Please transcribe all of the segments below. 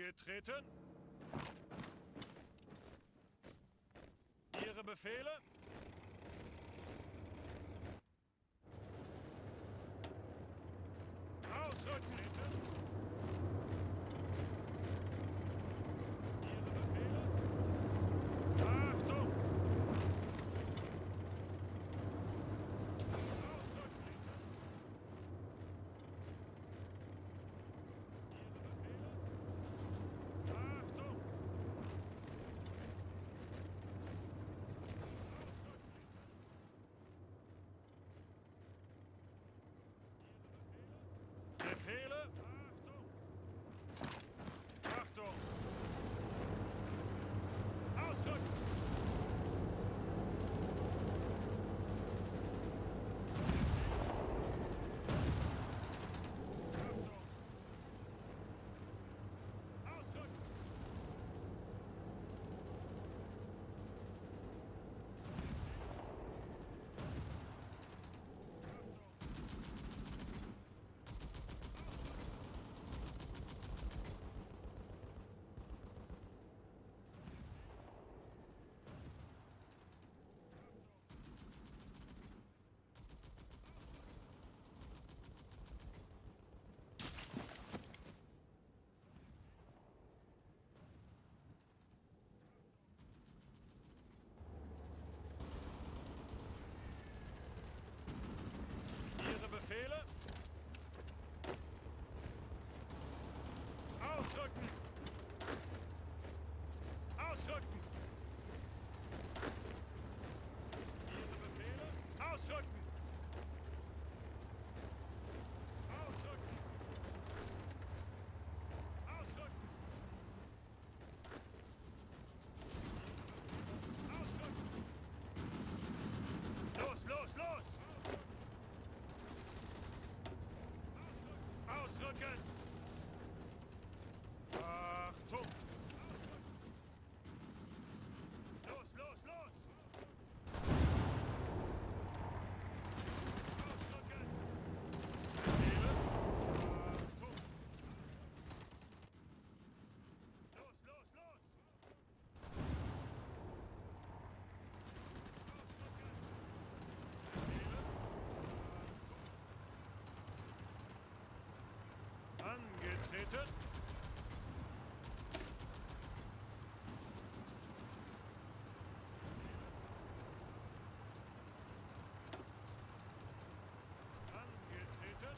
Angetreten. Ihre Befehle? Ausrücken! Ihre Befehle? Achtung! Ausrücken! Ihre Befehle? Achtung! Befehle? Achtung! Achtung! Ausrücken! Achtung! Ausrücken! Ihre Befehle? Ausrücken! Ausrücken! Ihre Befehle? Ausrücken! Ausrücken! Ausrücken! Ausrücken! Los, los, los! Ausrücken! Achtung! Los, los, los! Ausrücken! Befehle! Achtung! Los, los, los! Ausrücken! Befehle! Achtung! Angetreten! Angetreten!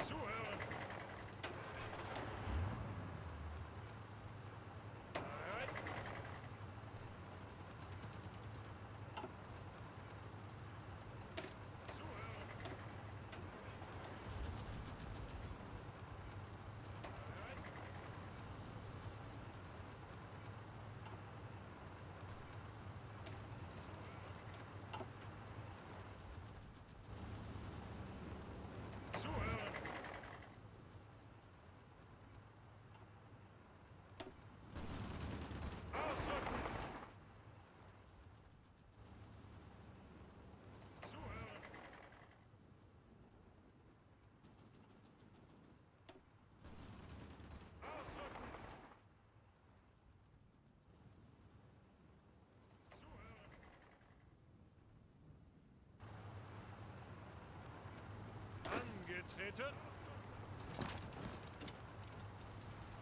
Zuhören! Bereit? Zuhören! Bereit? Zuhören! Ausrücken! Zuhören! Ausrücken! Zuhören! Angetreten!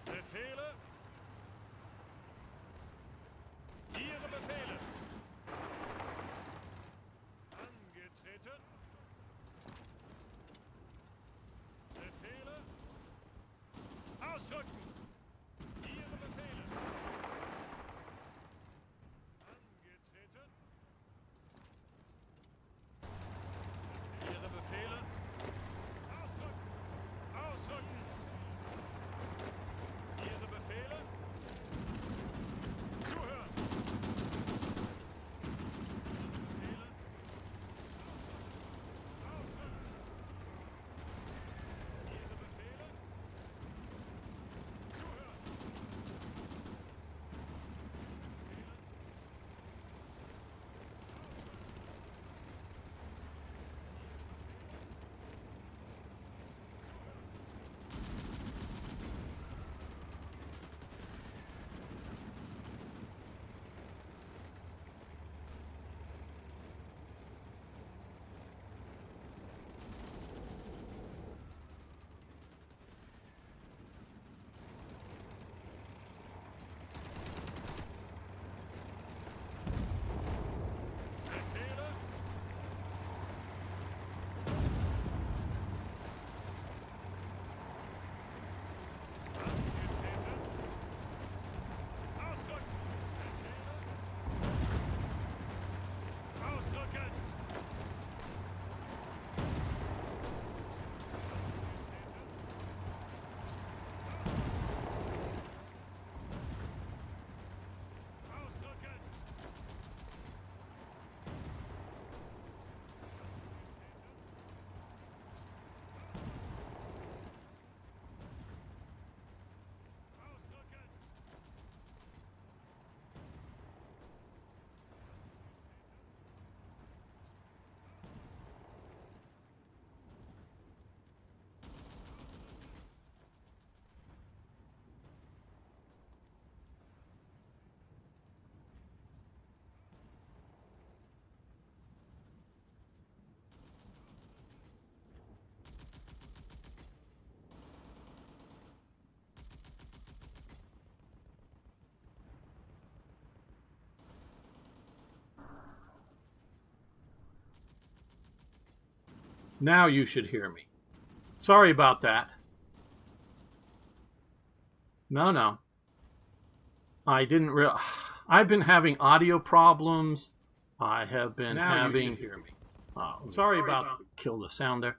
Befehle? Ihre Befehle! Angetreten! Befehle? Ausrücken! Ihre Befehle! Angetreten! Now you should hear me. Sorry about that. No. I didn't real. I've been having audio problems. I have been having. You should hear me. Sorry about kill the sound there.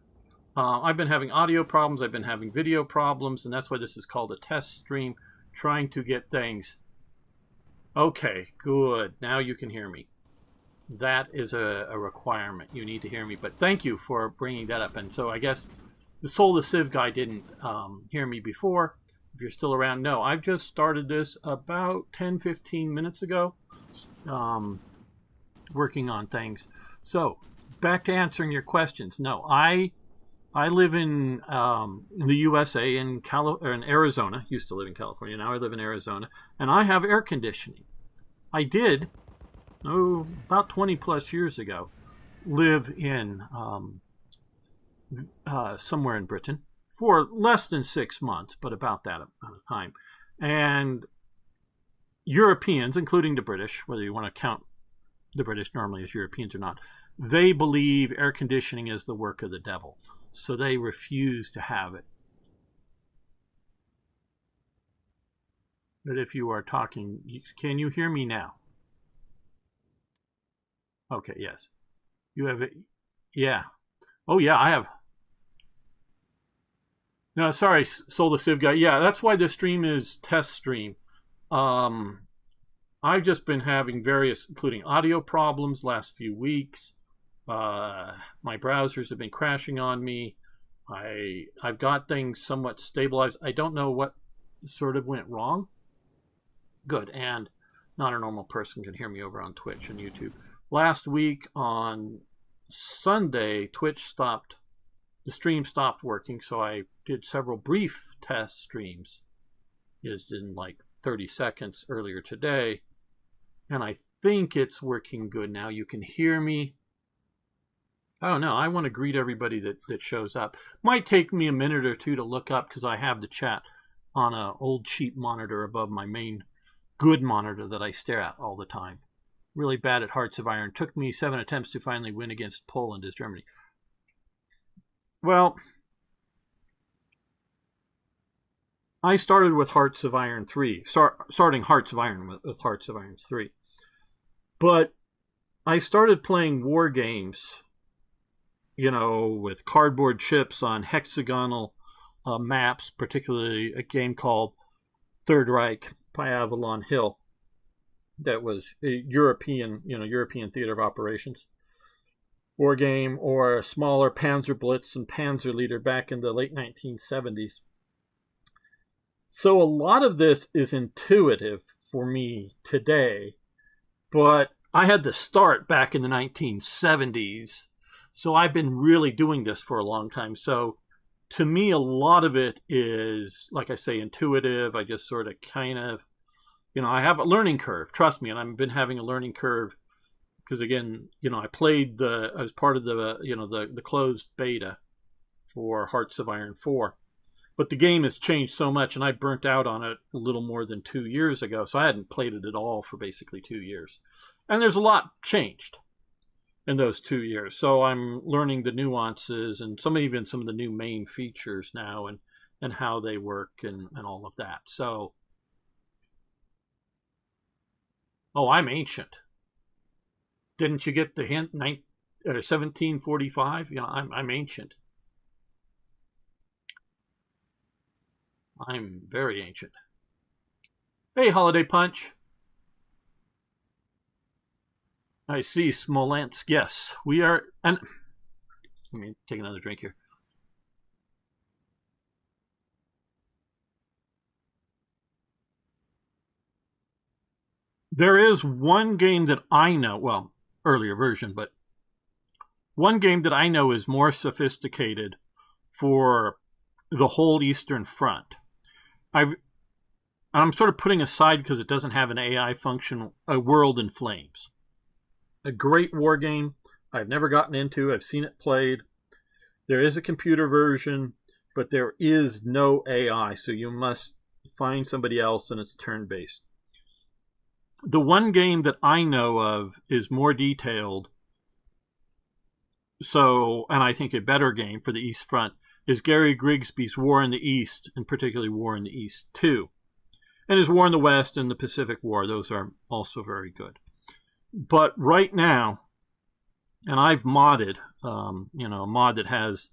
I've been having audio problems. I've been having video problems, and that's why this is called a test stream. Trying to get things. Okay, good. Now you can hear me. That is a requirement. You need to hear me. But thank you for bringing that up. And so I guess the Soul the Civ guy didn't hear me before. If you're still around, no. I've just started this about 10-15 minutes ago. Working on things. So, back to answering your questions. No, I live in the USA, in Arizona. Used to live in California. Now I live in Arizona. And I have air conditioning. I did, about 20 plus years ago, live in somewhere in Britain for less than 6 months, but about that amount of time. And Europeans, including the British, whether you want to count the British normally as Europeans or not, they believe air conditioning is the work of the devil. So they refuse to have it. But if you are talking, can you hear me now? Okay, yes. You have it. Yeah. Oh, yeah, I have. No, sorry, Soul the Civ guy. Yeah, that's why the stream is test stream. I've just been having various, including audio problems last few weeks. My browsers have been crashing on me. I've got things somewhat stabilized. I don't know what sort of went wrong. Good, and not a normal person can hear me over on Twitch and YouTube. Last week on Sunday, Twitch stopped. The stream stopped working, so I did several brief test streams. Just in like 30 seconds earlier today. And I think it's working good now. You can hear me. I don't know. I want to greet everybody that shows up. Might take me a minute or two to look up because I have the chat on an old cheap monitor above my main good monitor that I stare at all the time. Really bad at Hearts of Iron. Took me 7 attempts to finally win against Poland as Germany. Well, I started with Hearts of Iron 3. Starting Hearts of Iron with Hearts of Iron 3. But I started playing war games, with cardboard chips on hexagonal maps, particularly a game called Third Reich by Avalon Hill. That was a European theater of operations war game, or a smaller Panzer Blitz and Panzer Leader back in the late 1970s. So a lot of this is intuitive for me today, but I had to start back in the 1970s. So I've been really doing this for a long time. So to me, a lot of it is, like I say, intuitive. I just sort of kind of, I have a learning curve. Trust me, and I've been having a learning curve because, again, I played I was part of the closed beta for Hearts of Iron 4. But the game has changed so much, and I burnt out on it a little more than 2 years ago. So I hadn't played it at all for basically 2 years. And there's a lot changed in those 2 years. So I'm learning the nuances and even some of the new main features now and how they work and all of that. So, I'm ancient. Didn't you get the hint? 1745? I'm ancient. I'm very ancient. Hey, Holiday Punch. I see Smolensk. Yes, we are. And let me take another drink here. There is one game that I know, well, earlier version, but one game that I know is more sophisticated for the whole Eastern Front. I'm sort of putting aside because it doesn't have an AI function, A World in Flames. A great war game I've never gotten into. I've seen it played. There is a computer version, but there is no AI, so you must find somebody else, and it's turn-based. The one game that I know of is more detailed, So, and I think a better game for the East Front is Gary Grigsby's War in the East, and particularly War in the East 2. And his War in the West and the Pacific War, those are also very good. But right now, and I've modded, you know, a mod that has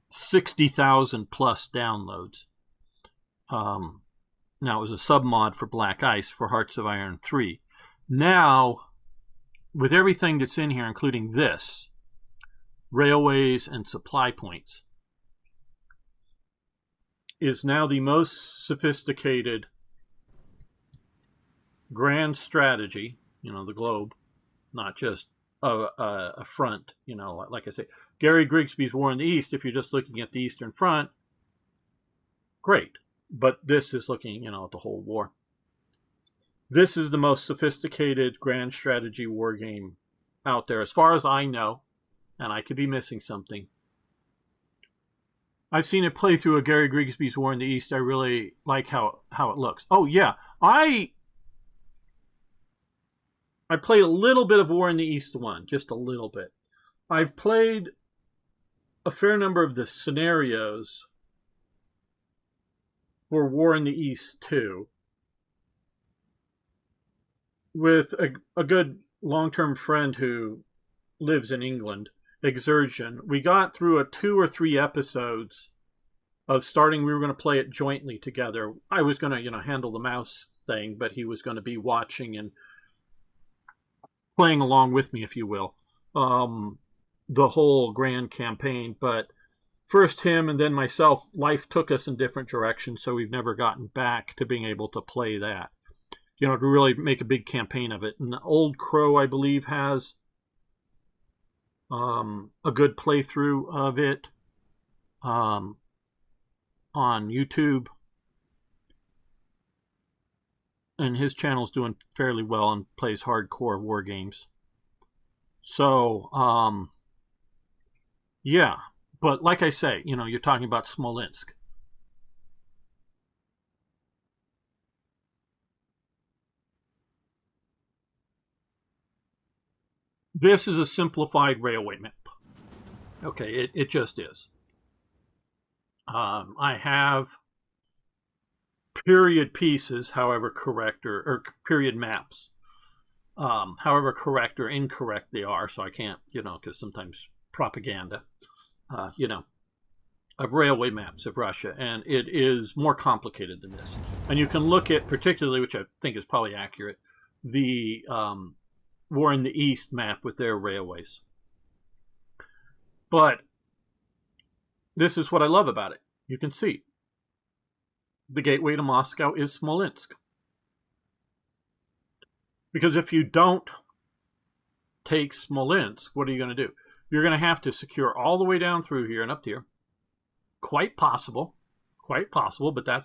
60,000 plus downloads. Now, it was a sub-mod for Black Ice for Hearts of Iron 3. Now, with everything that's in here, including this, railways and supply points, is now the most sophisticated grand strategy, you know, the globe, not just a front, you know, like I say, Gary Grigsby's War in the East, if you're just looking at the Eastern Front, great. But this is looking, you know, at the whole war. This is the most sophisticated grand strategy war game out there, as far as I know, and I could be missing something. I've seen it play through a Gary Grigsby's War in the East. I really like how it looks. Oh, yeah. I played a little bit of War in the East 1, just a little bit. I've played a fair number of the scenarios for War in the East 2 with a good long-term friend who lives in England, Exertion. We got through a 2 or 3 episodes of starting. We were going to play it jointly together. I was going to, you know, handle the mouse thing, but he was going to be watching and playing along with me, if you will, the whole grand campaign. But first him and then myself, life took us in different directions, so we've never gotten back to being able to play that, you know, to really make a big campaign of it. And Old Crow, I believe, has a good playthrough of it on YouTube. And his channel's doing fairly well and plays hardcore war games. So, yeah. But like I say, you know, you're talking about Smolensk. This is a simplified railway map. Okay, it just is. I have period pieces, however correct, or period maps, however correct or incorrect they are, so I can't, you know, because sometimes propaganda, you know, of railway maps of Russia, and it is more complicated than this. And you can look at, particularly, which I think is probably accurate, the War in the East map with their railways. But this is what I love about it. You can see the gateway to Moscow is Smolensk. Because if you don't take Smolensk, what are you going to do? You're going to have to secure all the way down through here and up here. Quite possible, but that,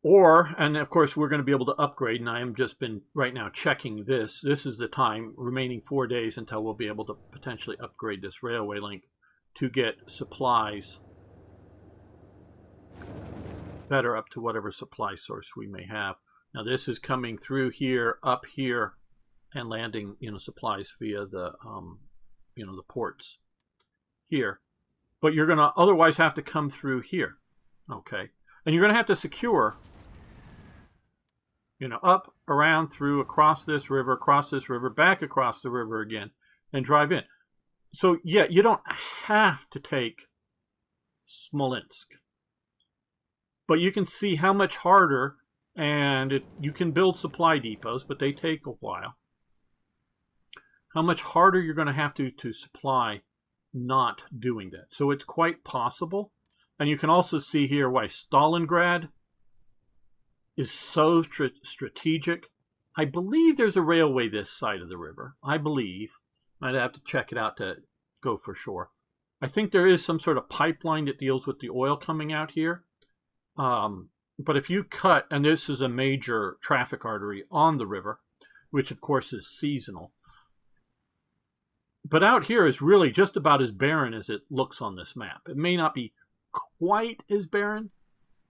or, and of course we're going to be able to upgrade, and I am just been right now checking this. This is the time, remaining 4 days until we'll be able to potentially upgrade this railway link to get supplies better up to whatever supply source we may have. Now this is coming through here, up here, and landing, you know, supplies via the, you know, the ports here. But you're going to otherwise have to come through here, okay? And you're going to have to secure, you know, up, around, through, across this river, back across the river again, and drive in. So, yeah, you don't have to take Smolensk. But you can see how much harder, and you can build supply depots, but they take a while. How much harder you're going to have to supply not doing that. So it's quite possible. And you can also see here why Stalingrad is so strategic. I believe there's a railway this side of the river. I believe. I'd have to check it out to go for sure. I think there is some sort of pipeline that deals with the oil coming out here. But if you cut, and this is a major traffic artery on the river, which of course is seasonal. But out here is really just about as barren as it looks on this map. It may not be quite as barren,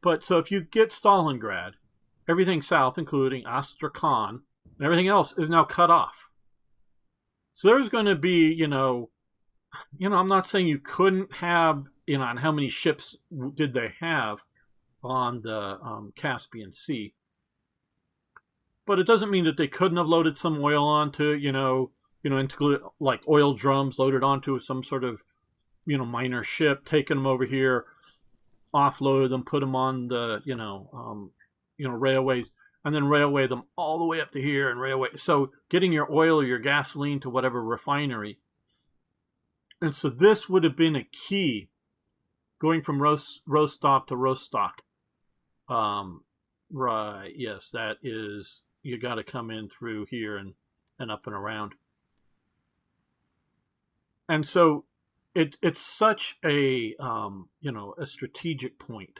but so if you get Stalingrad, everything south, including Astrakhan, and everything else is now cut off. So there's going to be, I'm not saying you couldn't have, and how many ships did they have on the Caspian Sea. But it doesn't mean that they couldn't have loaded some oil onto, into like oil drums, loaded onto some sort of, minor ship, taken them over here, offloaded them, put them on the, railways, and then railway them all the way up to here and railway. So getting your oil or your gasoline to whatever refinery. And so this would have been a key going from Rostock to Rostock. Right. Yes, that is, you got to come in through here and up and around. And so it's such a, a strategic point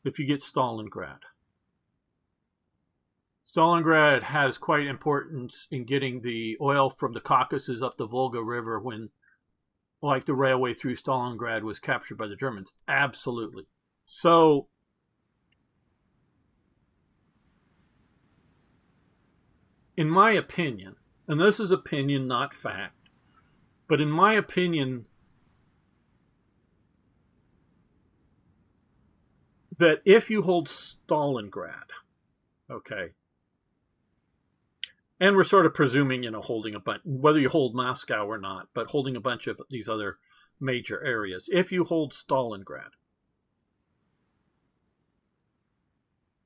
if you get Stalingrad. Stalingrad has quite importance in getting the oil from the Caucasus up the Volga River when, like, the railway through Stalingrad was captured by the Germans. Absolutely. So, in my opinion, and this is opinion, not fact, but in my opinion, that if you hold Stalingrad, okay, and we're sort of presuming, holding a bunch, whether you hold Moscow or not, but holding a bunch of these other major areas. If you hold Stalingrad,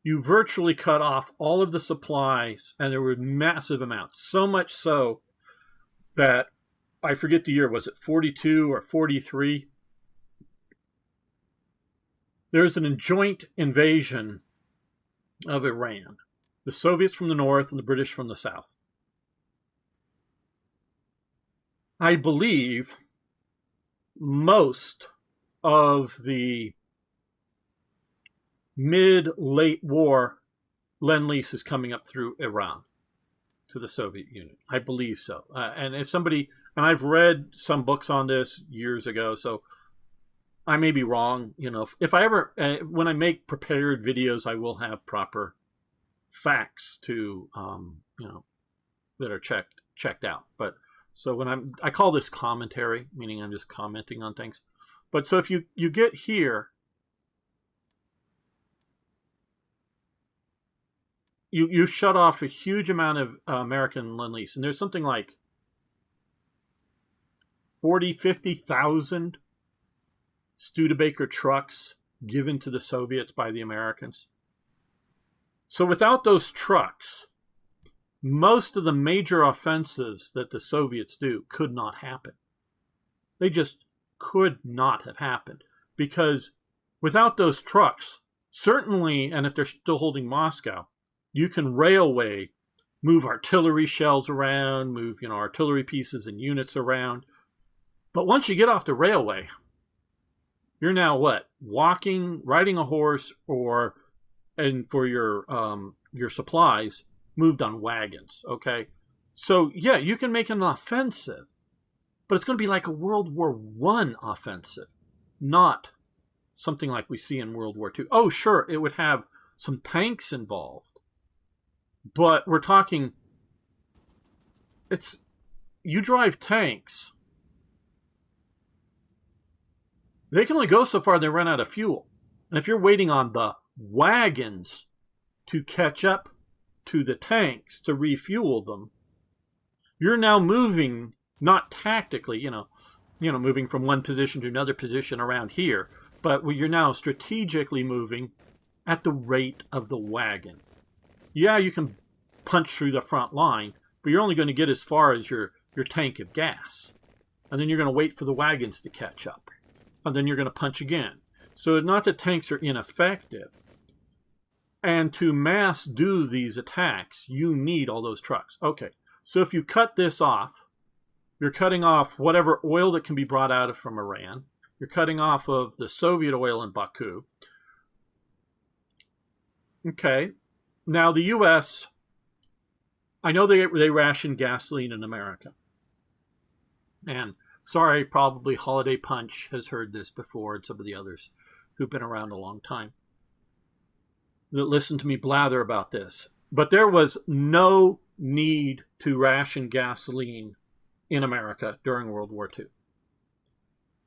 you virtually cut off all of the supplies, and there were massive amounts. So much so that, I forget the year, was it 42 or 43? There's a joint invasion of Iran. The Soviets from the north and the British from the south. I believe most of the mid-late war Lend-Lease is coming up through Iran to the Soviet Union. I believe so. And if somebody, and I've read some books on this years ago, so I may be wrong. If I ever, when I make prepared videos, I will have proper facts to that are checked out. But so when I call this commentary, meaning I'm just commenting on things. But so if you get here, you shut off a huge amount of American Lend-Lease, and there's something like 50,000 Studebaker trucks given to the Soviets by the Americans. So without those trucks, most of the major offensives that the Soviets do could not happen. They just could not have happened. Because without those trucks, certainly, and if they're still holding Moscow, you can railway, move artillery shells around, move artillery pieces and units around. But once you get off the railway, you're now what? Walking, riding a horse, and for your supplies, moved on wagons, okay? So, yeah, you can make an offensive, but it's going to be like a World War I offensive, not something like we see in World War II. Oh, sure, it would have some tanks involved, but we're talking, you drive tanks, they can only go so far, they run out of fuel. And if you're waiting on the wagons to catch up to the tanks to refuel them, you're now moving, not tactically, moving from one position to another position around here, but you're now strategically moving at the rate of the wagon. Yeah, you can punch through the front line, but you're only going to get as far as your tank of gas. And then you're going to wait for the wagons to catch up. And then you're going to punch again. So not that tanks are ineffective. And to mass do these attacks, you need all those trucks. Okay, so if you cut this off, you're cutting off whatever oil that can be brought out from Iran. You're cutting off of the Soviet oil in Baku. Okay, now the U.S., I know they ration gasoline in America. And sorry, probably Holiday Punch has heard this before, and some of the others who've been around a long time that listen to me blather about this. But there was no need to ration gasoline in America during World War II.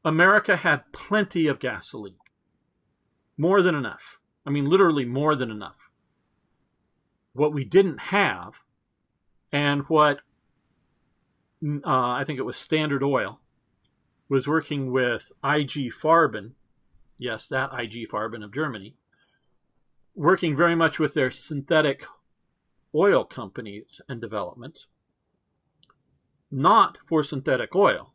America had plenty of gasoline. More than enough. I mean, literally more than enough. What we didn't have, and what I think it was Standard Oil, was working with IG Farben, yes, that IG Farben of Germany, working very much with their synthetic oil companies and developments, not for synthetic oil,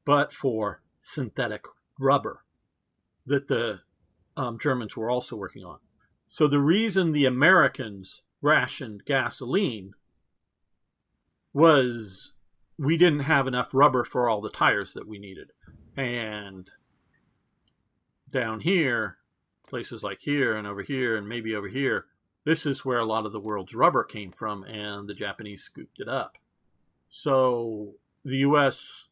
but for synthetic rubber that the Germans were also working on. So the reason the Americans rationed gasoline was we didn't have enough rubber for all the tires that we needed. And down here, places like here and over here and maybe over here, this is where a lot of the world's rubber came from, and the Japanese scooped it up. So the U.S.,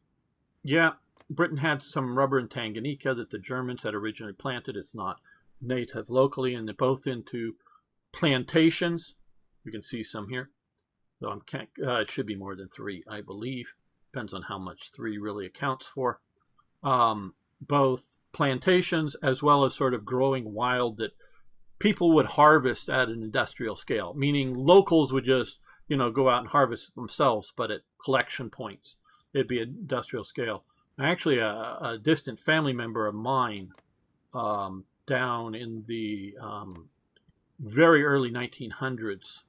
yeah, Britain had some rubber in Tanganyika that the Germans had originally planted. It's not native locally, and they're both into plantations. You can see some here. Though it should be more than 3, I believe. Depends on how much 3 really accounts for. Both plantations as well as sort of growing wild that people would harvest at an industrial scale, meaning locals would just, go out and harvest themselves, but at collection points, it'd be an industrial scale. Actually, a distant family member of mine down in the very early 1900s,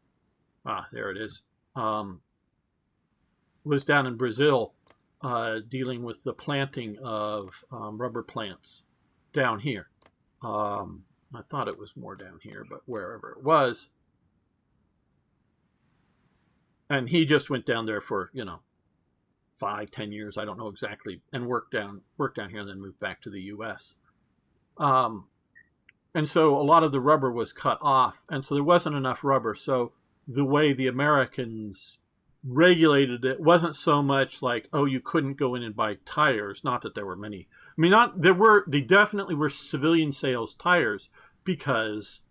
there it is, was down in Brazil dealing with the planting of rubber plants down here. I thought it was more down here, but wherever it was. And he just went down there for, 5-10 years, I don't know exactly, and worked down here and then moved back to the U.S. And so a lot of the rubber was cut off, and so there wasn't enough rubber. So the way the Americans regulated it wasn't so much like, oh, you couldn't go in and buy tires. Not that there were many. I mean, they definitely were civilian sales tires, because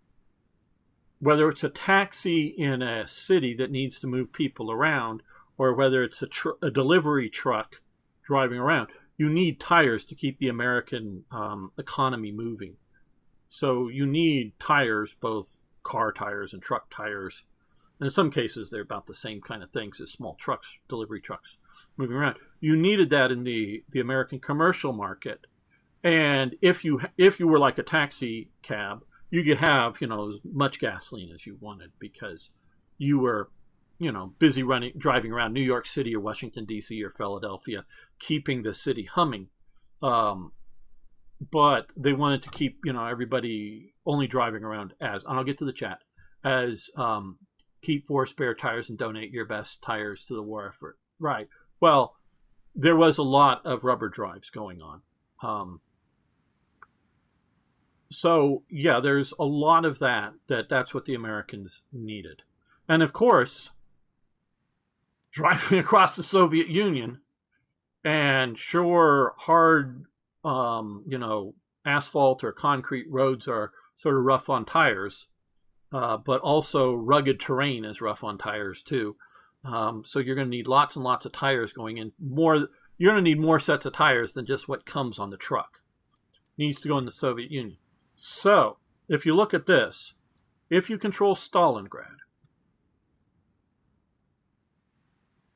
whether it's a taxi in a city that needs to move people around, or whether it's a delivery truck driving around, you need tires to keep the American economy moving. So you need tires, both car tires and truck tires. And in some cases, they're about the same kind of things as small trucks, delivery trucks moving around. You needed that in the American commercial market. And if you were like a taxi cab, you could have, as much gasoline as you wanted, because you were, busy driving around New York City or Washington, D.C. or Philadelphia, keeping the city humming. But they wanted to keep, everybody only driving around and I'll get to the chat, as keep 4 spare tires and donate your best tires to the war effort. Right. Well, there was a lot of rubber drives going on. So, yeah, there's a lot of that's what the Americans needed. And, of course, driving across the Soviet Union, and sure, hard, asphalt or concrete roads are sort of rough on tires, but also rugged terrain is rough on tires, too. So you're going to need lots and lots of tires going in. You're going to need more sets of tires than just what comes on the truck. It needs to go in the Soviet Union. So, if you look at this, if you control Stalingrad,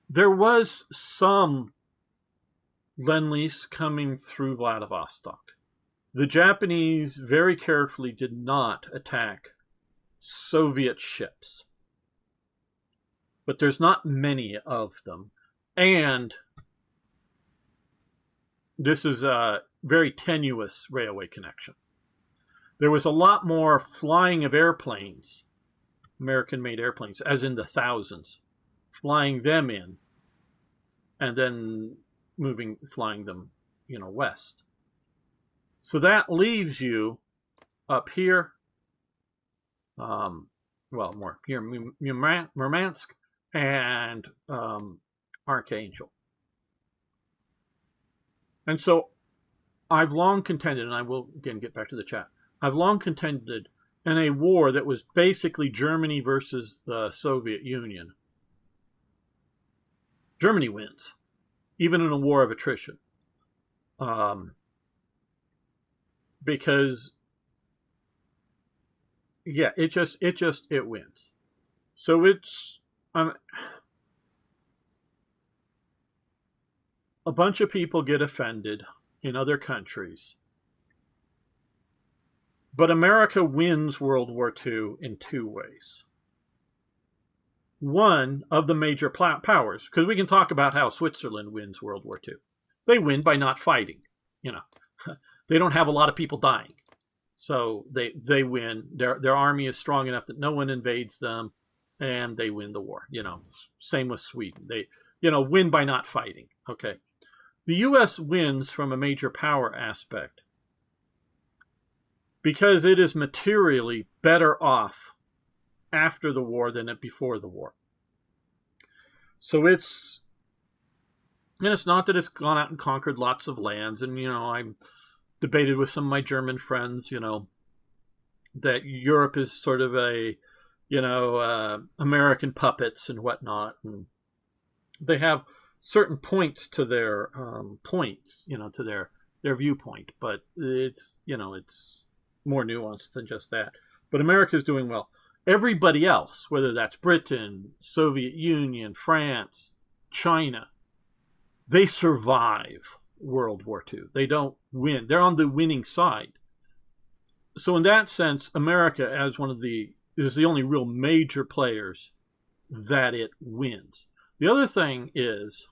there was some Lend-Lease coming through Vladivostok. The Japanese very carefully did not attack Soviet ships. But there's not many of them. And this is a very tenuous railway connection. There was a lot more flying of airplanes, American-made airplanes, as in the thousands, flying them in, and then flying them, west. So leaves you up here, more here, Murmansk and Archangel. And so I've long contended, and I will again get back to the chat, I've long contended in a war that was basically Germany versus the Soviet Union. Germany wins. even in a war of attrition. Because, yeah, it wins. So it's, a bunch of people get offended in other countries. But America wins World War II in two ways. One of the major powers, because we can talk about how Switzerland wins World War II. They win by not fighting. They don't have a lot of people dying. So they win. Their army is strong enough that no one invades them, and they win the war. Same with Sweden. They, win by not fighting. Okay. The U.S. wins from a major power aspect because it is materially better off after the war than before the war. So it's not that it's gone out and conquered lots of lands. And, I'm debated with some of my German friends, that Europe is sort of a, American puppets and whatnot. And they have certain points to their to their viewpoint. But it's, it's more nuanced than just that. But America is doing well. Everybody else, whether that's Britain, Soviet Union, France, China, they survive World War II. They don't win. They're on the winning side. So in that sense, America, as is the only real major players that it wins. The other thing is,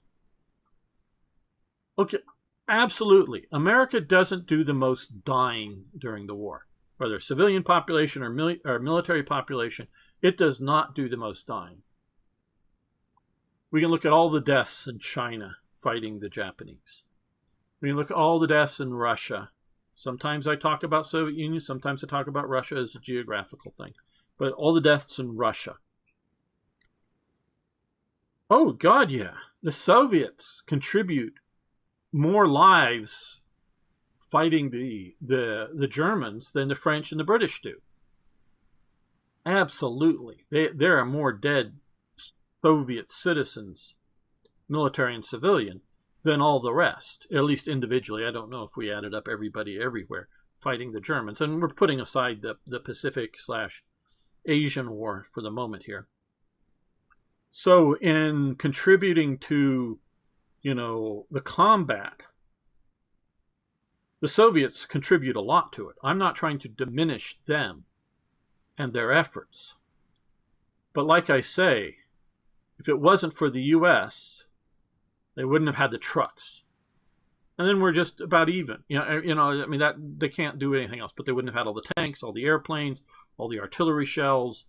okay, absolutely, America doesn't do the most dying during the war. Whether civilian population or military population, it does not do the most dying. We can look at all the deaths in China fighting the Japanese. We can look at all the deaths in Russia. Sometimes I talk about Soviet Union, sometimes I talk about Russia as a geographical thing. But all the deaths in Russia. Oh, God, yeah. The Soviets contribute more lives fighting the Germans than the French and the British do. Absolutely. There are more dead Soviet citizens, military and civilian, than all the rest, at least individually. I don't know if we added up everybody everywhere fighting the Germans. And we're putting aside the Pacific/Asian war for the moment here. So in contributing to, the combat, the Soviets contribute a lot to it. I'm not trying to diminish them and their efforts. But like I say, if it wasn't for the U.S., they wouldn't have had the trucks. And then we're just about even. That they can't do anything else, but they wouldn't have had all the tanks, all the airplanes, all the artillery shells,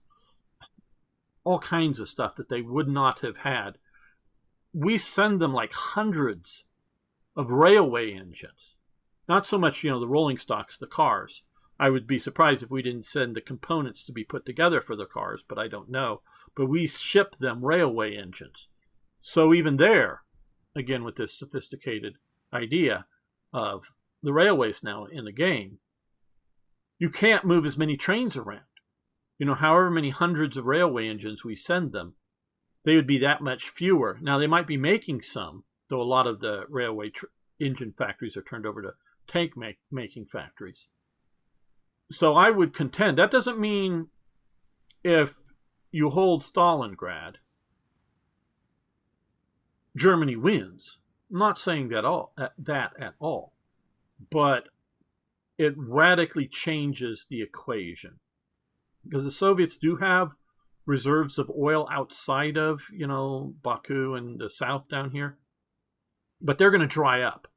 all kinds of stuff that they would not have had. We send them like hundreds of railway engines. Not so much, the rolling stocks, the cars. I would be surprised if we didn't send the components to be put together for the cars, but I don't know. But we ship them railway engines. So even there, again with this sophisticated idea of the railways now in the game, you can't move as many trains around. However many hundreds of railway engines we send them, they would be that much fewer. Now, they might be making some, though a lot of the railway engine factories are turned over to tank making factories. So I would contend, that doesn't mean if you hold Stalingrad, Germany wins. I'm not saying that at all. But it radically changes the equation. Because the Soviets do have reserves of oil outside of, Baku and the south down here. But they're going to dry up.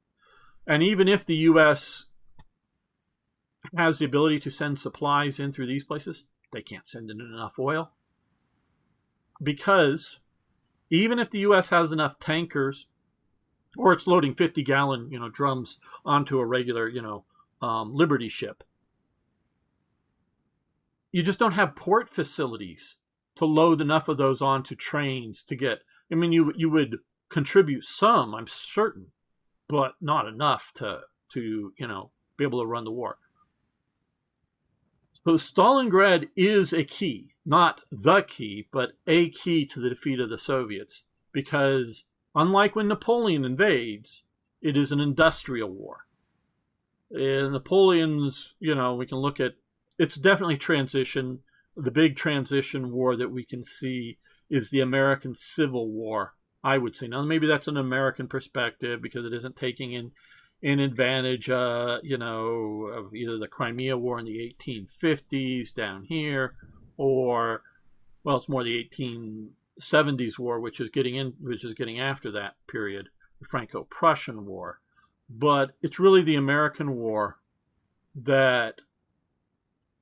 And even if the U.S. has the ability to send supplies in through these places, they can't send in enough oil. Because even if the U.S. has enough tankers, or it's loading 50-gallon, drums onto a regular, Liberty ship, you just don't have port facilities to load enough of those onto trains to get. You would contribute some, I'm certain, but not enough to be able to run the war. So Stalingrad is a key, not the key, but a key to the defeat of the Soviets, because Unlike when Napoleon invades, it is an industrial war. And Napoleon's, we can look at, it's definitely transition. The big transition war that we can see is the American Civil War, I would say. Now, maybe that's an American perspective because it isn't taking in advantage, of either the Crimea War in the 1850s down here, or, well, it's more the 1870s war, which is getting after that period, the Franco-Prussian War. But it's really the American war that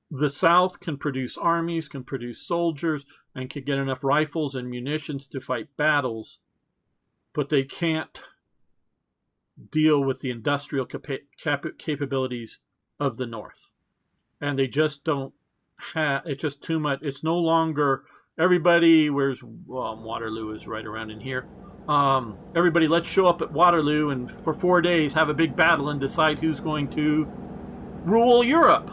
the South can produce armies, can produce soldiers, and can get enough rifles and munitions to fight battles, but they can't deal with the industrial capabilities of the North. And they just don't have, it's just too much. It's no longer, everybody, Waterloo is right around in here. Everybody, let's show up at Waterloo and for 4 days have a big battle and decide who's going to rule Europe.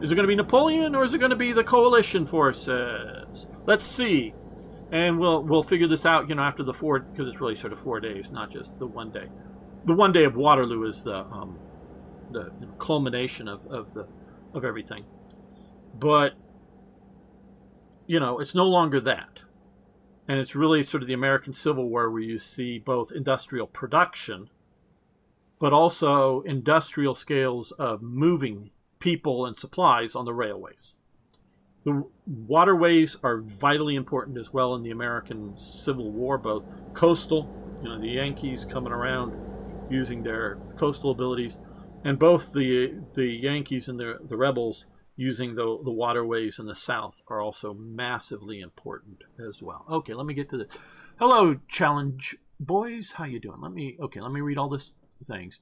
Is it going to be Napoleon or is it going to be the coalition forces? Let's see. And we'll figure this out, after the because it's really sort of 4 days, not just the 1 day. The 1 day of Waterloo is the culmination of everything. But it's no longer that. And it's really sort of the American Civil War where you see both industrial production, but also industrial scales of moving people and supplies on the railways. The waterways are vitally important as well in the American Civil War, both coastal, the Yankees coming around using their coastal abilities, and both the Yankees and the rebels using the waterways in the South are also massively important as well. Okay, let me get to the... Hello, challenge boys. How you doing? Let me read all this things.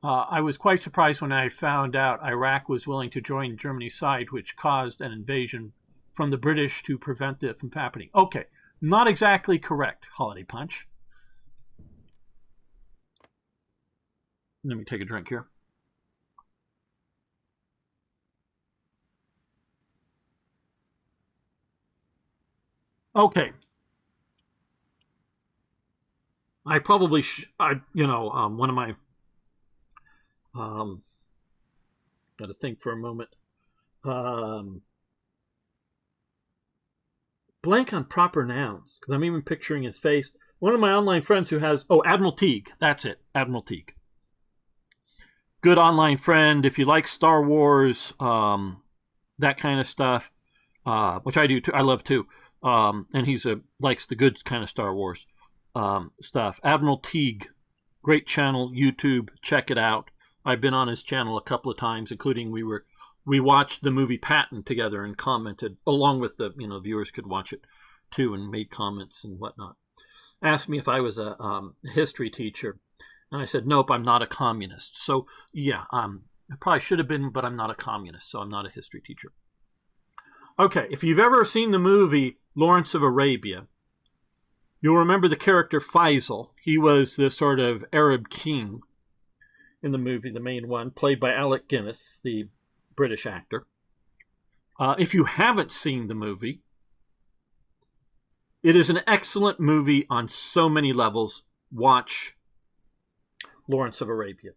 I was quite surprised when I found out Iraq was willing to join Germany's side, which caused an invasion from the British to prevent it from happening. Okay, not exactly correct, Holiday Punch. Let me take a drink here. Okay. I probably one of my got to think for a moment. Blank on proper nouns because I'm even picturing his face. One of my online friends who has Admiral Teague. That's it, Admiral Teague. Good online friend. If you like Star Wars, that kind of stuff, which I do too. I love too. And he's likes the good kind of Star Wars stuff. Admiral Teague, great channel, YouTube. Check it out. I've been on his channel a couple of times, including we watched the movie Patton together and commented, along with the viewers could watch it too and made comments and whatnot. Asked me if I was a history teacher, and I said nope, I'm not a communist. So yeah, I probably should have been, but I'm not a communist, so I'm not a history teacher. Okay, if you've ever seen the movie Lawrence of Arabia, you'll remember the character Faisal. He was the sort of Arab king in the movie, the main one, played by Alec Guinness, the British actor. If you haven't seen the movie, it is an excellent movie on so many levels. Watch Lawrence of Arabia.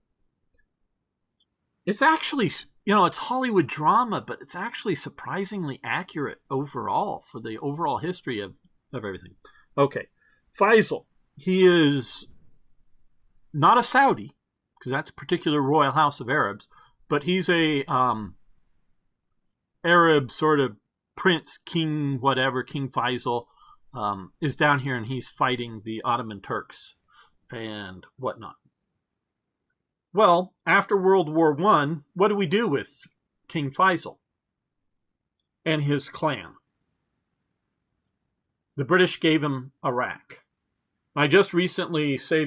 It's actually, it's Hollywood drama, but it's actually surprisingly accurate overall for the overall history of everything. Okay, Faisal. He is not a Saudi, because that's a particular royal house of Arabs, but he's a Arab sort of prince, king, whatever, King Faisal, is down here and he's fighting the Ottoman Turks and whatnot. Well, after World War I, what do we do with King Faisal and his clan? The British gave him Iraq. I just recently saw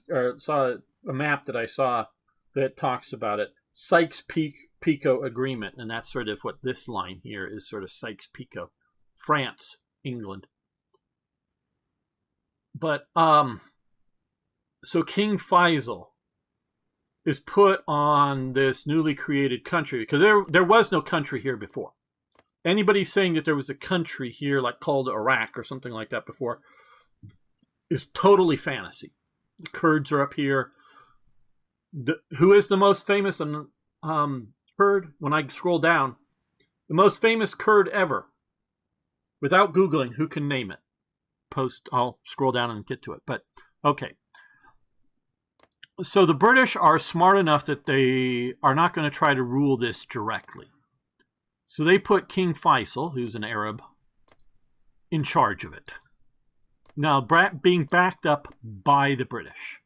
a map that I saw that talks about it. Sykes-Picot Agreement, and that's sort of what this line here is, sort of Sykes-Picot. France, England. But, so King Faisal is put on this newly created country, because there was no country here before. Anybody saying that there was a country here, like called Iraq or something like that before, is totally fantasy. The Kurds are up here. Who is the most famous Kurd? When I scroll down, the most famous Kurd ever. Without Googling, who can name it? I'll scroll down and get to it. But, okay. So the British are smart enough that they are not going to try to rule this directly. So they put King Faisal, who's an Arab, in charge of it. Now, being backed up by the British.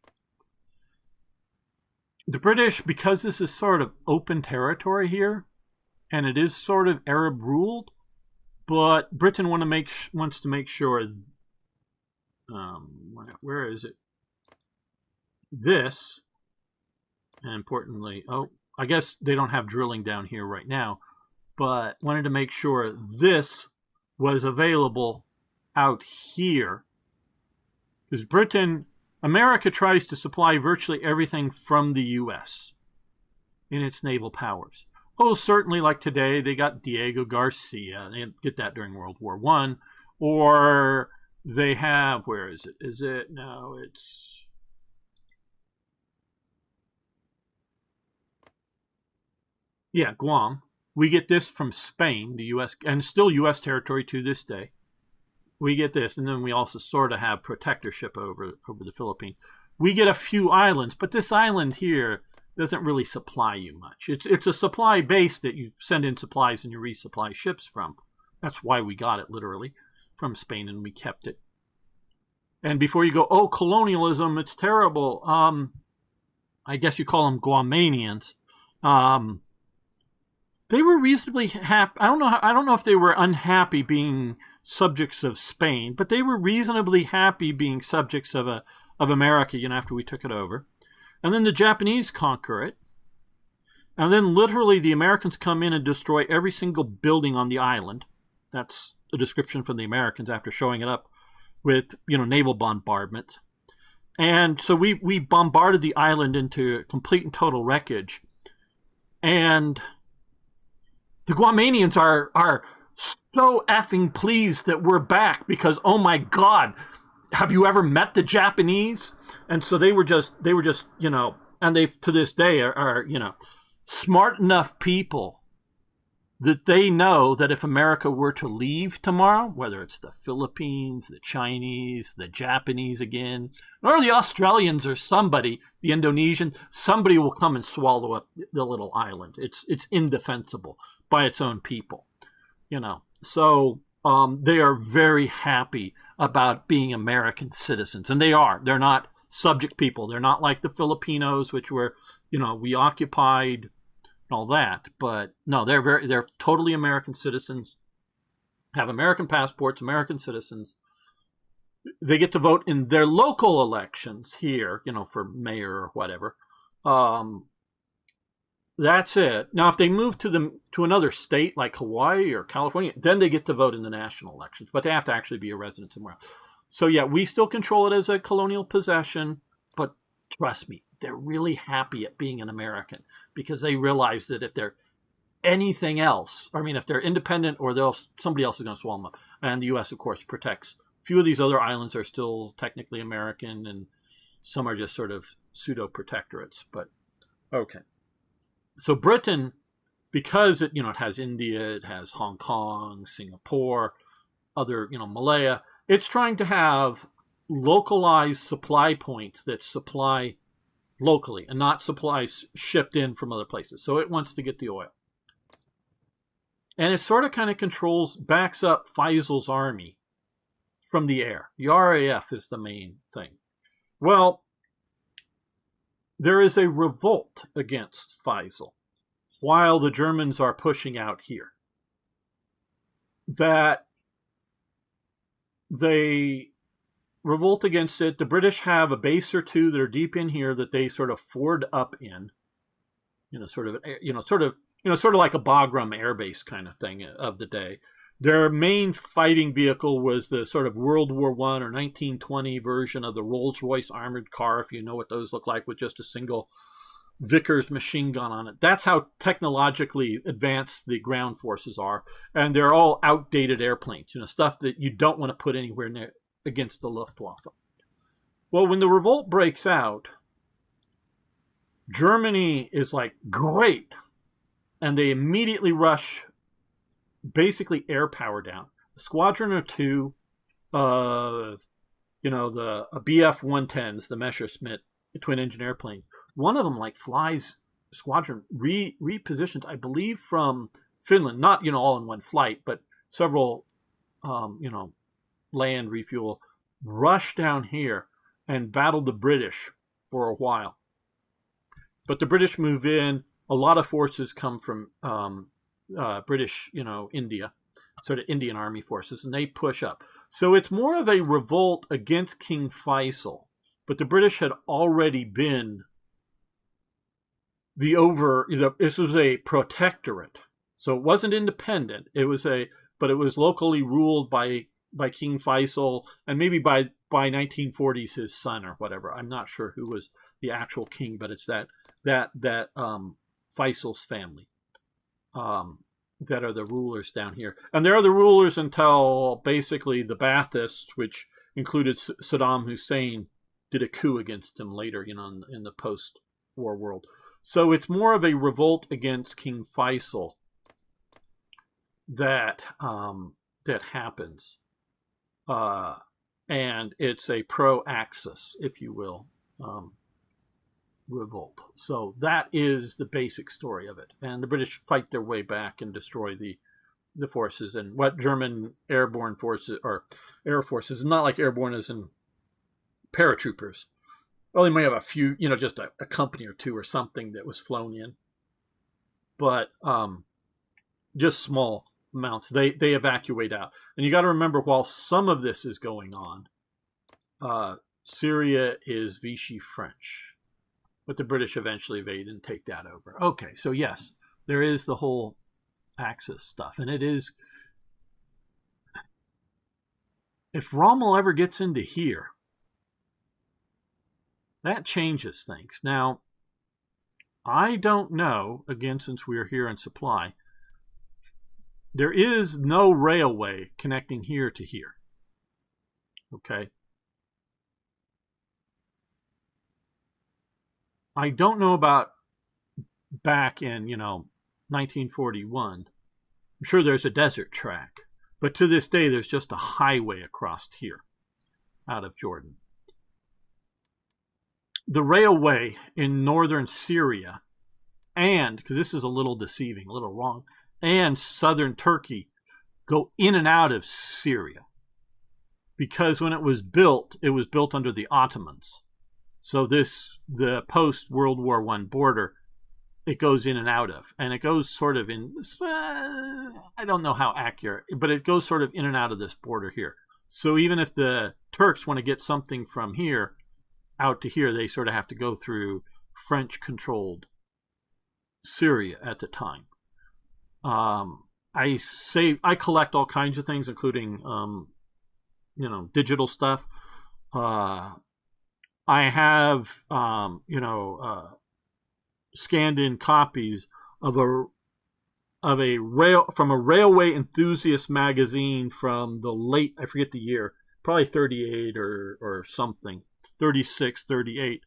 The British, because this is sort of open territory here, and it is sort of Arab-ruled, but Britain wants to make sure, where is it? This, and importantly, I guess they don't have drilling down here right now, but wanted to make sure this was available out here. Because America tries to supply virtually everything from the U.S. in its naval powers. Oh, certainly, like today, they got Diego Garcia. They didn't get that during World War I. Or they have, where is it? No, it's... Yeah, Guam. We get this from Spain, the U.S., and still U.S. territory to this day. We get this, and then we also sort of have protectorship over the Philippines. We get a few islands, but this island here doesn't really supply you much. It's a supply base that you send in supplies and you resupply ships from. That's why we got it, literally, from Spain, and we kept it. And before you go, oh, colonialism, it's terrible. I guess you call them Guamanians. They were reasonably happy. I don't know if they were unhappy being subjects of Spain, but they were reasonably happy being subjects of America, after we took it over. And then the Japanese conquer it. And then literally the Americans come in and destroy every single building on the island. That's a description from the Americans after showing it up with, naval bombardments. And so we bombarded the island into complete and total wreckage. And the Guamanians are so effing pleased that we're back because, oh my God, have you ever met the Japanese? And so they were just, and they, to this day, are smart enough people that they know that if America were to leave tomorrow, whether it's the Philippines, the Chinese, the Japanese again, or the Australians or somebody, the Indonesian, somebody will come and swallow up the little island. It's indefensible by its own people, So they are very happy about being American citizens, and they are. They're not subject people. They're not like the Filipinos, which were, we occupied and all that. But no, they're totally American citizens, have American passports, American citizens. They get to vote in their local elections here, for mayor or whatever. That's it. Now, if they move to another state like Hawaii or California, then they get to vote in the national elections. But they have to actually be a resident somewhere else. So, yeah, we still control it as a colonial possession. But trust me, they're really happy at being an American because they realize that if they're anything else, if they're independent or somebody else is going to swallow them up. And the U.S., of course, protects. A few of these other islands are still technically American, and some are just sort of pseudo-protectorates. But, okay. So Britain, because it has India, it has Hong Kong, Singapore, other Malaya, it's trying to have localized supply points that supply locally and not supplies shipped in from other places. So it wants to get the oil, and it sort of kind of backs up Faisal's army from the air. The RAF is the main thing. Well, there is a revolt against Faisal while the Germans are pushing out here. That they revolt against it. The British have a base or two that are deep in here that they sort of ford up in, sort of like a Bagram air base kind of thing of the day. Their main fighting vehicle was the sort of World War I or 1920 version of the Rolls-Royce armored car, if you know what those look like, with just a single Vickers machine gun on it. That's how technologically advanced the ground forces are. And they're all outdated airplanes, stuff that you don't want to put anywhere near against the Luftwaffe. Well, when the revolt breaks out, Germany is like, great. And they immediately rush basically air power down. A squadron or two of, the BF-110s, the Messerschmitt twin engine airplanes. One of them like flies squadron, repositions, I believe, from Finland, not, all in one flight, but several, land refuel, rush down here and battle the British for a while. But the British move in. A lot of forces come from British, India, sort of Indian army forces, and they push up. So it's more of a revolt against King Faisal. But the British had already been this was a protectorate. So it wasn't independent. But it was locally ruled by King Faisal, and maybe by 1940s his son or whatever. I'm not sure who was the actual king, but it's that Faisal's family that are the rulers down here. And they're the rulers until basically the Baathists, which included Saddam Hussein, did a coup against him later, in the post-war world. So it's more of a revolt against King Faisal that happens. And it's a pro-Axis, if you will, revolt. So that is the basic story of it. And the British fight their way back and destroy the forces. And what German airborne forces, or air forces, not like airborne as in paratroopers. Well, they might have a few, just a company or two or something that was flown in. But just small amounts. They evacuate out. And you got to remember, while some of this is going on, Syria is Vichy French. But the British eventually invade and take that over. Okay, so yes, there is the whole Axis stuff. And it is, if Rommel ever gets into here, that changes things. Now, I don't know, again, since we're here in supply, there is no railway connecting here to here. Okay. I don't know about back in, 1941. I'm sure there's a desert track. But to this day, there's just a highway across here out of Jordan. The railway in northern Syria, and, because this is a little deceiving, a little wrong, and southern Turkey go in and out of Syria. Because when it was built under the Ottomans. So the post-World War I border, it goes in and out of. And it goes sort of in, I don't know how accurate, but it goes sort of in and out of this border here. So even if the Turks want to get something from here out to here, they sort of have to go through French-controlled Syria at the time. I collect all kinds of things, including, digital stuff. I have, scanned in copies of a railway enthusiast magazine from the late, I forget the year, probably 38 or something, 36, 38,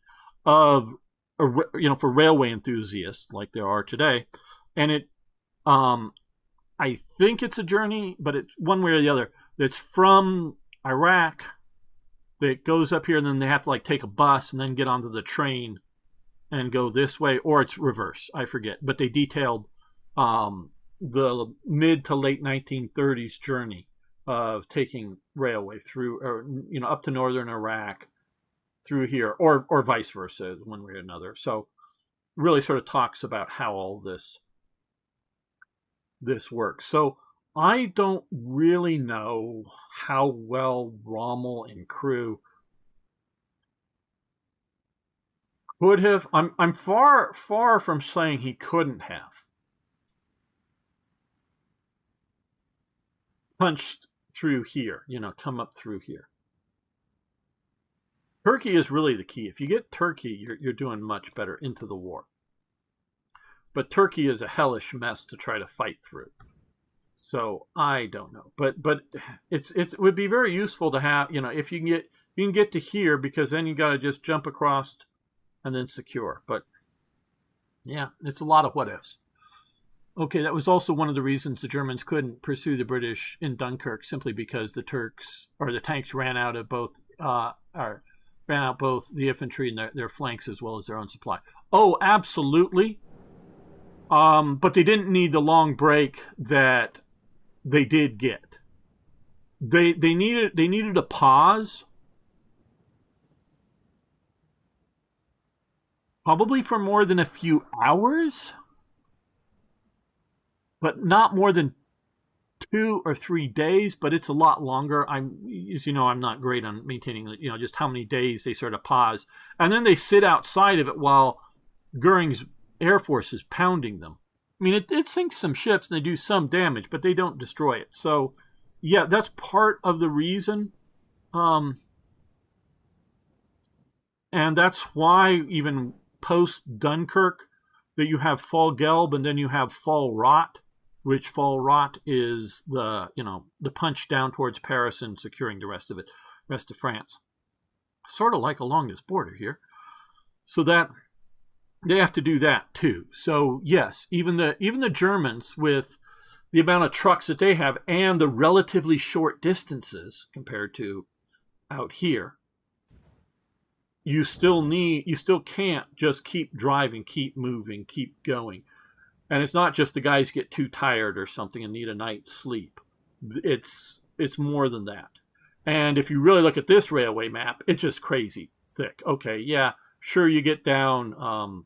of, for railway enthusiasts like there are today. And it, I think it's a journey, but it's one way or the other. It's from Iraq that goes up here, and then they have to take a bus and then get onto the train and go this way, or it's reverse. I forget. But they detailed the mid to late 1930s journey of taking railway through, or up to northern Iraq, through here, or vice versa, one way or another. So really sort of talks about how all this works. So I don't really know how well Rommel and crew could have. I'm far from saying he couldn't have punched through here, come up through here. Turkey is really the key. If you get Turkey, you're doing much better into the war. But Turkey is a hellish mess to try to fight through. So I don't know, but it would be very useful to have, if you can get You can get to here because then you got to just jump across and then secure. But yeah, it's a lot of what ifs. Okay, that was also one of the reasons the Germans couldn't pursue the British in Dunkirk, simply because the Turks or the tanks ran out of both both the infantry and their flanks as well as their own supply. Oh, absolutely. But they didn't need the long break that they did get. They needed a pause, probably for more than a few hours, but not more than 2 or 3 days. But it's a lot longer. As you know, I'm not great on maintaining, just how many days they sort of pause, and then they sit outside of it while Goering's Air Force is pounding them. I mean, it sinks some ships and they do some damage, but they don't destroy it. So, yeah, that's part of the reason. And that's why even post-Dunkirk that you have Fall Gelb and then you have Fall Rot, which Fall Rot is the punch down towards Paris and securing the rest of France. Sort of like along this border here. So that they have to do that too. So yes, even the Germans, with the amount of trucks that they have and the relatively short distances compared to out here, you still can't just keep driving, keep moving, keep going. And it's not just the guys get too tired or something and need a night's sleep. It's more than that. And if you really look at this railway map, it's just crazy thick. Okay, yeah, sure, you get down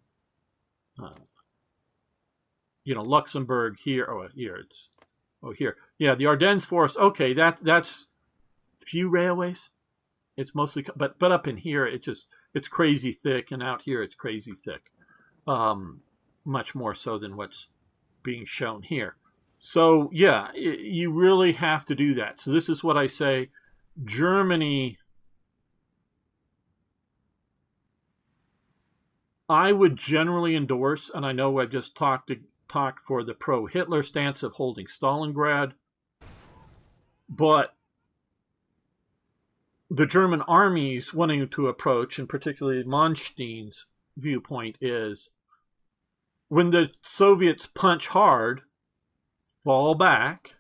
Luxembourg here. Here. Yeah, the Ardennes Forest. Okay, that's few railways. It's mostly, but up in here, it's crazy thick, and out here it's crazy thick. Much more so than what's being shown here. So yeah, you really have to do that. So this is what I say. Germany, I would generally endorse, and I know I've just talked for the pro-Hitler stance of holding Stalingrad, but the German armies wanting to approach, and particularly Manstein's viewpoint, is when the Soviets punch hard, fall back,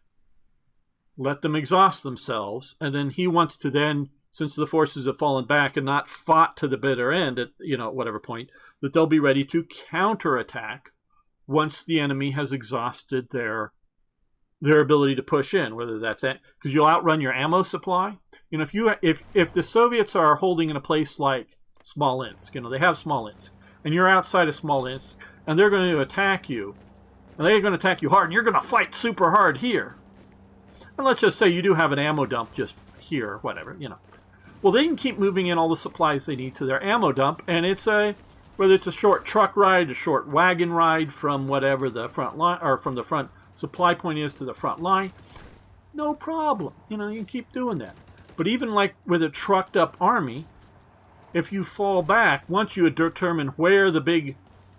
let them exhaust themselves, and then he wants to then, since the forces have fallen back and not fought to the bitter end at whatever point, that they'll be ready to counterattack once the enemy has exhausted their ability to push in, whether that's because you'll outrun your ammo supply. If the Soviets are holding in a place like Smolensk, they have Smolensk, and you're outside of Smolensk, and they're going to attack you, and they're going to attack you hard, and you're going to fight super hard here. And let's just say you do have an ammo dump just here, or whatever, Well, they can keep moving in all the supplies they need to their ammo dump, and whether it's a short truck ride, a short wagon ride from whatever the front line, or from the front supply point is to the front line, no problem. You can keep doing that. But even like with a trucked up army, if you fall back, once you determine where the big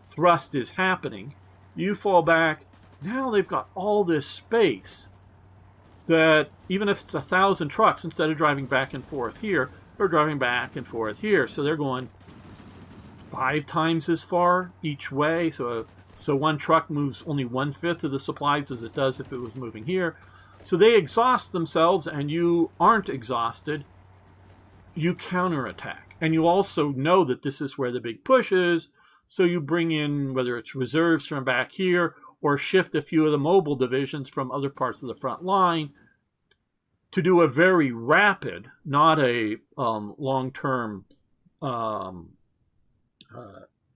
thrust is happening, you fall back. Now they've got all this space that even if it's 1,000 trucks, instead of driving back and forth here, they're driving back and forth here. So they're going 5 times as far each way. So one truck moves only 1/5 of the supplies as it does if it was moving here. So they exhaust themselves, and you aren't exhausted. You counterattack. And you also know that this is where the big push is. So you bring in, whether it's reserves from back here, or shift a few of the mobile divisions from other parts of the front line to do a very rapid, not a long-term,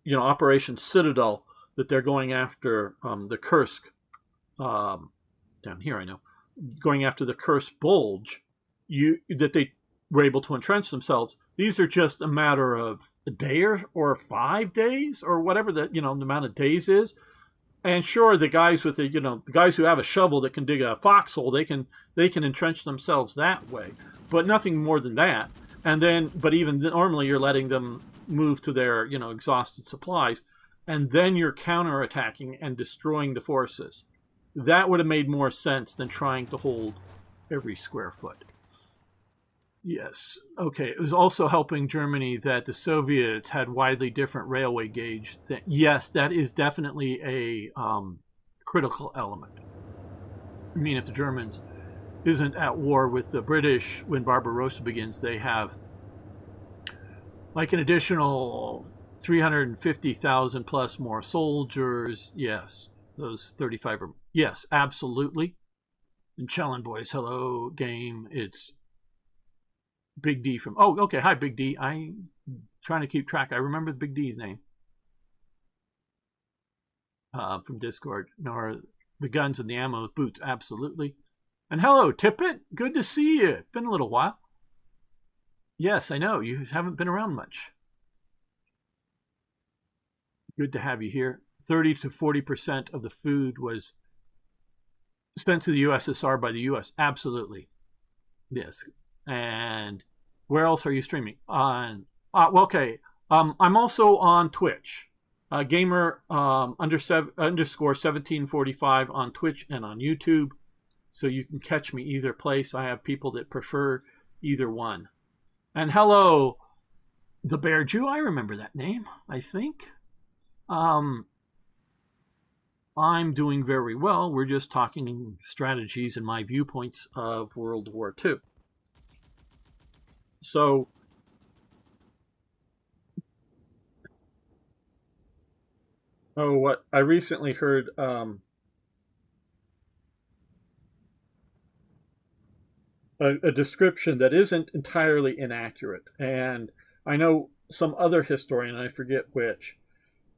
Operation Citadel, that they're going after the Kursk, down here I know, going after the Kursk Bulge, that they were able to entrench themselves. These are just a matter of a day or 5 days, or whatever the amount of days is. And sure, the guys with the guys who have a shovel that can dig a foxhole, they can entrench themselves that way, but nothing more than that. And then, but even normally, you're letting them move to their exhausted supplies, and then you're counterattacking and destroying the forces. That would have made more sense than trying to hold every square foot. Yes. Okay. It was also helping Germany that the Soviets had widely different railway gauge. Yes, that is definitely a critical element. I mean, if the Germans isn't at war with the British when Barbarossa begins, they have like an additional 350,000 plus more soldiers. Yes, those 35 are, yes, absolutely. And Challenge Boys, hello, game. It's Big D from, oh, okay, hi, Big D. I'm trying to keep track. I remember Big D's name from Discord. Nor the guns and the ammo, boots, absolutely. And hello, Tippet. Good to see you. It's been a little while. Yes, I know. You haven't been around much. Good to have you here. 30 to 40% of the food was spent to the USSR by the US. Absolutely. Yes. And where else are you streaming? On well, okay. I'm also on Twitch. Gamer _1745 on Twitch and on YouTube. So you can catch me either place. I have people that prefer either one. And hello, the Bear Jew. I remember that name, I think. I'm doing very well. We're just talking strategies and my viewpoints of World War II. So, what I recently heard a description that isn't entirely inaccurate, and I know some other historian, I forget which,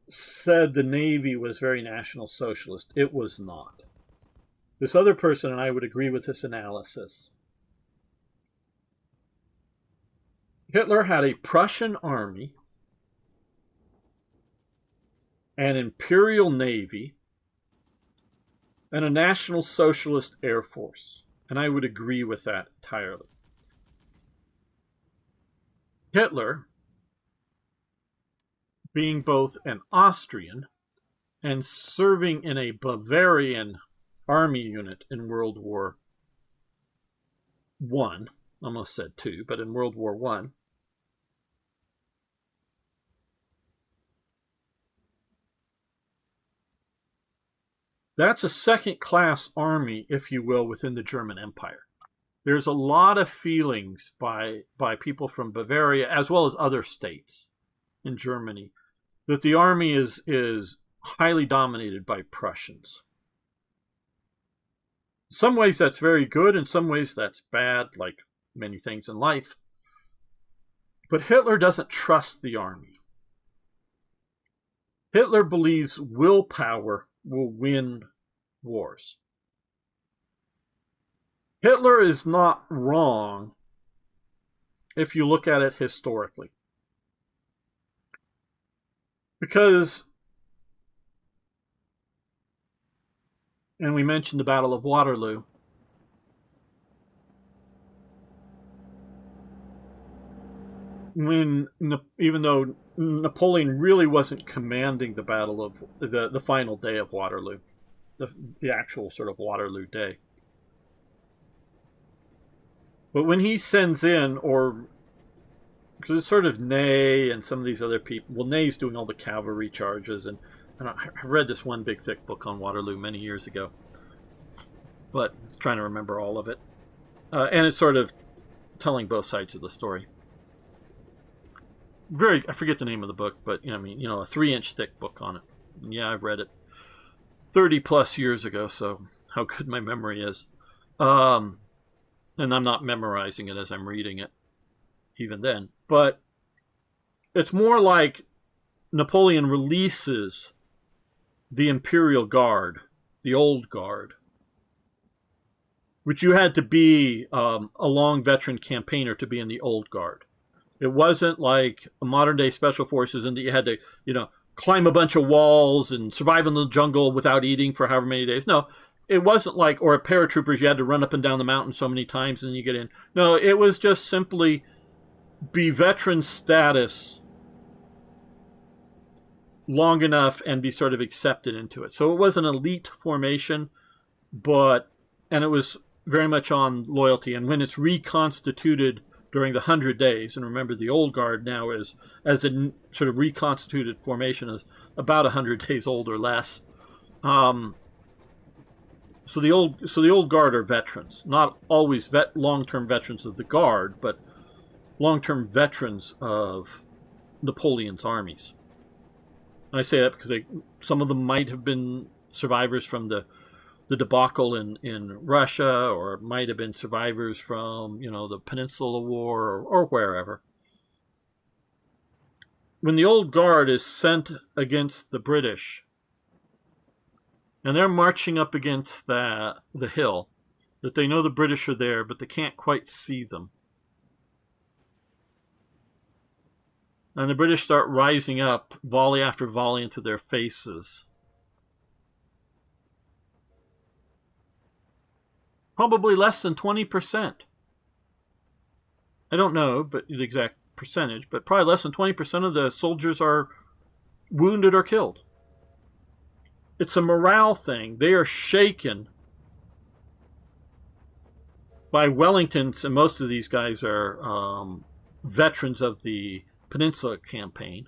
said the Navy was very National Socialist. It was not. This other person and I would agree with this analysis. Hitler had a Prussian army, an imperial navy, and a National Socialist Air Force. And I would agree with that entirely. Hitler, being both an Austrian and serving in a Bavarian army unit in World War I, almost said II, but in World War I, that's a second-class army, if you will, within the German Empire. There's a lot of feelings by people from Bavaria, as well as other states in Germany, that the army is highly dominated by Prussians. In some ways that's very good, in some ways that's bad, like many things in life. But Hitler doesn't trust the army. Hitler believes willpower will win wars. Hitler is not wrong if you look at it historically. Because, and we mentioned the Battle of Waterloo, even though Napoleon really wasn't commanding the battle of the final day of Waterloo, the actual sort of Waterloo day. But when he sends in, or because it's sort of Ney and some of these other people, well, Ney's doing all the cavalry charges, and I read this one big thick book on Waterloo many years ago, but trying to remember all of it, and it's sort of telling both sides of the story. I forget the name of the book, but a 3-inch thick book on it. And yeah, I've read it 30 plus years ago, so how good my memory is. And I'm not memorizing it as I'm reading it, even then. But it's more like Napoleon releases the Imperial Guard, the old guard, which you had to be a long veteran campaigner to be in the old guard. It wasn't like a modern-day special forces and that you had to, climb a bunch of walls and survive in the jungle without eating for however many days. No, it wasn't like, or a paratroopers, you had to run up and down the mountain so many times and then you get in. No, it was just simply be veteran status long enough and be sort of accepted into it. So it was an elite formation, and it was very much on loyalty. And when it's reconstituted during the 100 days. And remember, the old guard now is, as a sort of reconstituted formation, is about 100 days old or less. So the old guard are veterans, not always long-term veterans of the guard, but long-term veterans of Napoleon's armies. And I say that because some of them might have been survivors from the debacle in Russia, or might have been survivors from, the Peninsula War, or wherever. When the old guard is sent against the British, and they're marching up against the hill, that they know the British are there, but they can't quite see them. And the British start rising up, volley after volley, into their faces. Probably less than 20%. I don't know but the exact percentage, but probably less than 20% of the soldiers are wounded or killed. It's a morale thing. They are shaken by Wellington's, and most of these guys are veterans of the Peninsula Campaign,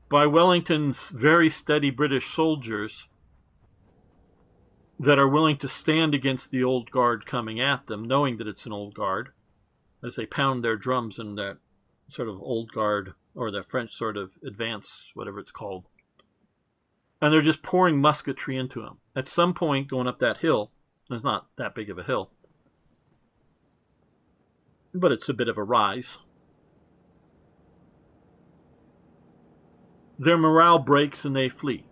by Wellington's very steady British soldiers that are willing to stand against the old guard coming at them, knowing that it's an old guard, as they pound their drums in that sort of old guard, or the French sort of advance, whatever it's called. And they're just pouring musketry into them. At some point, going up that hill, it's not that big of a hill, but it's a bit of a rise. Their morale breaks and they flee.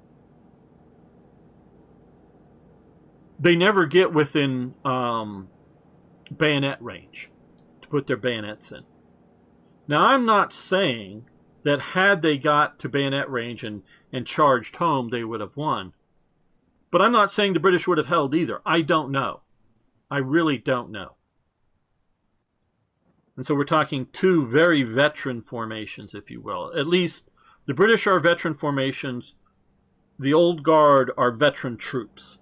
They never get within bayonet range to put their bayonets in. Now, I'm not saying that had they got to bayonet range and charged home, they would have won. But I'm not saying the British would have held either. I don't know. I really don't know. And so we're talking two very veteran formations, if you will. At least the British are veteran formations. The old guard are veteran troops.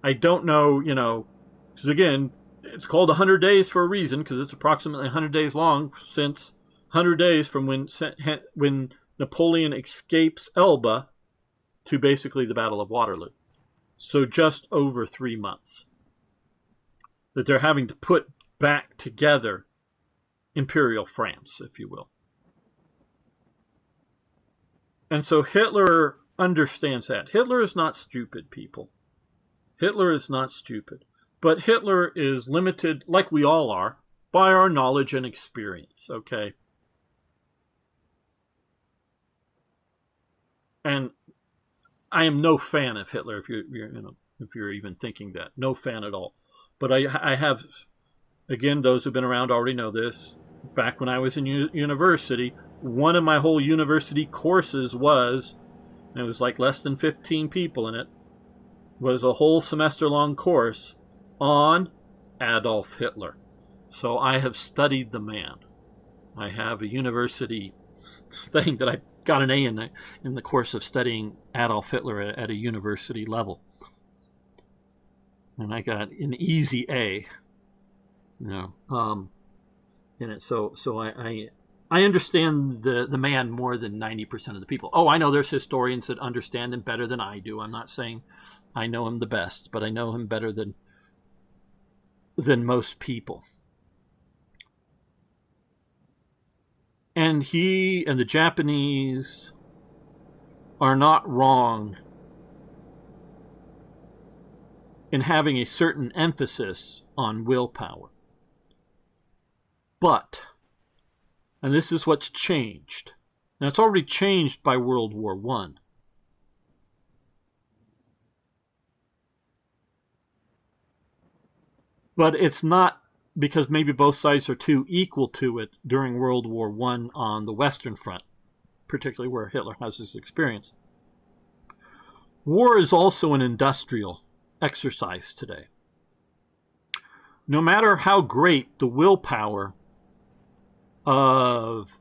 I don't know, because again, it's called 100 days for a reason, because it's approximately 100 days long, since 100 days from when Napoleon escapes Elba to basically the Battle of Waterloo. So just over 3 months that they're having to put back together Imperial France, if you will. And so Hitler understands that. Hitler is not stupid, people. Hitler is not stupid. But Hitler is limited, like we all are, by our knowledge and experience, okay? And I am no fan of Hitler, if you're even thinking that. No fan at all. But I have, again, those who've been around already know this. Back when I was in university, one of my whole university courses was, and it was like less than 15 people in it, was a whole semester-long course on Adolf Hitler. So I have studied the man. I have a university thing that I got an A in the course of studying Adolf Hitler at a university level. And I got an easy A, in it. So I understand the man more than 90% of the people. Oh, I know there's historians that understand him better than I do. I'm not saying I know him the best, but I know him better than most people. And he and the Japanese are not wrong in having a certain emphasis on willpower. But, and this is what's changed. Now, it's already changed by World War I. But it's not because maybe both sides are too equal to it during World War I on the Western Front, particularly where Hitler has his experience. War is also an industrial exercise today. No matter how great the willpower of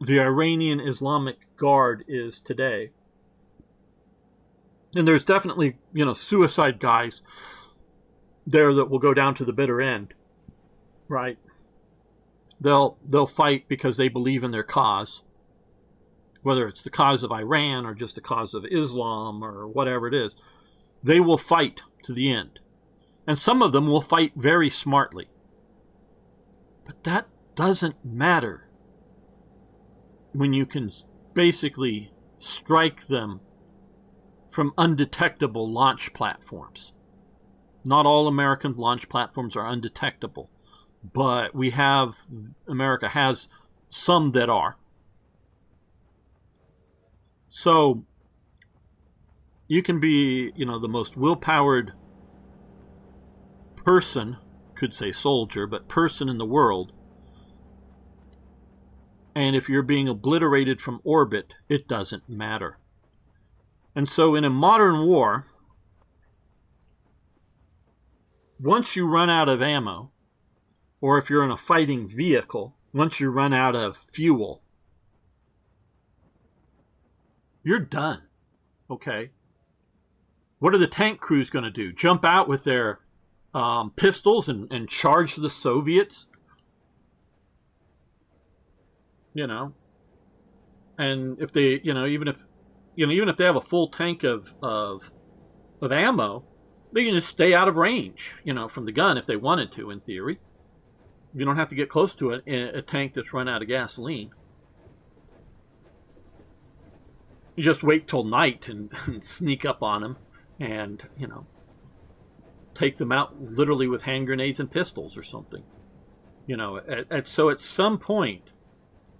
the Iranian Islamic Guard is today, and there's definitely, suicide guys there that will go down to the bitter end. right? They'll fight because they believe in their cause, whether it's the cause of Iran or just the cause of Islam or whatever it is. They will fight to the end. And some of them will fight very smartly. But that doesn't matter when you can basically strike them from undetectable launch platforms. Not all American launch platforms are undetectable, but America has some that are. So you can be, the most will-powered person, could say soldier, but person in the world, and if you're being obliterated from orbit, it doesn't matter. And so in a modern war, once you run out of ammo, or if you're in a fighting vehicle, once you run out of fuel, you're done. Okay? What are the tank crews going to do? Jump out with their pistols and charge the Soviets? And if they, even if they have a full tank of ammo, they can just stay out of range, from the gun if they wanted to, in theory. You don't have to get close to a tank that's run out of gasoline. You just wait till night and sneak up on them and, take them out literally with hand grenades and pistols or something. So at some point,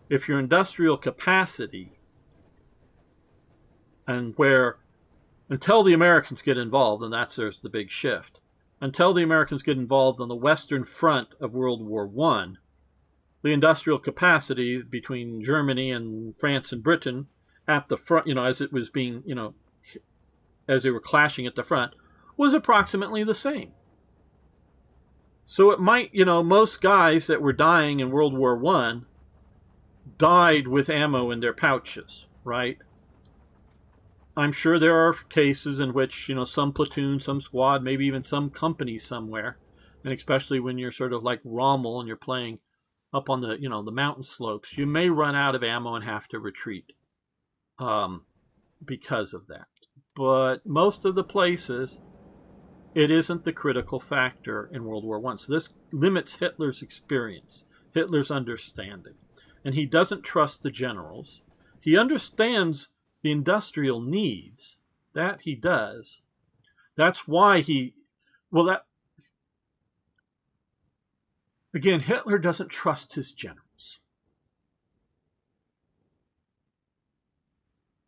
if your industrial capacity, and until the Americans get involved, and there's the big shift, until the Americans get involved on the Western Front of World War I, the industrial capacity between Germany and France and Britain at the front, as it was being, as they were clashing at the front, was approximately the same. So it might, most guys that were dying in World War I died with ammo in their pouches, right? I'm sure there are cases in which, some platoon, some squad, maybe even some company somewhere, and especially when you're sort of like Rommel and you're playing up on the, the mountain slopes, you may run out of ammo and have to retreat because of that. But most of the places, it isn't the critical factor in World War I. So this limits Hitler's experience, Hitler's understanding. And he doesn't trust the generals. He understands the industrial needs. That he does. That's why again, Hitler doesn't trust his generals.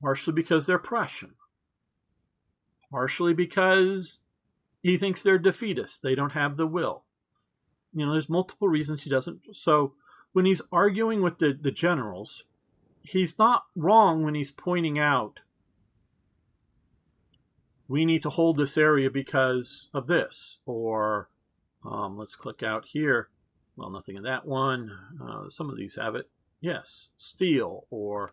Partially because they're Prussian. Partially because he thinks they're defeatists. They don't have the will. There's multiple reasons he doesn't. So when he's arguing with the generals, he's not wrong when he's pointing out, we need to hold this area because of this. Or let's click out here. Well, nothing in that one. Some of these have it. Yes, steel, or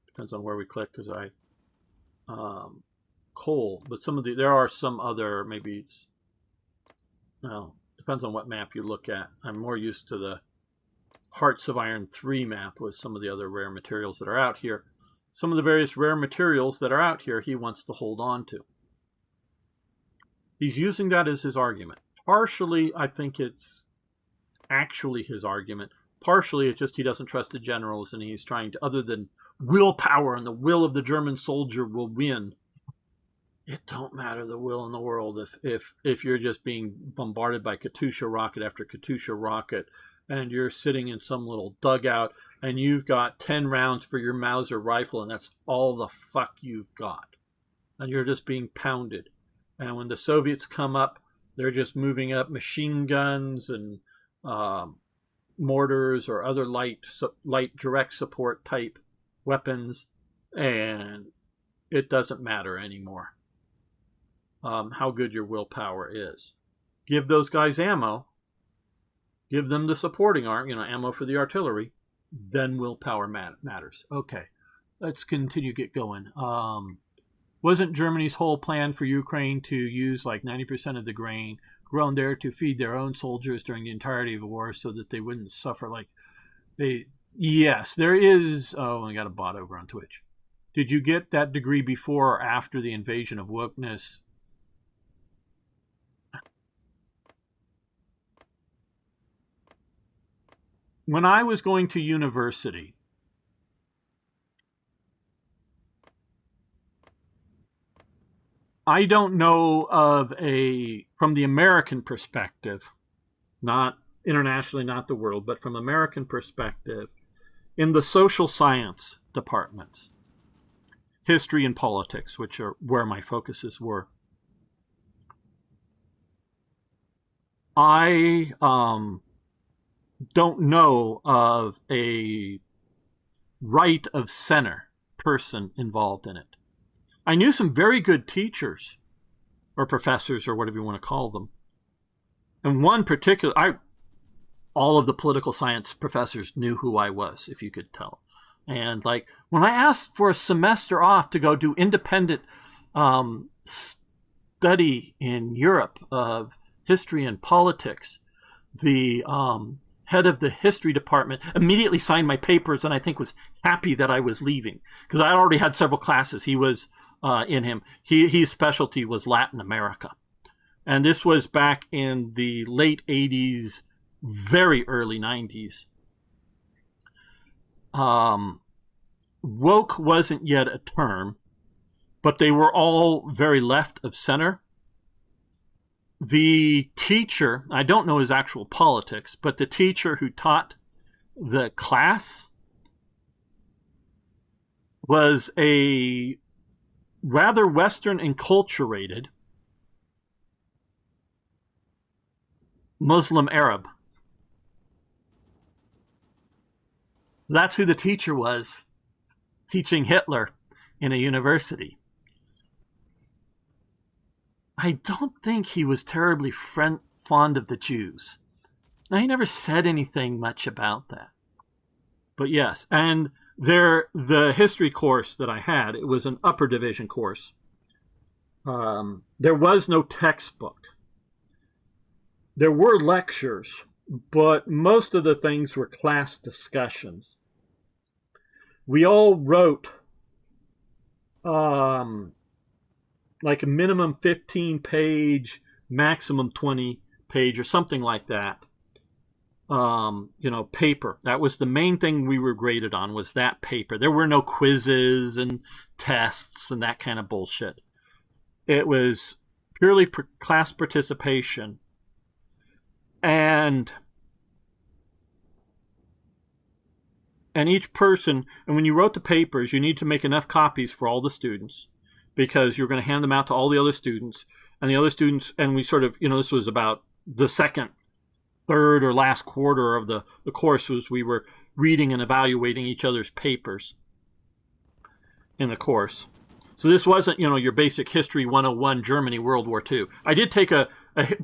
depends on where we click, because coal. But there are some other, maybe it's, depends on what map you look at. I'm more used to the Hearts of Iron 3 map with some of the other rare materials that are out here. Some of the various rare materials that are out here he wants to hold on to. He's using that as his argument. Partially, I think it's actually his argument. Partially, it's just he doesn't trust the generals, and he's trying to, other than willpower and the will of the German soldier will win. It don't matter the will in the world if you're just being bombarded by Katyusha rocket after Katyusha rocket, and you're sitting in some little dugout, and you've got 10 rounds for your Mauser rifle, and that's all the fuck you've got. And you're just being pounded. And when the Soviets come up, they're just moving up machine guns and mortars or other light direct support type weapons, and it doesn't matter anymore how good your willpower is. Give those guys ammo. Give them the supporting arm, ammo for the artillery. Then willpower matters. Okay, let's continue, get going. wasn't Germany's whole plan for Ukraine to use like 90% of the grain grown there to feed their own soldiers during the entirety of the war so that they wouldn't suffer like they... Yes, there is... Oh, I got a bot over on Twitch. Did you get that degree before or after the invasion of wokeness? When I was going to university, I don't know of a, from the American perspective, not internationally, not the world, but from American perspective, in the social science departments, history and politics, which are where my focuses were, I don't know of a right of center person involved in it. I knew some very good teachers or professors or whatever you want to call them. And one particular, all of the political science professors knew who I was, if you could tell. And like when I asked for a semester off to go do independent study in Europe of history and politics, the head of the history department immediately signed my papers and I think was happy that I was leaving because I already had several classes. He was in him. His specialty was Latin America. And this was back in the late 80s, very early 90s. Woke wasn't yet a term, but they were all very left of center. The teacher, I don't know his actual politics, but the teacher who taught the class was a rather Western enculturated Muslim Arab. That's who the teacher was, teaching Hitler in a university. I don't think he was terribly fond of the Jews. Now, he never said anything much about that. But yes, and the history course that I had, it was an upper division course. There was no textbook. There were lectures, but most of the things were class discussions. We all wrote like a minimum 15-page, maximum 20-page, or something like that. Paper. That was the main thing we were graded on, was that paper. There were no quizzes and tests and that kind of bullshit. It was purely class participation. And each person, and when you wrote the papers, you need to make enough copies for all the students because you're going to hand them out to all the other students. And the other students, and we sort of, this was about the second, third, or last quarter of the course, was we were reading and evaluating each other's papers in the course. So this wasn't, your basic history 101 Germany, World War II. I did take a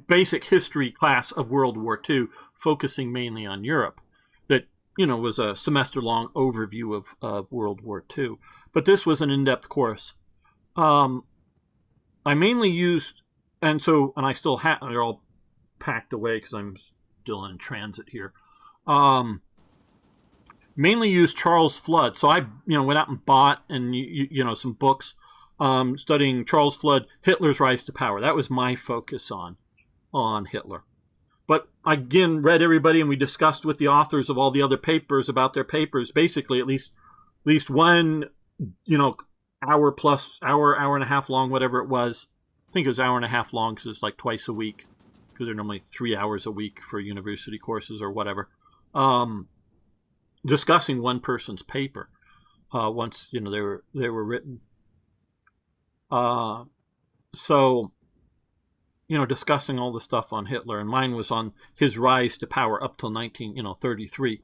basic history class of World War II, focusing mainly on Europe. That, was a semester-long overview of World War II. But this was an in-depth course. I mainly used, and I still have, they're all packed away because I'm still in transit here. Mainly used Charles Flood. So I, went out and bought some books studying Charles Flood, Hitler's Rise to Power. That was my focus on Hitler. But I again read everybody, and we discussed with the authors of all the other papers about their papers. Basically, at least one, hour plus, hour and a half long, whatever it was. I think it was hour and a half long because it's like twice a week, because they're normally 3 hours a week for university courses or whatever. Discussing one person's paper once they were written. Discussing all the stuff on Hitler, and mine was on his rise to power up till 1933.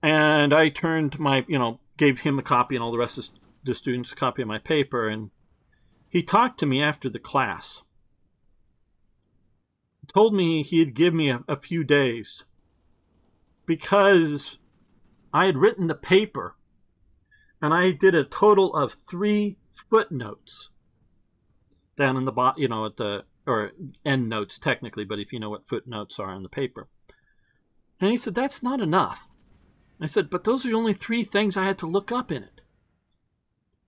And I turned gave him a copy and all the rest of the students a copy of my paper, and he talked to me after the class. He told me he'd give me a few days because I had written the paper, and I did a total of 3 footnotes down in the bottom, you know, at the, or end notes technically, but if you know what footnotes are in the paper. And he said, that's not enough. I said, but those are the only 3 things I had to look up in it.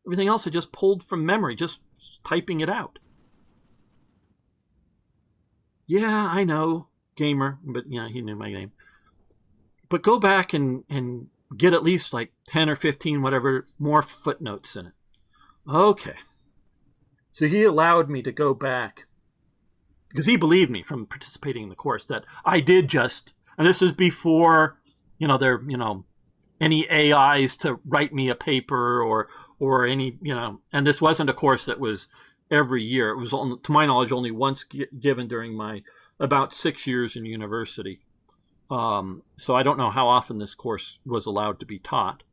Everything else I just pulled from memory, just typing it out. Yeah, I know, gamer, but yeah, he knew my name. But go back and get at least like 10 or 15, whatever, more footnotes in it. Okay. So he allowed me to go back, because he believed me from participating in the course that I did just, and this is before, you know, there, you know, any AIs to write me a paper or any, you know, and this wasn't a course that was every year. It was, to my knowledge, only once given during my about 6 years in university. So I don't know how often this course was allowed to be taught.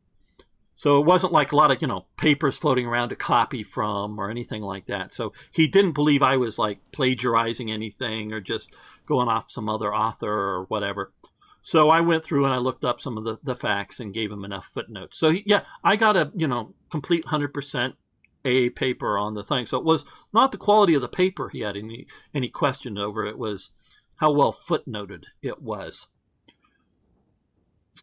So it wasn't like a lot of, you know, papers floating around to copy from or anything like that. So he didn't believe I was like plagiarizing anything or just going off some other author or whatever. So I went through and I looked up some of the facts and gave him enough footnotes. So yeah, I got a, you know, complete 100% A paper on the thing. So it was not the quality of the paper he had any question over. It was how well footnoted it was.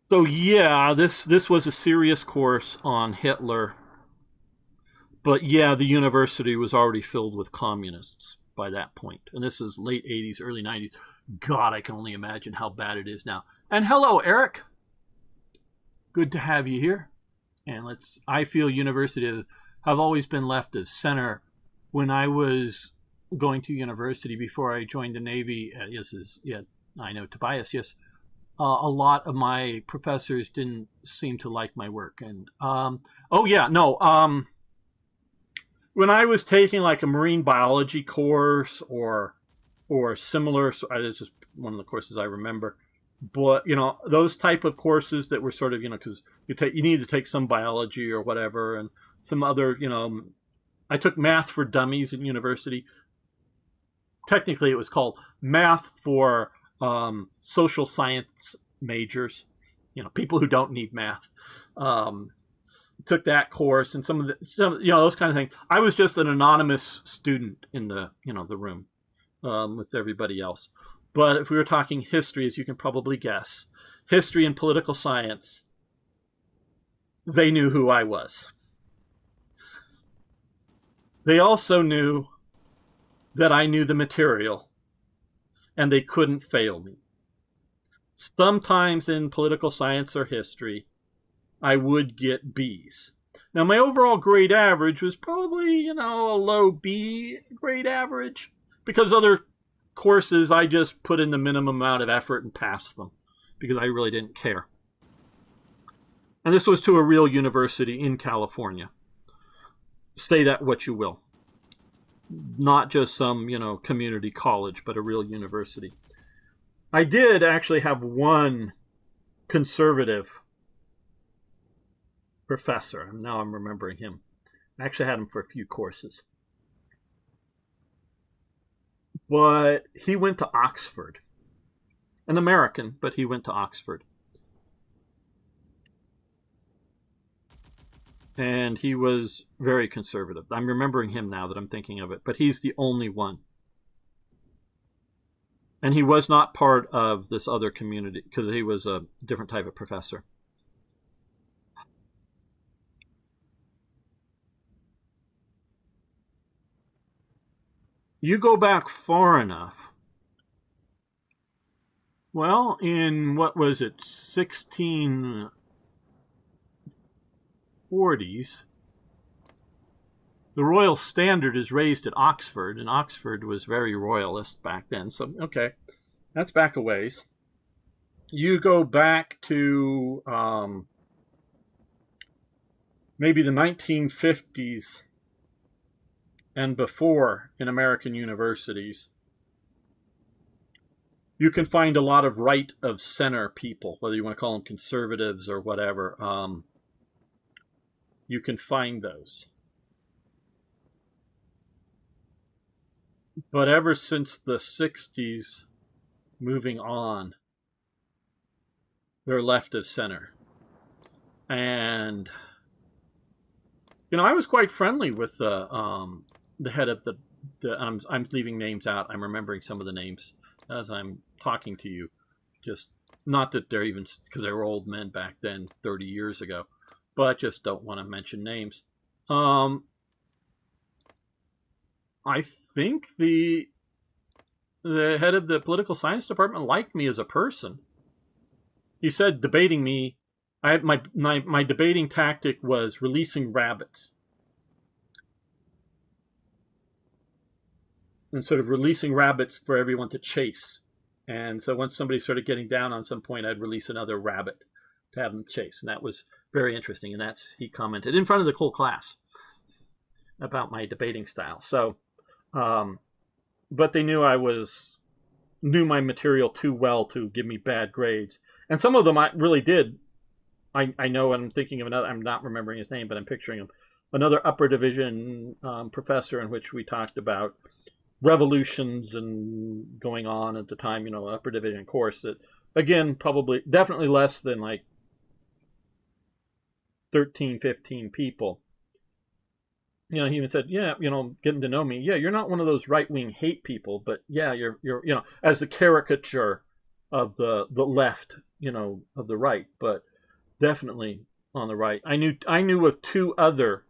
So yeah, this was a serious course on Hitler. But yeah, the university was already filled with communists by that point. And this is late 80s, early 90s. God, I can only imagine how bad it is now. And hello, Eric. Good to have you here. And I feel university have always been left as center. When I was going to university before I joined the Navy, I know Tobias, yes. A lot of my professors didn't seem to like my work. And, when I was taking like a marine biology course or similar, so it's just one of the courses I remember, but, you know, those type of courses that were sort of, you know, because you need to take some biology or whatever and some other, you know, I took math for dummies in university. Technically, it was called math for social science majors, you know, people who don't need math. Took that course and some you know, those kind of things. I was just an anonymous student in the, you know, the room with everybody else. But if we were talking history, as you can probably guess, history and political science, they knew who I was. They also knew that I knew the material and they couldn't fail me. Sometimes in political science or history, I would get B's. Now, my overall grade average was probably, you know, a low B grade average, because other courses I just put in the minimum amount of effort and passed them because I really didn't care. And this was to a real university in California. Say that what you will. Not just some, you know, community college, but a real university. I did actually have one conservative professor. Now I'm remembering him. I actually had him for a few courses. But he went to Oxford. An American, but he went to Oxford. And he was very conservative. I'm remembering him now that I'm thinking of it, but he's the only one. And he was not part of this other community because he was a different type of professor. You go back far enough. Well, in what was it, 1640s, the royal standard is raised at Oxford, and Oxford was very royalist back then. So, okay, that's back a ways. You go back to maybe the 1950s and before in American universities. You can find a lot of right of center people, whether you want to call them conservatives or whatever. You can find those. But ever since the 60s, moving on, they're left of center. And You know, I was quite friendly with the head of the I'm leaving names out. I'm remembering some of the names as I'm talking to you. Just not that they're even, because they were old men back then, 30 years ago, but just don't want to mention names. I think the head of the political science department liked me as a person. He said debating me, I had my debating tactic was releasing rabbits. And sort of releasing rabbits for everyone to chase. And so once somebody started getting down on some point, I'd release another rabbit to have them chase. And that was very interesting. And he commented in front of the whole class about my debating style. So, but they knew knew my material too well to give me bad grades. And some of them I really did. I know, I'm thinking of another, I'm not remembering his name, but I'm picturing him. Another upper division professor in which we talked about revolutions and going on at the time, you know, upper division course that, again, definitely less than like 13, 15 people. You know, he even said, yeah, you know, getting to know me, yeah, you're not one of those right-wing hate people, but yeah, you're you know, as the caricature of the left, you know, of the right, but definitely on the right. I knew of two other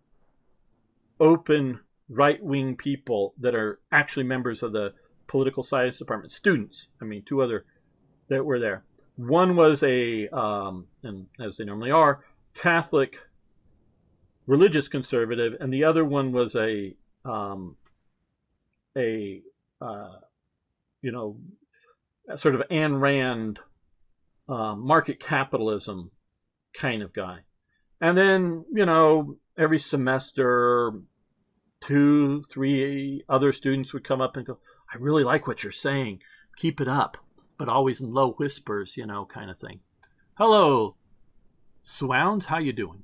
open right-wing people that are actually members of the political science department, students. I mean, two other that were there. One was a, and as they normally are, Catholic religious conservative, and the other one was a you know, sort of Ayn Rand market capitalism kind of guy. And then, you know, every semester 2, 3 other students would come up and go, I really like what you're saying. Keep it up. But always in low whispers, you know, kind of thing. Hello, Swounds. How you doing?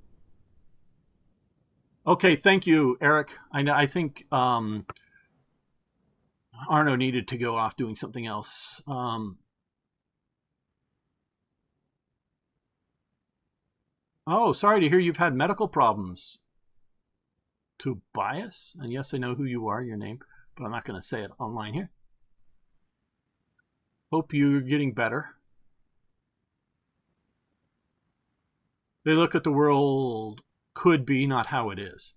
Okay, thank you, Eric. I think Arno needed to go off doing something else. Oh, sorry to hear you've had medical problems. Tobias? And yes, I know who you are, your name, but I'm not going to say it online here. Hope you're getting better. They look at the world could be, not how it is.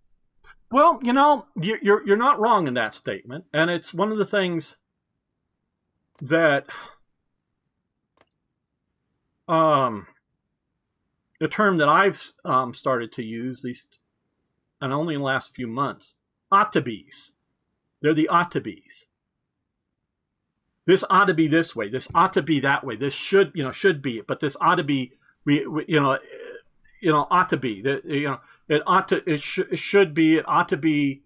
Well, you know, you're not wrong in that statement, and it's one of the things that the term that I've started to use, at least, and only in the last few months, ought-to-be's. They're the ought-to-be's. This ought to be this way. This ought to be that way. This should be. But this ought to be, ought to be. It should be. It ought to be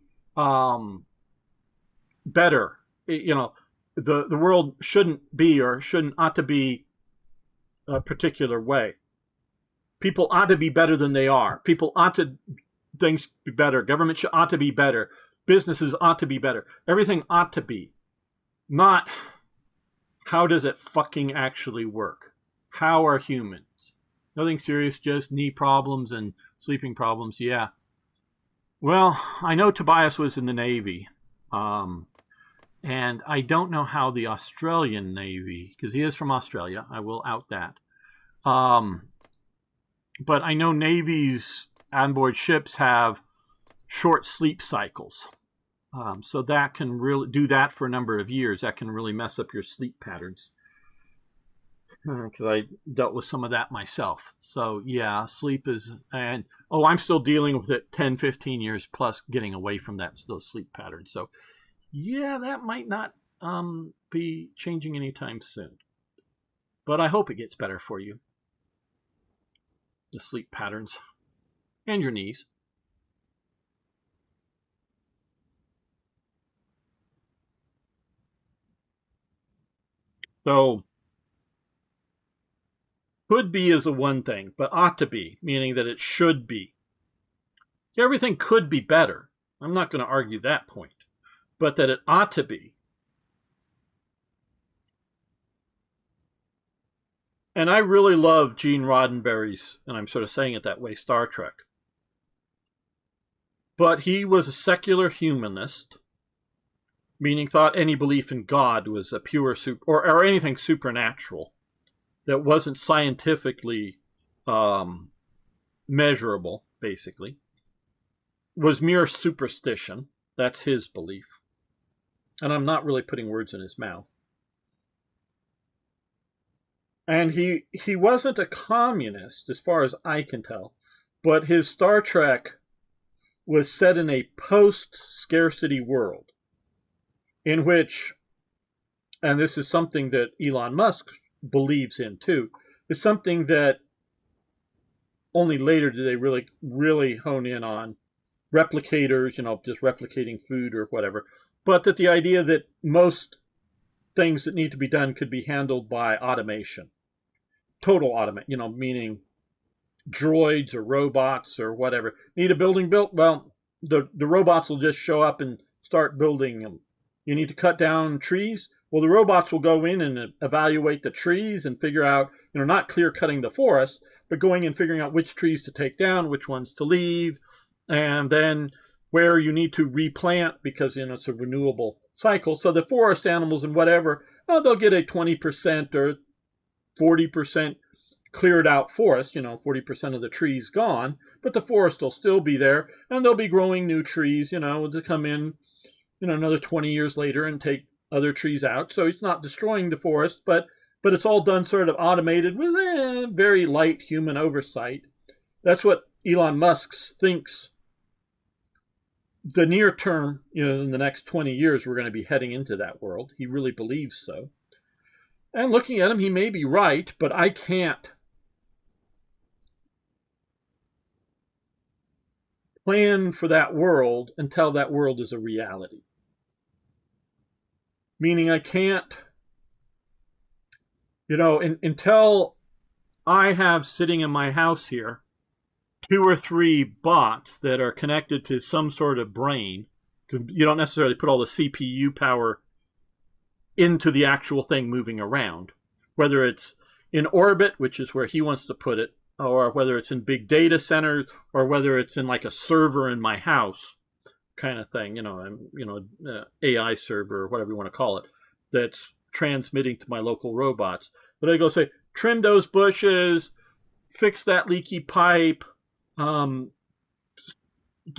better. The world shouldn't be or ought to be a particular way. People ought to be better than they are. People ought to things be better. Government ought to be better. Businesses ought to be better. Everything ought to be. Not how does it fucking actually work? How are humans? Nothing serious, just knee problems and sleeping problems. Yeah. Well, I know Tobias was in the Navy. And I don't know how the Australian Navy, because he is from Australia. I will out that. But I know Navy's onboard ships have short sleep cycles. So that can really do that for a number of years. That can really mess up your sleep patterns. Because I dealt with some of that myself. So yeah, sleep is, and I'm still dealing with it 10, 15 years plus getting away from those sleep patterns. So yeah, that might not be changing anytime soon. But I hope it gets better for you. The sleep patterns and your knees. So, could be is the one thing, but ought to be, meaning that it should be. Everything could be better. I'm not going to argue that point. But that it ought to be. And I really love Gene Roddenberry's, and I'm sort of saying it that way, Star Trek. But he was a secular humanist, meaning thought any belief in God was a pure or anything supernatural that wasn't scientifically measurable, basically, was mere superstition. That's his belief. And I'm not really putting words in his mouth. And he wasn't a communist, as far as I can tell, but his Star Trek was set in a post-scarcity world in which, and this is something that Elon Musk believes in too, is something that only later do they really hone in on, replicators, just replicating food or whatever, but that the idea that most things that need to be done could be handled by automation. Total automation, meaning droids or robots or whatever. Need a building built? Well, the robots will just show up and start building them. You need to cut down trees? Well, the robots will go in and evaluate the trees and figure out, not clear cutting the forest, but going and figuring out which trees to take down, which ones to leave, and then where you need to replant because, it's a renewable cycle. So the forest animals and whatever, they'll get a 20% or 40% cleared out forest, 40% of the trees gone, but the forest will still be there, and they'll be growing new trees, to come in, another 20 years later and take other trees out. So it's not destroying the forest, but it's all done sort of automated with very light human oversight. That's what Elon Musk thinks the near term, in the next 20 years, we're going to be heading into that world. He really believes so. And looking at him, he may be right, but I can't plan for that world until that world is a reality. Meaning I can't, until I have sitting in my house here 2 or 3 bots that are connected to some sort of brain, because you don't necessarily put all the CPU power into the actual thing moving around, whether it's in orbit, which is where he wants to put it, or whether it's in big data centers, or whether it's in like a server in my house kind of thing, AI server or whatever you want to call it, that's transmitting to my local robots. But I go say, trim those bushes, fix that leaky pipe, do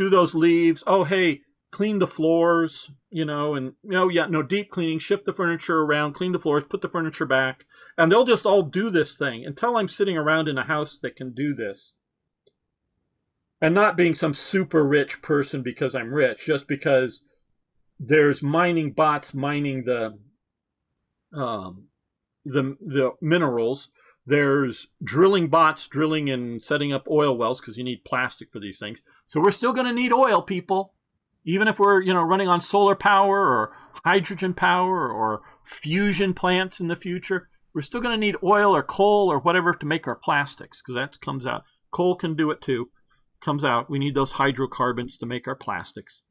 those leaves. Oh, hey, clean the floors, deep cleaning, shift the furniture around, clean the floors, put the furniture back. And they'll just all do this thing until I'm sitting around in a house that can do this. And not being some super rich person because I'm rich, just because there's mining bots mining the minerals. There's drilling bots drilling and setting up oil wells because you need plastic for these things. So we're still going to need oil, people. Even if we're, running on solar power or hydrogen power or fusion plants in the future, we're still going to need oil or coal or whatever to make our plastics, because that comes out. Coal can do it too. Comes out. We need those hydrocarbons to make our plastics.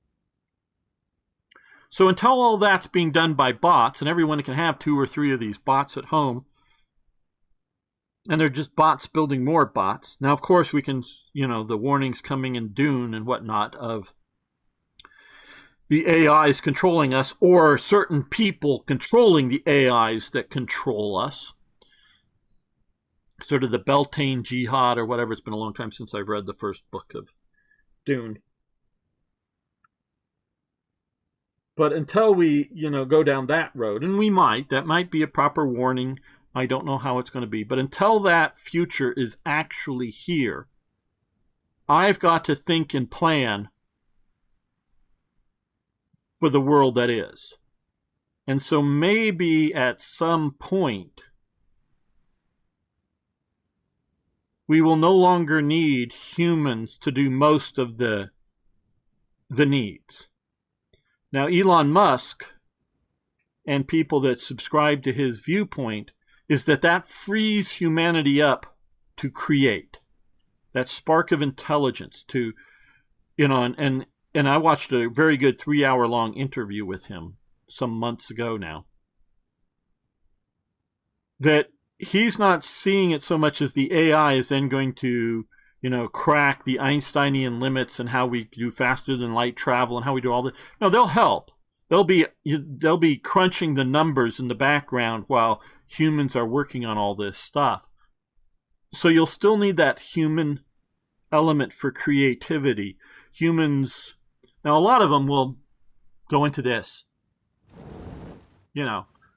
So until all that's being done by bots, and everyone can have 2 or 3 of these bots at home, and they're just bots building more bots. Now, of course, we can, the warnings coming in Dune and whatnot of the AIs controlling us, or certain people controlling the AIs that control us. Sort of the Beltane Jihad or whatever. It's been a long time since I've read the first book of Dune. But until we, go down that road, and that might be a proper warning. I don't know how it's going to be. But until that future is actually here, I've got to think and plan for the world that is. And so maybe at some point, we will no longer need humans to do most of the needs. Now, Elon Musk and people that subscribe to his viewpoint is that frees humanity up to create. That spark of intelligence to, and I watched a very good 3-hour-long interview with him some months ago now. That he's not seeing it so much as the AI is then going to, crack the Einsteinian limits and how we do faster than light travel and how we do all this. No, they'll help. They'll be crunching the numbers in the background while humans are working on all this stuff. So you'll still need that human element for creativity. Humans, now a lot of them will go into this,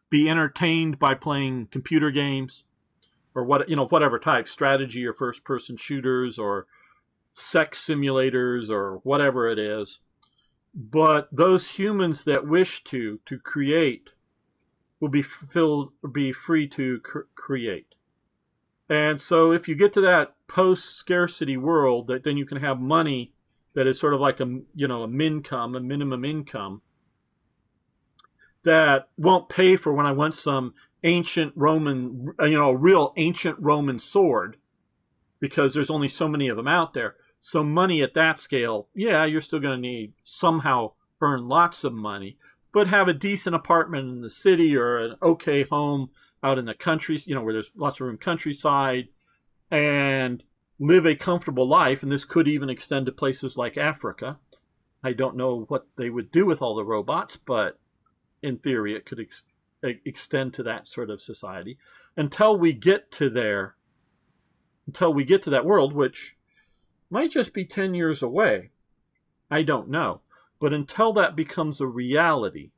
be entertained by playing computer games or whatever type, strategy or first-person shooters or sex simulators or whatever it is. But those humans that wish to create will be free to create. And so if you get to that post-scarcity world, then you can have money that is sort of like a minimum income that won't pay for when I want some ancient Roman, real ancient Roman sword, because there's only so many of them out there. So money at that scale, yeah, you're still going to need somehow earn lots of money, but have a decent apartment in the city or an okay home out in the country, where there's lots of room, countryside, and live a comfortable life. And this could even extend to places like Africa. I don't know what they would do with all the robots, but in theory, it could extend to that sort of society until we get to that world, which might just be 10 years away. I don't know. But until that becomes a reality,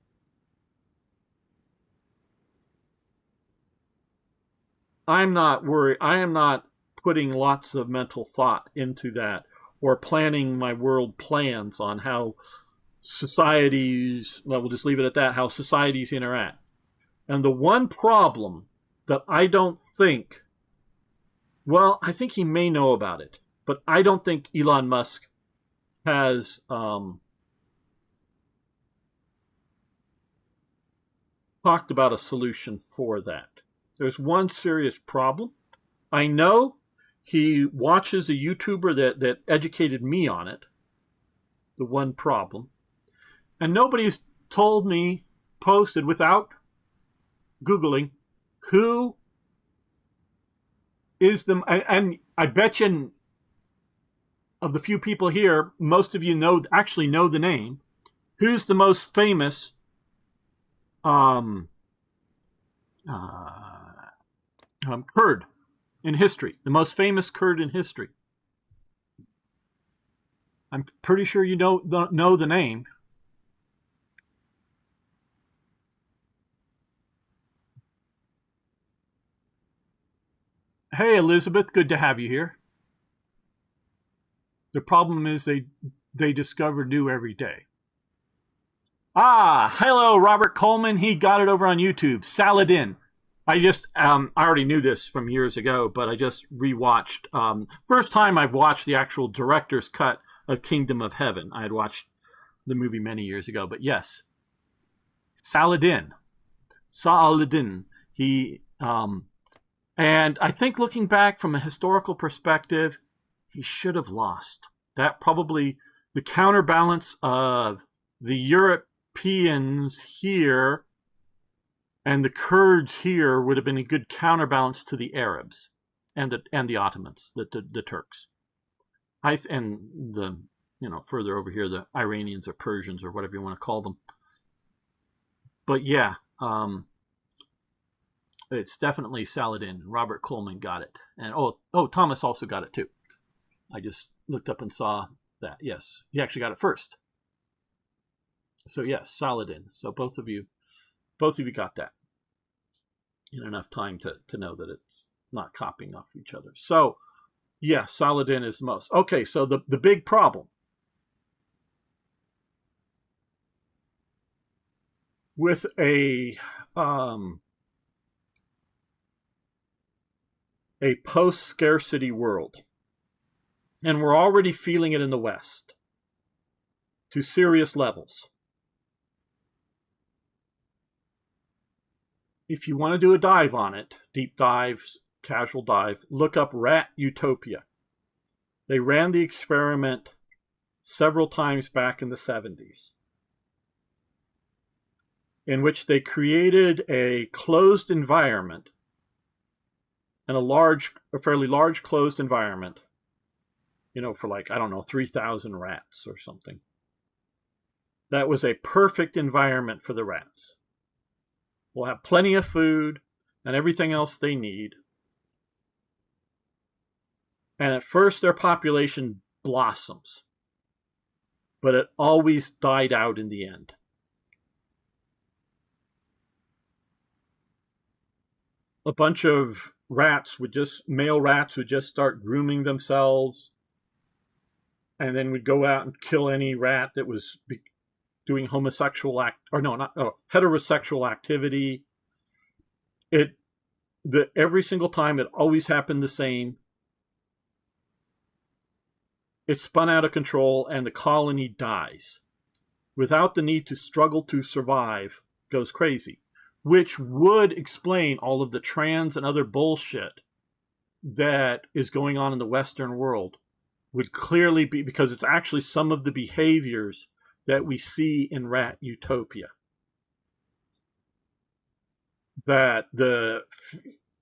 I'm not worried. I am not putting lots of mental thought into that or planning my world plans on how societies, well, we'll just leave it at that, how societies interact. And the one problem that I don't think, well, I think he may know about it, but I don't think Elon Musk has talked about a solution for that. There's one serious problem. I know he watches a YouTuber that educated me on it. The one problem. And nobody's told me, posted without Googling, who is the, and I bet you of the few people here, most of you actually know the name. Who's the most famous Kurd in history? The most famous Kurd in history. I'm pretty sure you know the name. Hey, Elizabeth, good to have you here. The problem is they discover new every day. Hello, Robert Coleman. He got it over on YouTube. Saladin. I already knew this from years ago, but I just rewatched. First time I've watched the actual director's cut of Kingdom of Heaven. I had watched the movie many years ago, but yes, Saladin. He, and I think looking back from a historical perspective, he should have lost. That probably the counterbalance of the Europeans here and the Kurds here would have been a good counterbalance to the Arabs and the Ottomans, the Turks. And the further over here, the Iranians or Persians or whatever you want to call them. But yeah, it's definitely Saladin. Robert Coleman got it, and Thomas also got it too. I just looked up and saw that. Yes, he actually got it first. So yes, Saladin. So both of you got that in enough time to know that it's not copying off each other. So yeah, Saladin is the most. Okay, so the big problem with a post-scarcity world, and we're already feeling it in the West to serious levels. If you want to do a dive on it, deep dive, casual dive, look up Rat Utopia. They ran the experiment several times back in the 70s, in which they created a closed environment, and a fairly large closed environment, for like, I don't know, 3,000 rats or something. That was a perfect environment for the rats. We'll have plenty of food and everything else they need. And at first their population blossoms, but it always died out in the end. A bunch of male rats would just start grooming themselves, and then would go out and kill any rat that was doing heterosexual activity. Every single time, it always happened the same. It spun out of control, and the colony dies without the need to struggle to survive. Goes crazy, which would explain all of the trans and other bullshit that is going on in the Western world. Would clearly be because it's actually some of the behaviors that we see in rat utopia. That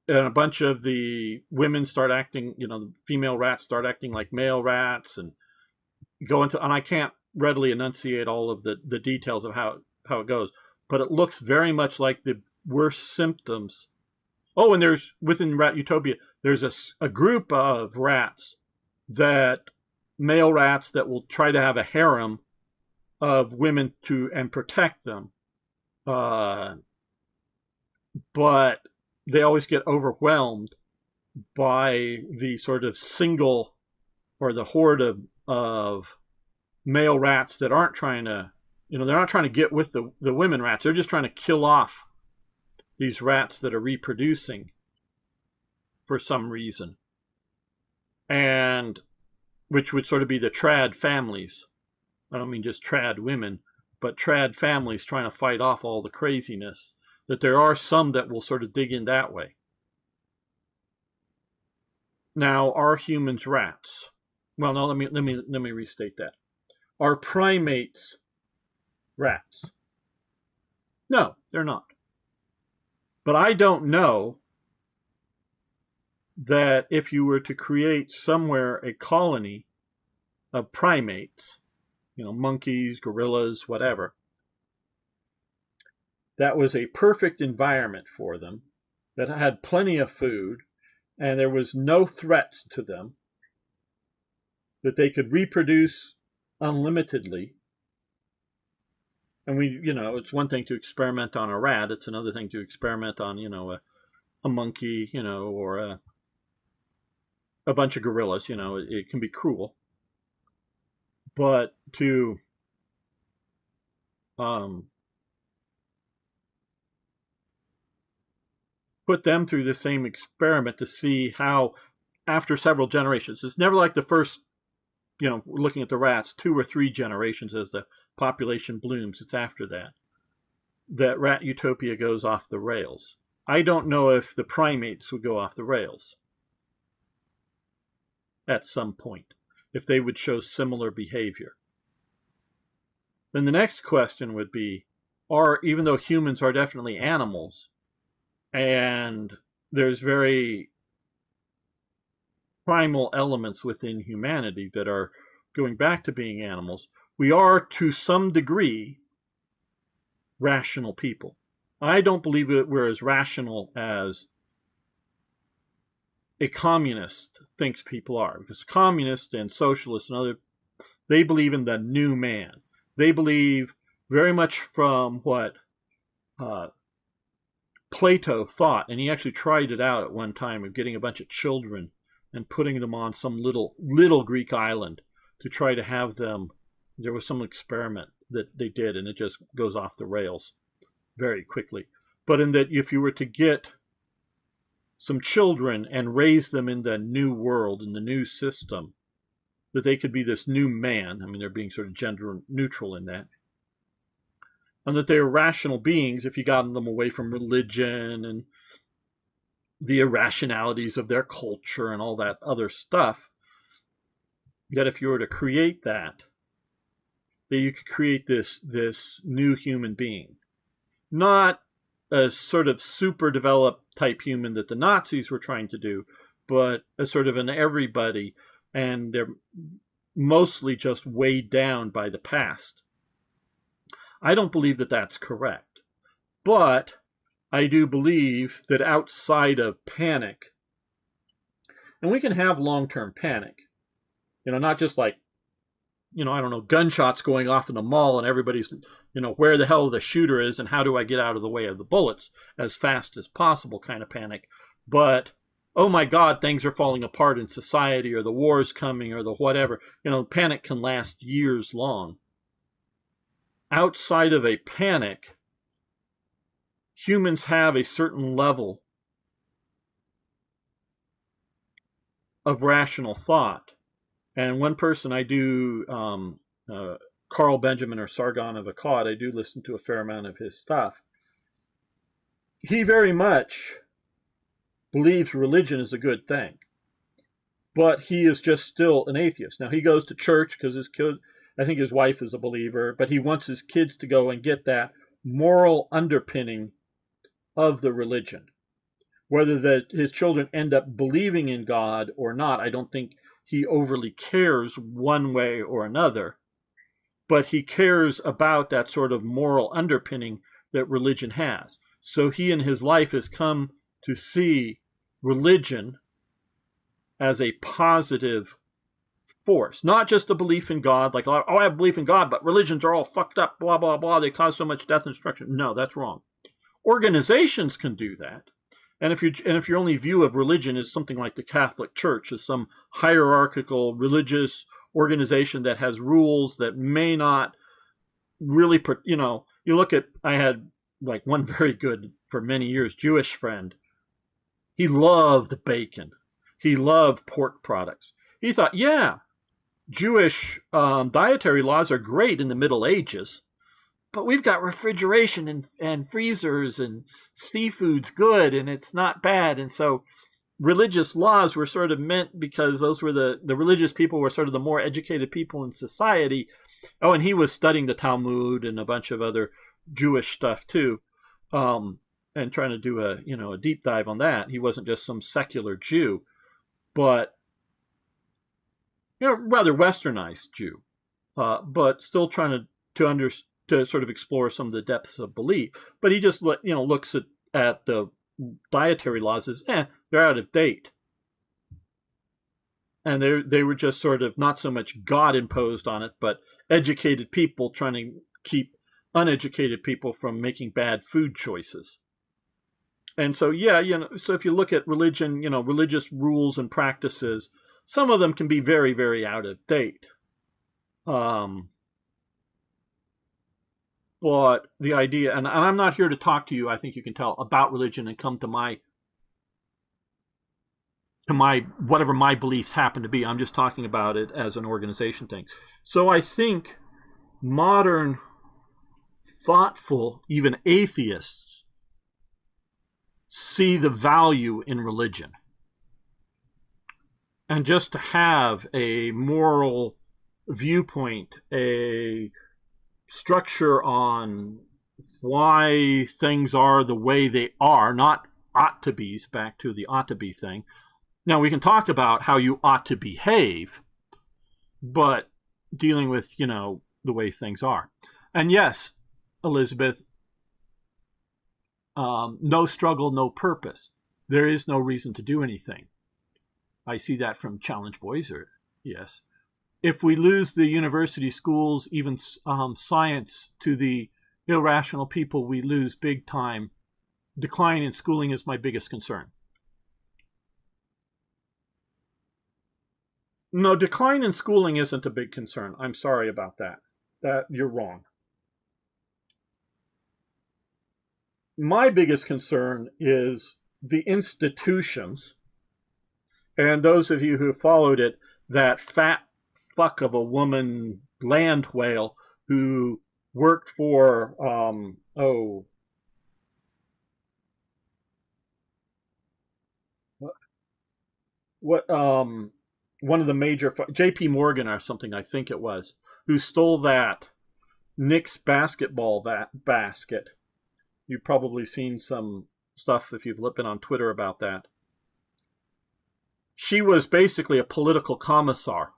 a bunch of the women start acting, the female rats start acting like male rats, and and I can't readily enunciate all of the details of how it goes, but it looks very much like the worst symptoms. Oh, and within rat utopia, there's a group of rats male rats that will try to have a harem of women and protect them. But they always get overwhelmed by the sort of single or the horde of male rats that aren't trying to, they're not trying to get with the women rats. They're just trying to kill off these rats that are reproducing for some reason. And which would sort of be the trad families. I don't mean just trad women, but trad families trying to fight off all the craziness. That there are some that will sort of dig in that way. Now, are humans rats? Well, no, let me restate that. Are primates rats? No, they're not. But I don't know that if you were to create somewhere a colony of primates, monkeys, gorillas, whatever, that was a perfect environment for them, that had plenty of food, and there was no threats to them, that they could reproduce unlimitedly. And it's one thing to experiment on a rat, it's another thing to experiment on, a monkey, or a bunch of gorillas, it can be cruel. But to put them through the same experiment to see how, after several generations, it's never like the first, looking at the rats, 2 or 3 generations as the population blooms. It's after that rat utopia goes off the rails. I don't know if the primates would go off the rails at some point, if they would show similar behavior. Then the next question would be, even though humans are definitely animals, and there's very primal elements within humanity that are going back to being animals, we are to some degree rational people. I don't believe that we're as rational as a communist thinks people are, because communists and socialists and they believe in the new man. They believe very much from what Plato thought, and he actually tried it out at one time, of getting a bunch of children and putting them on some little Greek island to try to have them. There was some experiment that they did, and it just goes off the rails very quickly. But in that, if you were to get some children and raise them in the new world, in the new system, that they could be this new man. I mean, they're being sort of gender neutral in that. And that they are rational beings if you got them away from religion and the irrationalities of their culture and all that other stuff. That if you were to create that you could create this new human being. Not a sort of super developed type human that the Nazis were trying to do, but a sort of an everybody and they're mostly just weighed down by the past. I don't believe that that's correct. But I do believe that outside of panic, and we can have long-term panic, not just like, I don't know, gunshots going off in the mall and everybody's, where the hell the shooter is and how do I get out of the way of the bullets as fast as possible kind of panic. But, oh my God, things are falling apart in society, or the war's coming, or the whatever. Panic can last years long. Outside of a panic, humans have a certain level of rational thought. And one person I do, Carl Benjamin or Sargon of Akkad, I do listen to a fair amount of his stuff. He very much believes religion is a good thing, but he is just still an atheist. Now, he goes to church because I think his wife is a believer, but he wants his kids to go and get that moral underpinning of the religion. Whether his children end up believing in God or not, I don't think he overly cares one way or another, but he cares about that sort of moral underpinning that religion has. So he in his life has come to see religion as a positive force, not just a belief in God, like, oh, I have belief in God, but religions are all fucked up, blah, blah, blah, they cause so much death and destruction. No, that's wrong. Organizations can do that. And if your only view of religion is something like the Catholic Church, as some hierarchical religious organization that has rules that may not really, you look at, I had like one very good, for many years, Jewish friend. He loved bacon. He loved pork products. He thought, yeah, Jewish dietary laws are great in the Middle Ages, but we've got refrigeration and freezers, and seafood's good and it's not bad. And so religious laws were sort of meant because those were the religious people were sort of the more educated people in society. Oh, and he was studying the Talmud and a bunch of other Jewish stuff too, and trying to do a deep dive on that. He wasn't just some secular Jew, but rather westernized Jew, but still trying to sort of explore some of the depths of belief. But he just looks at the dietary laws as they're out of date, and they were just sort of not so much God imposed on it, but educated people trying to keep uneducated people from making bad food choices. And so so if you look at religion, religious rules and practices, some of them can be very, very out of date. But the idea, and I'm not here to talk to you, I think you can tell, about religion and come to my whatever my beliefs happen to be. I'm just talking about it as an organization thing. So I think modern, thoughtful, even atheists see the value in religion. And just to have a moral viewpoint, a structure on why things are the way they are, not ought to be's, back to the ought to be thing. Now, we can talk about how you ought to behave, but dealing with, the way things are. And yes, Elizabeth, no struggle, no purpose. There is no reason to do anything. I see that from Challenge Boys, yes. If we lose the university schools, even science, to the irrational people, we lose big time. Decline in schooling is my biggest concern. No, decline in schooling isn't a big concern. I'm sorry about that. You're wrong. My biggest concern is the institutions, and those of you who followed it, that fat fuck of a woman land whale who worked for one of the major JP Morgan or something, I think it was, who stole that Knicks basketball basket. You've probably seen some stuff if you've been on Twitter about that. she was basically a political commissar.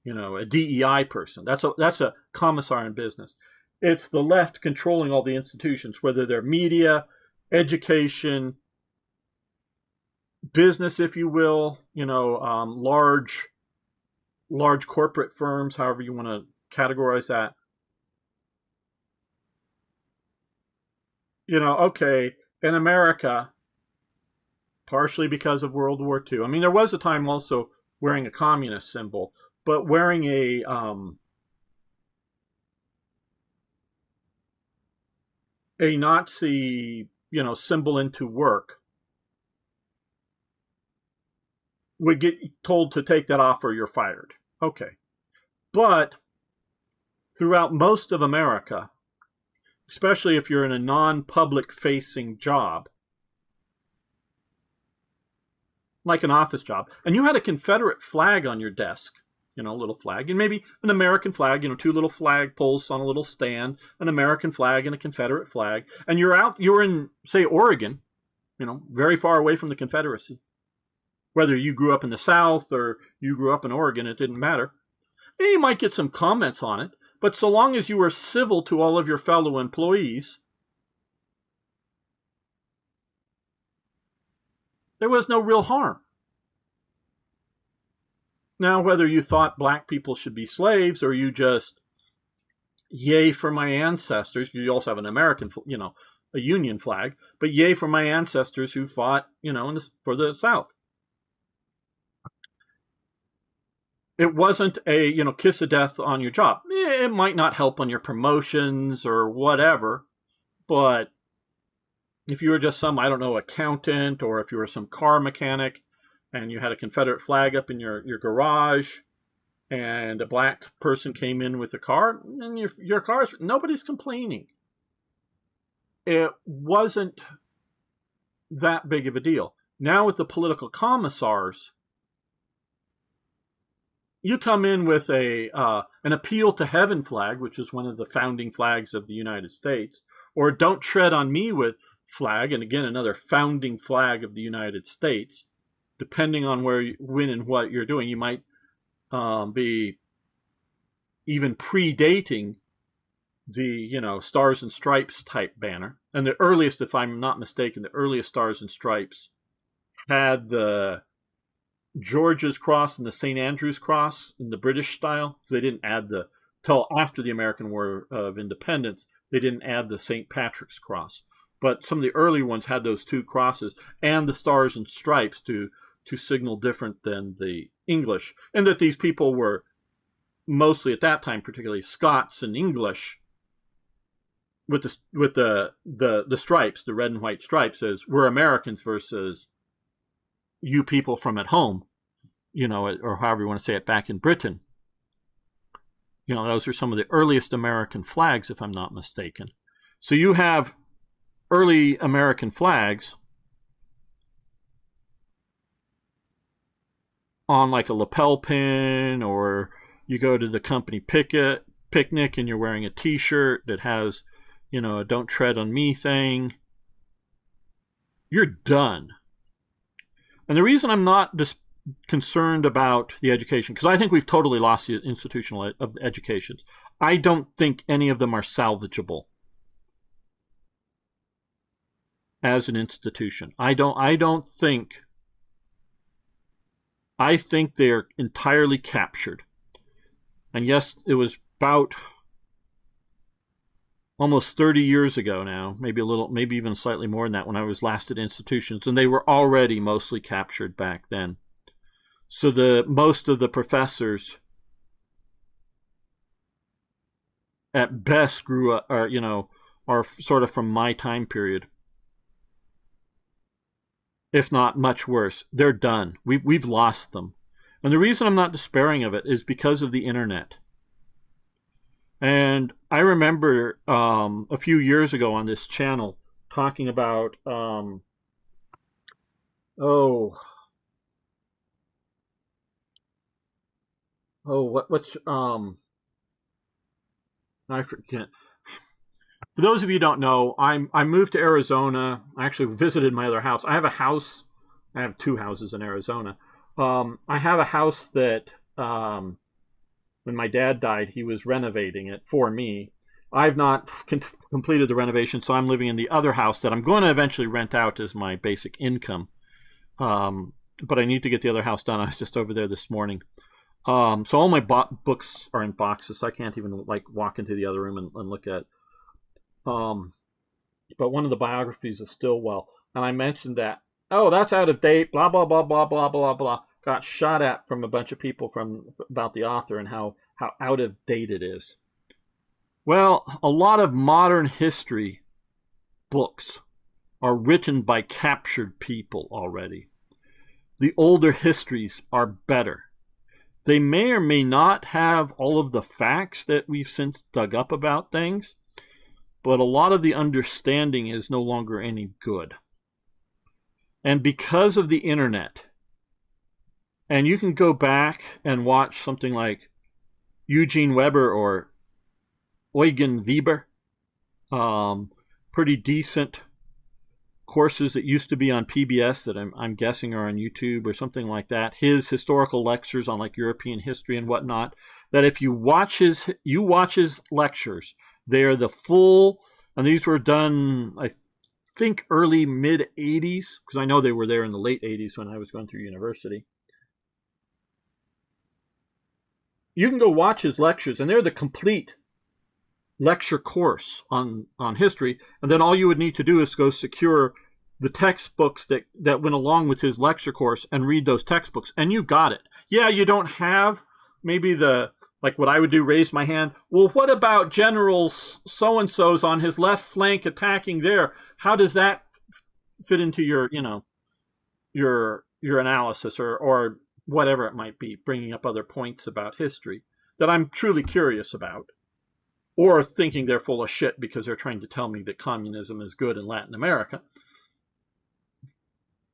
You know, a DEI person. That's a commissar in business. It's the left controlling all the institutions, whether they're media, education, business, if you will, you know, large corporate firms, however you want to categorize that. You know, okay, in America, partially because of World War II. I mean, there was a time also wearing a communist symbol, but wearing a Nazi, you know, symbol into work would get told to take that off or you're fired. Okay. But throughout most of America, especially if you're in a non-public facing job, like an office job, and you had a Confederate flag on your desk, you know, a little flag, and maybe an American flag, you know, two little flag poles on a little stand, an American flag and a Confederate flag, and you're in, say, Oregon, you know, very far away from the Confederacy. Whether you grew up in the South or you grew up in Oregon, it didn't matter. And you might get some comments on it, but so long as you were civil to all of your fellow employees, there was no real harm. Now, whether you thought black people should be slaves or you just, yay for my ancestors, you also have an American, you know, a Union flag, but yay for my ancestors who fought, you know, for the South. It wasn't a, you know, kiss of death on your job. It might not help on your promotions or whatever, but if you were just some, I don't know, accountant, or if you were some car mechanic and you had a Confederate flag up in your garage and a black person came in with a car, and your car, nobody's complaining. It wasn't that big of a deal. Now with the political commissars, you come in with an appeal to heaven flag, which is one of the founding flags of the United States, or don't tread on me with flag, and again, another founding flag of the United States. Depending on when and what you're doing, you might be even predating the, you know, Stars and Stripes type banner. And the earliest, if I'm not mistaken, the earliest Stars and Stripes had the George's Cross and the St. Andrew's Cross in the British style. They didn't add till after the American War of Independence, they didn't add the St. Patrick's Cross. But some of the early ones had those two crosses and the Stars and Stripes to signal different than the English. And that these people were mostly at that time, particularly Scots and English, with the stripes, the red and white stripes, as we're Americans versus you people from at home, you know, or however you want to say it, back in Britain. You know, those are some of the earliest American flags, if I'm not mistaken. So you have early American flags on like a lapel pin, or you go to the company picnic and you're wearing a t-shirt that has, you know, a don't tread on me thing. You're done. And the reason I'm not just concerned about the education, because I think we've totally lost the institutional of educations. I don't think any of them are salvageable as an institution. I think they're entirely captured. And yes, it was about almost 30 years ago now, maybe even slightly more than that, when I was last at institutions, and they were already mostly captured back then. So most of the professors at best grew up, or, you know, are sort of from my time period, if not much worse. They're done. We've lost them. And the reason I'm not despairing of it is because of the internet. And I remember a few years ago on this channel talking about I forget. For those of you who don't know, I moved to Arizona. I actually visited my other house. I have a house I have 2 houses in Arizona. I have a house that when my dad died, he was renovating it for me. I've not completed the renovation, so I'm living in the other house that I'm going to eventually rent out as my basic income. But I need to get the other house done. I was just over there this morning. So all my books are in boxes, so I can't even like walk into the other room and look at. But one of the biographies of Stilwell, and I mentioned that, oh, that's out of date, blah, blah, blah, blah, blah, blah, blah. Got shot at from a bunch of people about the author and how out of date it is. Well, a lot of modern history books are written by captured people already. The older histories are better. They may or may not have all of the facts that we've since dug up about things, but a lot of the understanding is no longer any good. And because of the internet, and you can go back and watch something like Eugene Weber or Eugen Weber, pretty decent courses that used to be on PBS that I'm guessing are on YouTube or something like that. His historical lectures on like European history and whatnot. That if you watch his lectures, they are the full, and these were done I think early mid 80s, because I know they were there in the late 80s when I was going through university. You can go watch his lectures, and they're the complete lecture course on history, and then all you would need to do is go secure the textbooks that went along with his lecture course and read those textbooks, and you've got it. Yeah, you don't have maybe like what I would do, raise my hand. Well, what about generals so-and-so's on his left flank attacking there? How does that fit into your analysis or whatever it might be, bringing up other points about history that I'm truly curious about? Or thinking they're full of shit because they're trying to tell me that communism is good in Latin America.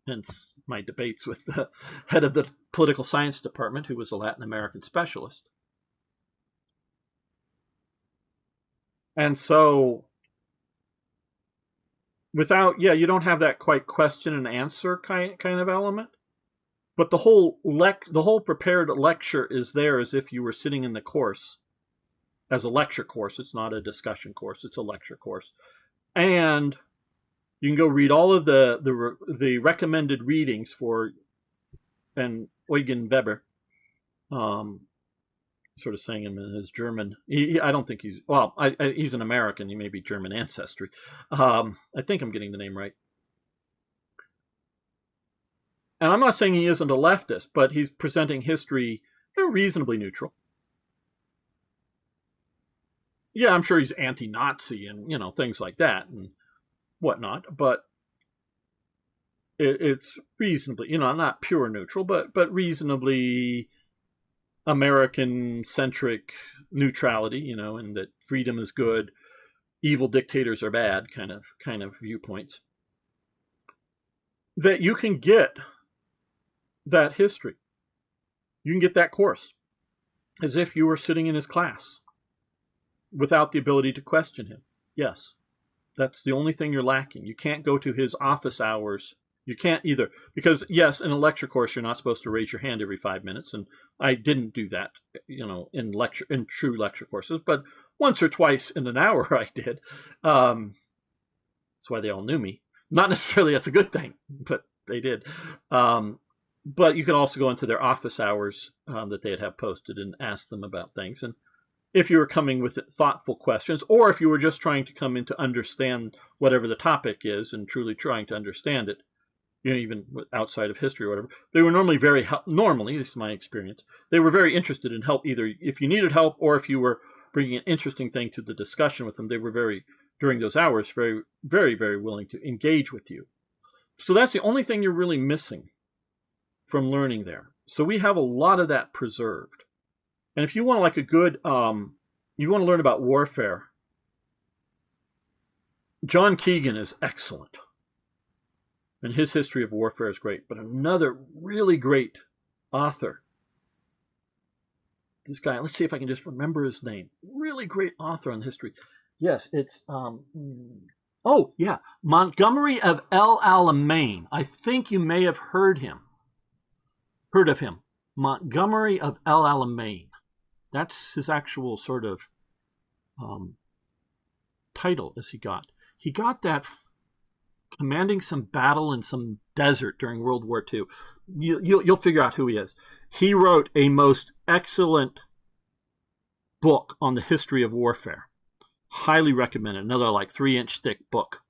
Hence my debates with the head of the political science department, who was a Latin American specialist. And so, you don't have that quite question and answer kind of element. But the whole prepared lecture is there as if you were sitting in the course. As a lecture course, it's not a discussion course, it's a lecture course. And you can go read all of the recommended readings for Eugen Weber, sort of saying him in his German. I don't think he's an American. He may be German ancestry. I think I'm getting the name right. And I'm not saying he isn't a leftist, but he's presenting history reasonably neutral. Yeah, I'm sure he's anti-Nazi and, things like that and whatnot, but it's reasonably, not pure neutral, but reasonably American-centric neutrality, and that freedom is good, evil dictators are bad kind of viewpoints. That you can get that history. You can get that course as if you were sitting in his class, without the ability to question him. Yes, that's the only thing you're lacking. You can't go to his office hours. You can't either. Because, yes, in a lecture course, you're not supposed to raise your hand every 5 minutes. And I didn't do that, in true lecture courses. But once or twice in an hour, I did. That's why they all knew me. Not necessarily that's a good thing, but they did. But you can also go into their office hours that they'd have posted and ask them about things. And if you were coming with thoughtful questions, or if you were just trying to come in to understand whatever the topic is and truly trying to understand it, even outside of history or whatever, they were normally this is my experience, they were very interested in help, either if you needed help or if you were bringing an interesting thing to the discussion with them. They were during those hours, very, very, very willing to engage with you. So that's the only thing you're really missing from learning there. So we have a lot of that preserved. And if you want like a good, you want to learn about warfare, John Keegan is excellent. And his history of warfare is great. But another really great author, this guy, let's see if I can just remember his name. Really great author on history. Yes, it's Oh, yeah. Montgomery of El Alamein. I think you may have heard of him. Montgomery of El Alamein. That's his actual sort of title as he got. He got that commanding some battle in some desert during World War II. You'll figure out who he is. He wrote a most excellent book on the history of warfare. Highly recommended. Another like 3-inch thick book.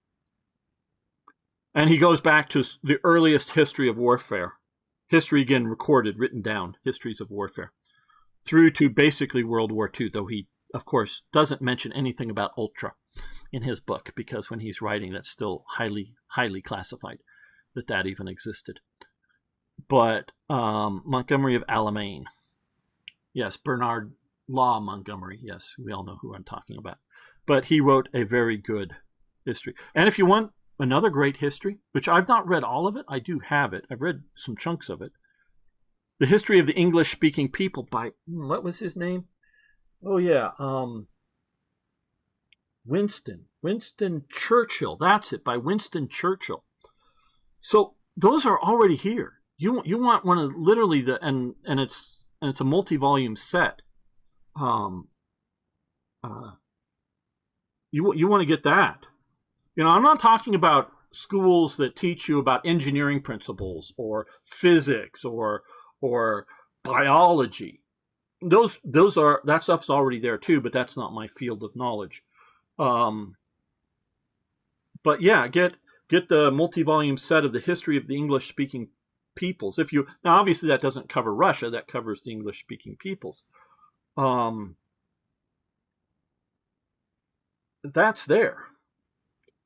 And he goes back to the earliest history of warfare. History, again, recorded, written down, histories of warfare. Through to basically World War II, though he, of course, doesn't mention anything about Ultra in his book, because when he's writing, that's still highly, highly classified that even existed. But Montgomery of Alamein. Yes, Bernard Law Montgomery. Yes, we all know who I'm talking about. But he wrote a very good history. And if you want another great history, which I've not read all of it, I do have it. I've read some chunks of it. The History of the English-Speaking People by, what was his name? Oh, yeah. Winston Churchill. That's it, by Winston Churchill. So those are already here. You want one of literally and it's a multi-volume set. You want to get that. I'm not talking about schools that teach you about engineering principles or physics or biology. That stuff's already there too, but that's not my field of knowledge. But yeah, get the multi-volume set of the History of the English-Speaking Peoples. Now obviously that doesn't cover Russia, that covers the English-speaking peoples. That's there.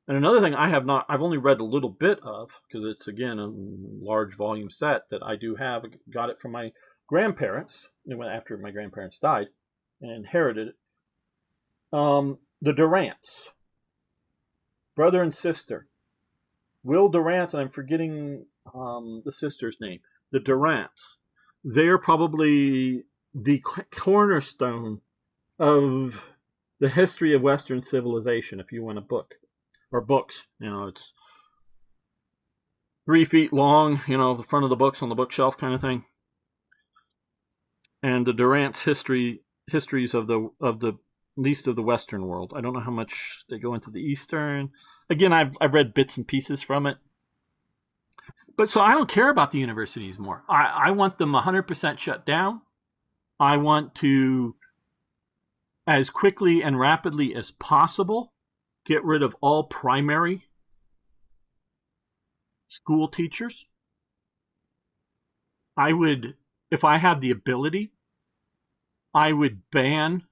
And another thing I've only read a little bit of, because it's, again, a large volume set that I do have. Got it from my grandparents, after my grandparents died, and inherited it. The Durants, brother and sister. Will Durant, and I'm forgetting the sister's name. The Durants. They're probably the cornerstone of the history of Western civilization, if you want a book. Or books. It's 3 feet long, the front of the books on the bookshelf kind of thing. And the Durant's histories of the least of the Western world. I don't know how much they go into the Eastern. Again, I've read bits and pieces from it. But so I don't care about the universities more. I want them 100% shut down. I want to, as quickly and rapidly as possible, get rid of all primary school teachers. I would, if I had the ability, I would ban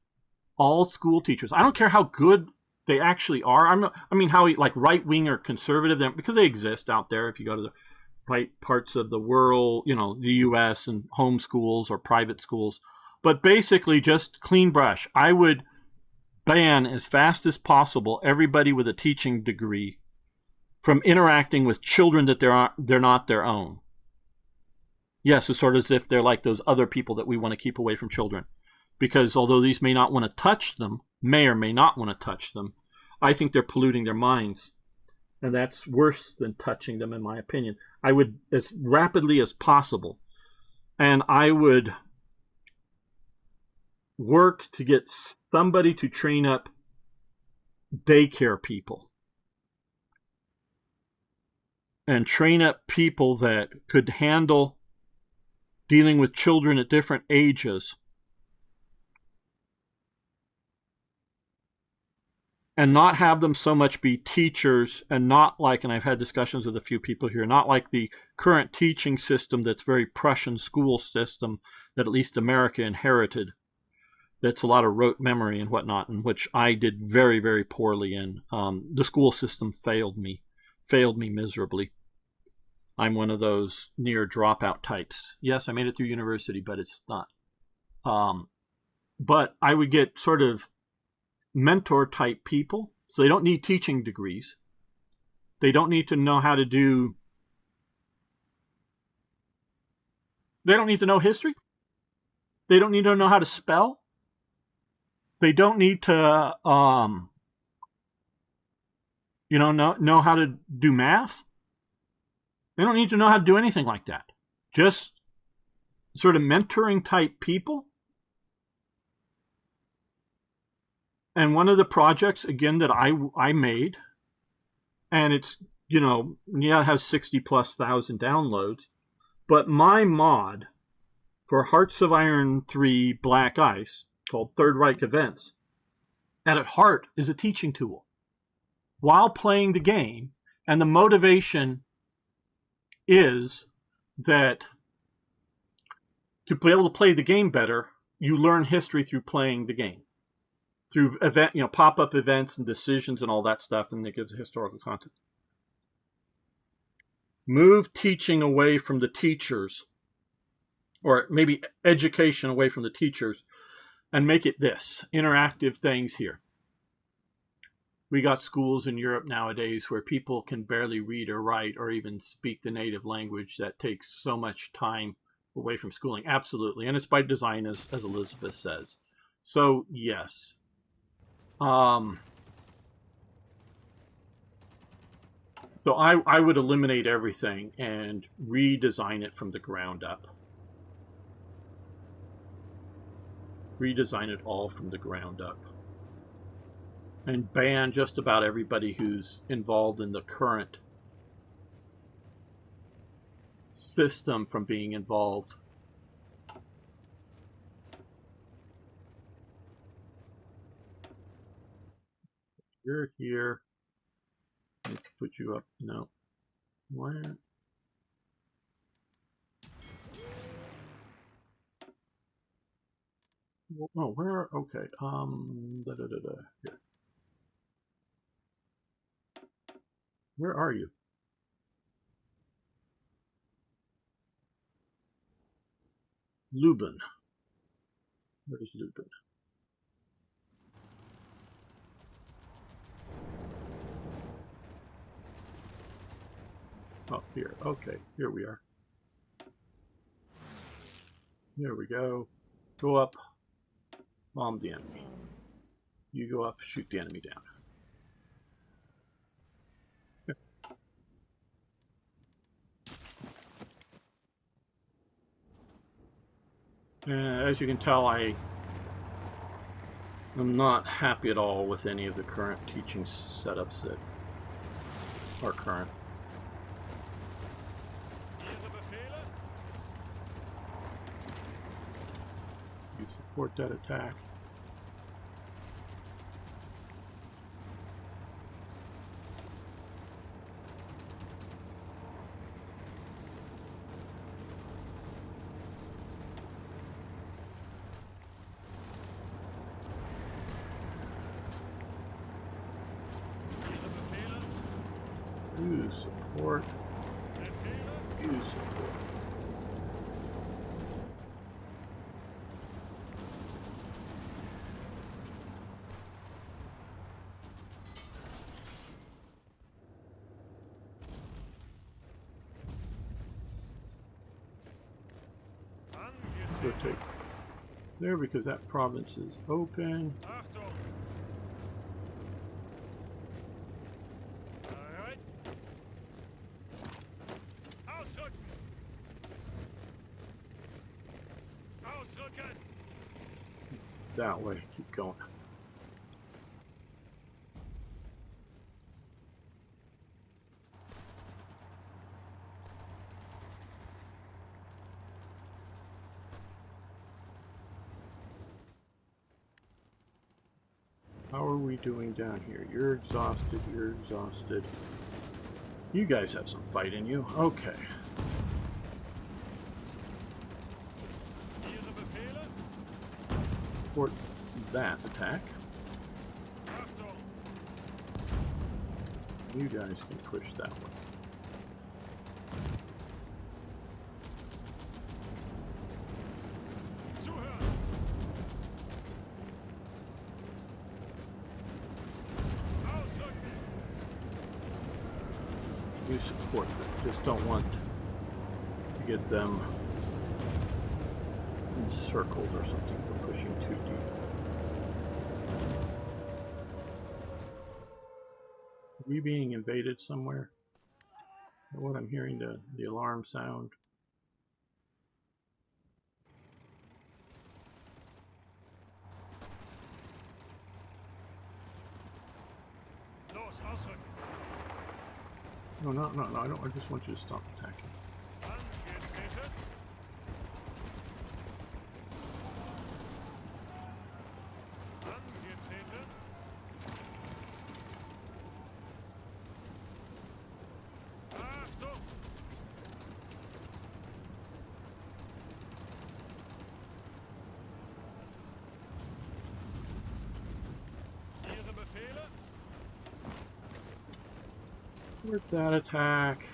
all school teachers. I don't care how good they actually are. How like right-wing or conservative, because they exist out there. If you go to the right parts of the world, the U.S. and home schools or private schools. But basically just clean brush. I would ban as fast as possible everybody with a teaching degree from interacting with children that they're not their own. Yes, it's sort of as if they're like those other people that we want to keep away from children. Because although these may not want to touch them, may or may not want to touch them, I think they're polluting their minds. And that's worse than touching them, in my opinion. I would, as rapidly as possible, and I would work to get somebody to train up daycare people and train up people that could handle dealing with children at different ages and not have them so much be teachers and not like, and I've had discussions with a few people here, not like the current teaching system that's very Prussian school system that at least America inherited. That's a lot of rote memory and whatnot, in which I did very, very poorly in. The school system failed me miserably. I'm one of those near dropout types. Yes, I made it through university, but it's not. But I would get sort of mentor type people, so they don't need teaching degrees. They don't need to know how to do. They don't need to know history. They don't need to know how to spell. They don't need to, You don't know how to do math? They don't need to know how to do anything like that. Just sort of mentoring type people. And one of the projects, again, that I made, and it's, you know, yeah, it has 60,000+ downloads, but my mod for Hearts of Iron 3 Black Ice, called Third Reich Events, at heart is a teaching tool while playing the game. And the motivation is that to be able to play the game better, you learn history through playing the game, through event, you know, pop-up events and decisions and all that stuff, and it gives historical content. Move teaching away from the teachers, or maybe education away from the teachers, and make it this, interactive things here. We got schools in Europe nowadays where people can barely read or write or even speak the native language. That takes so much time away from schooling. Absolutely. And it's by design, as Elizabeth says. So, yes. So I would eliminate everything and redesign it from the ground up. Redesign it all from the ground up. And ban just about everybody who's involved in the current system from being involved. You're here. Let's put you up. No. Where? Oh, where? Okay. Here. Where are you? Lubin. Where's Lubin? Oh, here. Okay, here we are. There we go. Go up. Bomb the enemy. You go up, shoot the enemy down. As you can tell, I am not happy at all with any of the current teaching setups that are current. You support that attack. Use support. Use support. Rotate there because that province is open. That way, keep going. How are we doing down here? You're exhausted, you're exhausted. You guys have some fight in you. Okay. Support that attack. You guys can push that way. You support them. Just don't want to get them encircled or something for pushing too deep. we being invaded somewhere? What I'm hearing, the alarm sound. Los, ausrücken. No, no, no, no, I just want you to stop attacking. Angetreten. Angetreten. Achtung! Ihre Befehle? With that attack,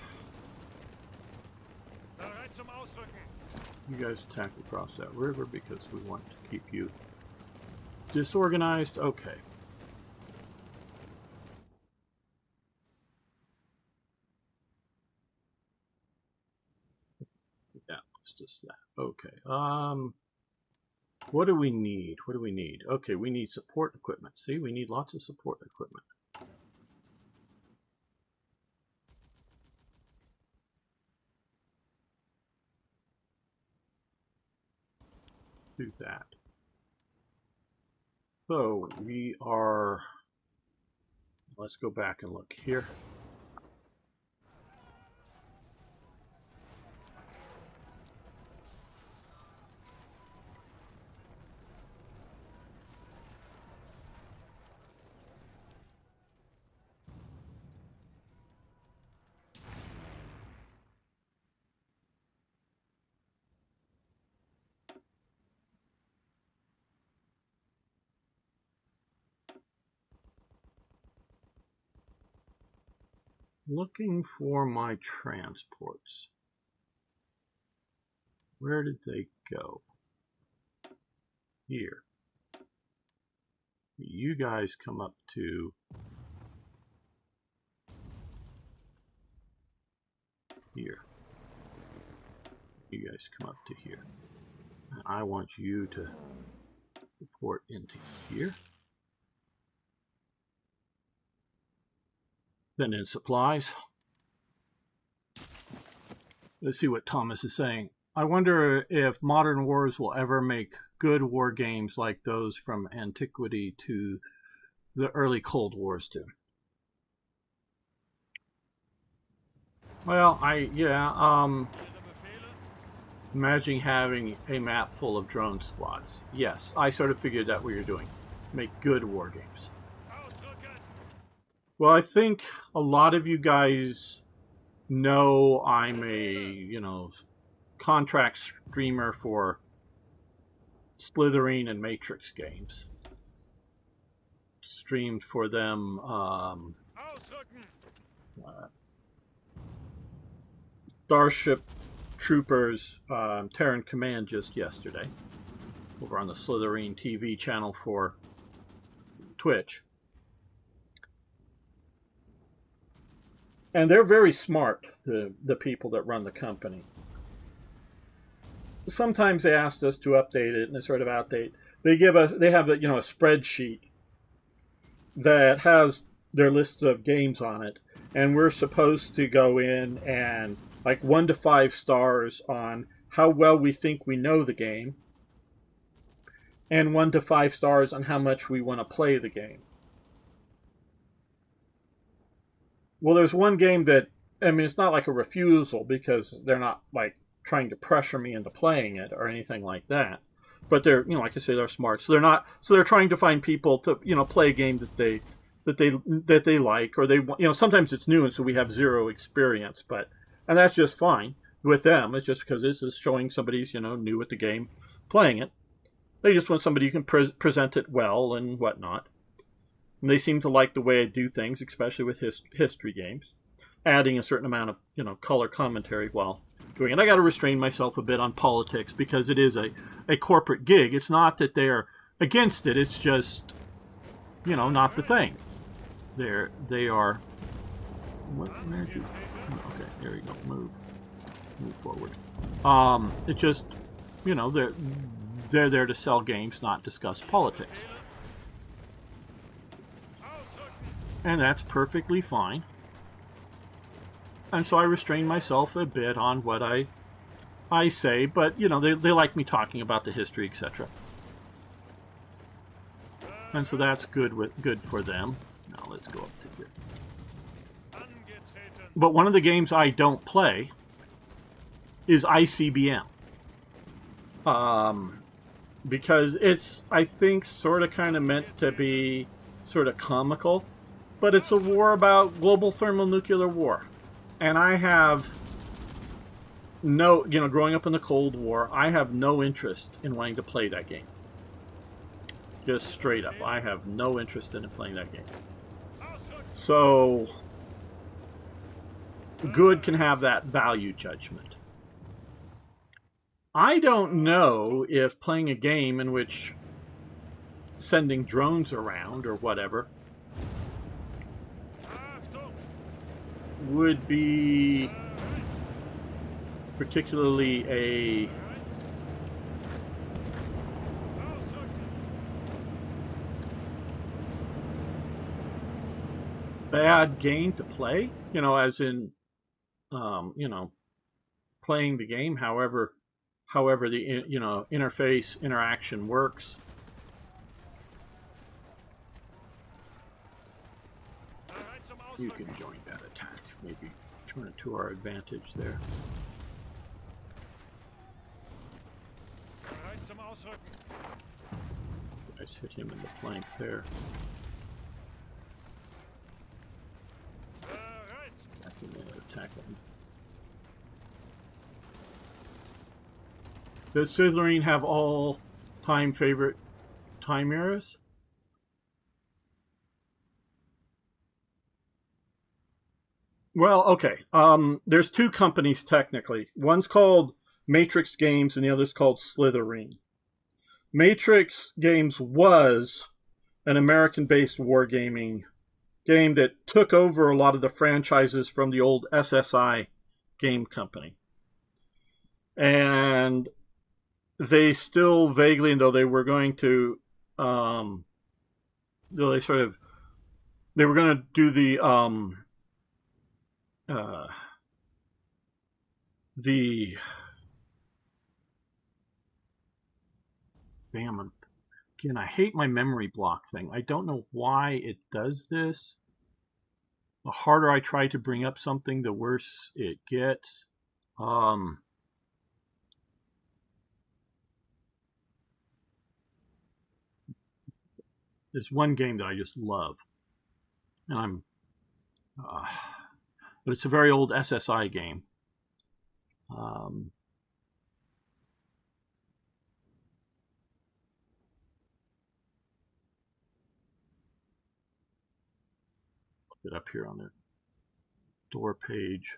Bereit zum Ausrücken. you guys attack across that river because we want to keep you disorganized. Okay. Yeah, it's just that. Okay. What do we need? What do we need? Okay, we need support equipment. See, we need lots of support equipment. Do that. So we are, let's go back and look here. Looking for my transports. Where did they go? Here. You guys come up to here. You guys come up to here. And I want you to report into here. Then in supplies. Let's see what Thomas is saying. I wonder if modern wars will ever make good war games like those from antiquity to the early Cold Wars do. Well, imagine having a map full of drone squads. Yes, I sort of figured out what you're doing. Make good war games. Well, I think a lot of you guys know I'm a, contract streamer for Slithering and Matrix games. Streamed for them Starship Troopers Terran Command just yesterday over on the Slithering TV channel for Twitch. And they're very smart, the people that run the company. Sometimes they asked us to update it, and they sort of outdate. They have a spreadsheet that has their list of games on it, and we're supposed to go in and 1 to 5 stars on how well we think we know the game, and 1 to 5 stars on how much we want to play the game. Well, there's one game that, it's not like a refusal because they're not trying to pressure me into playing it or anything like that. But they're, like I say, they're smart. So they're trying to find people to, play a game that they like, or they, sometimes it's new and so we have zero experience, and that's just fine with them. It's just because this is showing somebody's, new at the game playing it. They just want somebody who can present it well and whatnot. And they seem to like the way I do things, especially with history games, adding a certain amount of color commentary while doing it. I got to restrain myself a bit on politics because it is a corporate gig. It's not that they're against it. It's just, not the thing. They are. Where did you? Okay, there you go. Move forward. It just, they're there to sell games, not discuss politics. and that's perfectly fine. And so I restrain myself a bit on what I say, but, you know, they like me talking about the history, etc. And so that's good for them. Now let's go up to here. But one of the games I don't play is ICBM. Because it's, I think, sort of kind of meant to be sort of comical, but it's a war about global thermonuclear war. And I have no, you know, growing up in the Cold War, I have no interest in wanting to play that game. Just straight up, I have no interest in playing that game. So, good can have that value judgment. I don't know if playing a game in which sending drones around or whatever would be particularly a bad game to play, you know, as in, you know, playing the game however the, you know, interface interaction works. You can join that attack, maybe turn it to our advantage there. Nice, hit him in the flank there. Attack him. Does Slytherin have all-time favorite time eras? Well, okay. There's two companies technically. One's called Matrix Games and the other's called Slytherin. Matrix Games was an American-based wargaming game that took over a lot of the franchises from the old SSI game company. And they still vaguely, though they were going to, they were going to do the damn, again, I hate my memory block thing. I don't know why it does this. The harder I try to bring up something, the worse it gets. There's one game that I just love, and but it's a very old SSI game. Look it up here on the door page.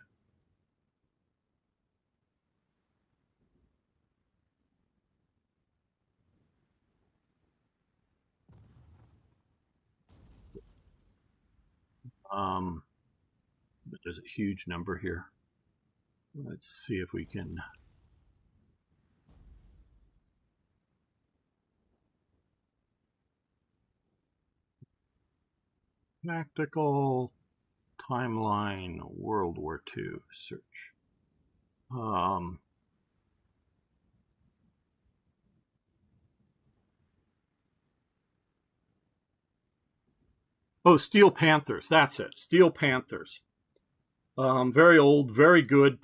But there's a huge number here. Let's see if we can. Tactical timeline World War II search. Oh, Steel Panthers. That's it. Steel Panthers. Very old, very good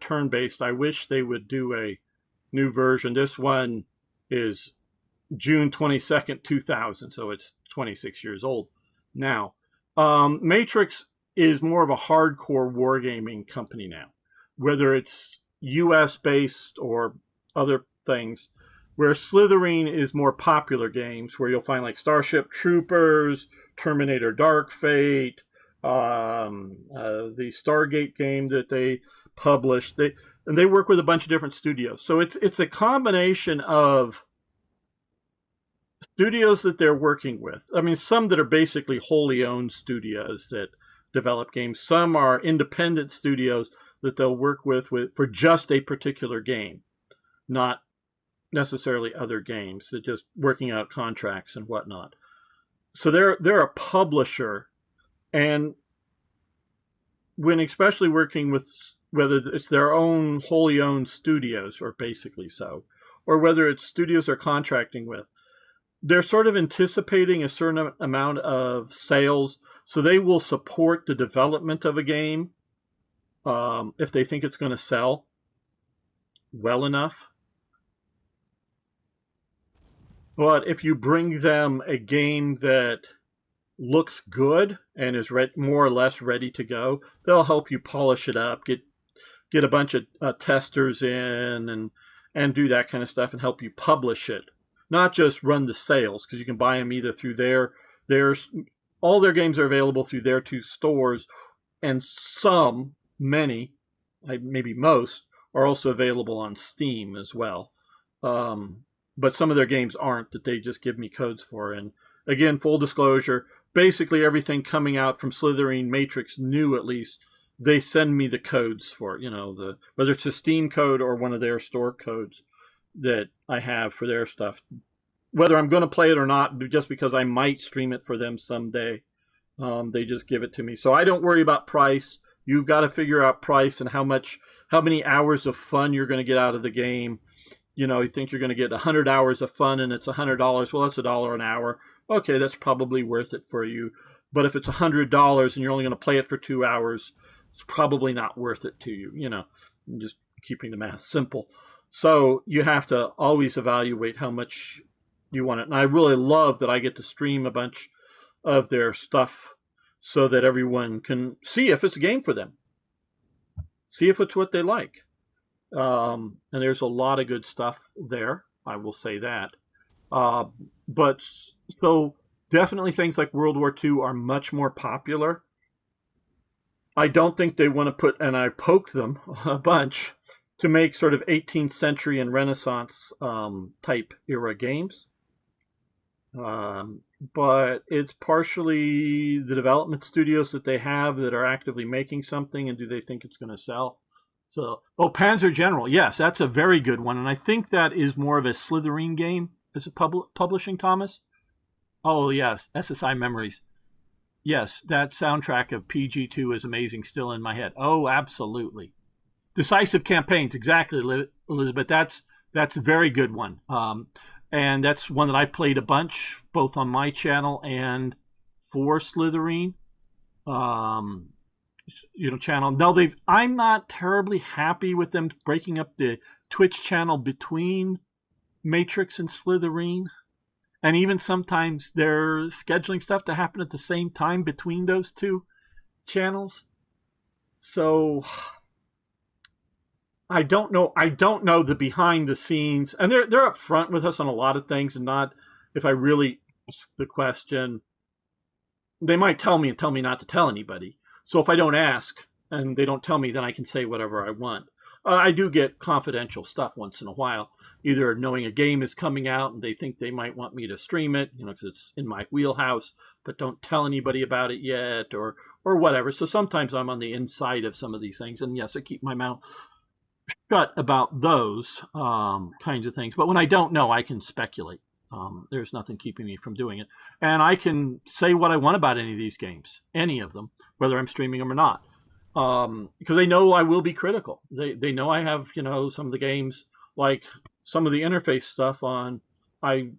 turn-based. I wish they would do a new version. This one is June 22nd, 2000, so it's 26 years old now. Matrix is more of a hardcore wargaming company now, whether it's US-based or other things, where Slytherin is more popular games, where you'll find like Starship Troopers, Terminator Dark Fate, the Stargate game that they published. They work with a bunch of different studios. So it's a combination of studios that they're working with. I mean, some that are basically wholly owned studios that develop games. Some are independent studios that they'll work with for just a particular game, not necessarily other games. They're just working out contracts and whatnot. So they're a publisher And when especially working with whether it's their own wholly owned studios, or basically so, or whether it's studios they're contracting with, they're sort of anticipating a certain amount of sales, so they will support the development of a game if they think it's going to sell well enough. But if you bring them a game that looks good and is more or less ready to go, they'll help you polish it up, get a bunch of testers in and do that kind of stuff and help you publish it. Not just run the sales, because you can buy them either through all their games are available through their 2 stores, and many, maybe most, are also available on Steam as well. But some of their games aren't, that they just give me codes for. And again, full disclosure, basically everything coming out from Slitherine Matrix New, at least, they send me the codes for, whether it's a Steam code or one of their store codes that I have for their stuff. Whether I'm going to play it or not, just because I might stream it for them someday, they just give it to me. So I don't worry about price. You've got to figure out price and how many hours of fun you're going to get out of the game. You think you're going to get 100 hours of fun and it's $100. Well, that's $1 an hour. Okay, that's probably worth it for you. But if it's $100 and you're only going to play it for 2 hours, it's probably not worth it to you. I'm just keeping the math simple. So you have to always evaluate how much you want it. And I really love that I get to stream a bunch of their stuff so that everyone can see if it's a game for them. See if it's what they like. And there's a lot of good stuff there. I will say that. But so definitely things like World War II are much more popular. I don't think they want to put, and I poke them a bunch, to make sort of 18th century and Renaissance type era games. But it's partially the development studios that they have that are actively making something, and do they think it's going to sell? So, Panzer General, yes, that's a very good one, and I think that is more of a Slitherine game. Is it publishing, Thomas? Oh, yes, SSI Memories. Yes, that soundtrack of PG2 is amazing, still in my head. Oh, absolutely. Decisive Campaigns, exactly, Elizabeth. That's a very good one. And that's one that I played a bunch, both on my channel and for Slitherine. Channel. No, I'm not terribly happy with them breaking up the Twitch channel between Matrix and Slitherine. And even sometimes they're scheduling stuff to happen at the same time between those 2 channels. So I don't know the behind the scenes, and they're upfront with us on a lot of things, and not, if I really ask the question, they might tell me not to tell anybody. So if I don't ask and they don't tell me, then I can say whatever I want. I do get confidential stuff once in a while, either knowing a game is coming out and they think they might want me to stream it, because it's in my wheelhouse, but don't tell anybody about it yet, or whatever. So sometimes I'm on the inside of some of these things, and yes, I keep my mouth shut about those kinds of things. But when I don't know, I can speculate. There's nothing keeping me from doing it. And I can say what I want about any of these games, any of them, whether I'm streaming them or not. Because they know I will be critical. They know I have, some of the games, like some of the interface stuff I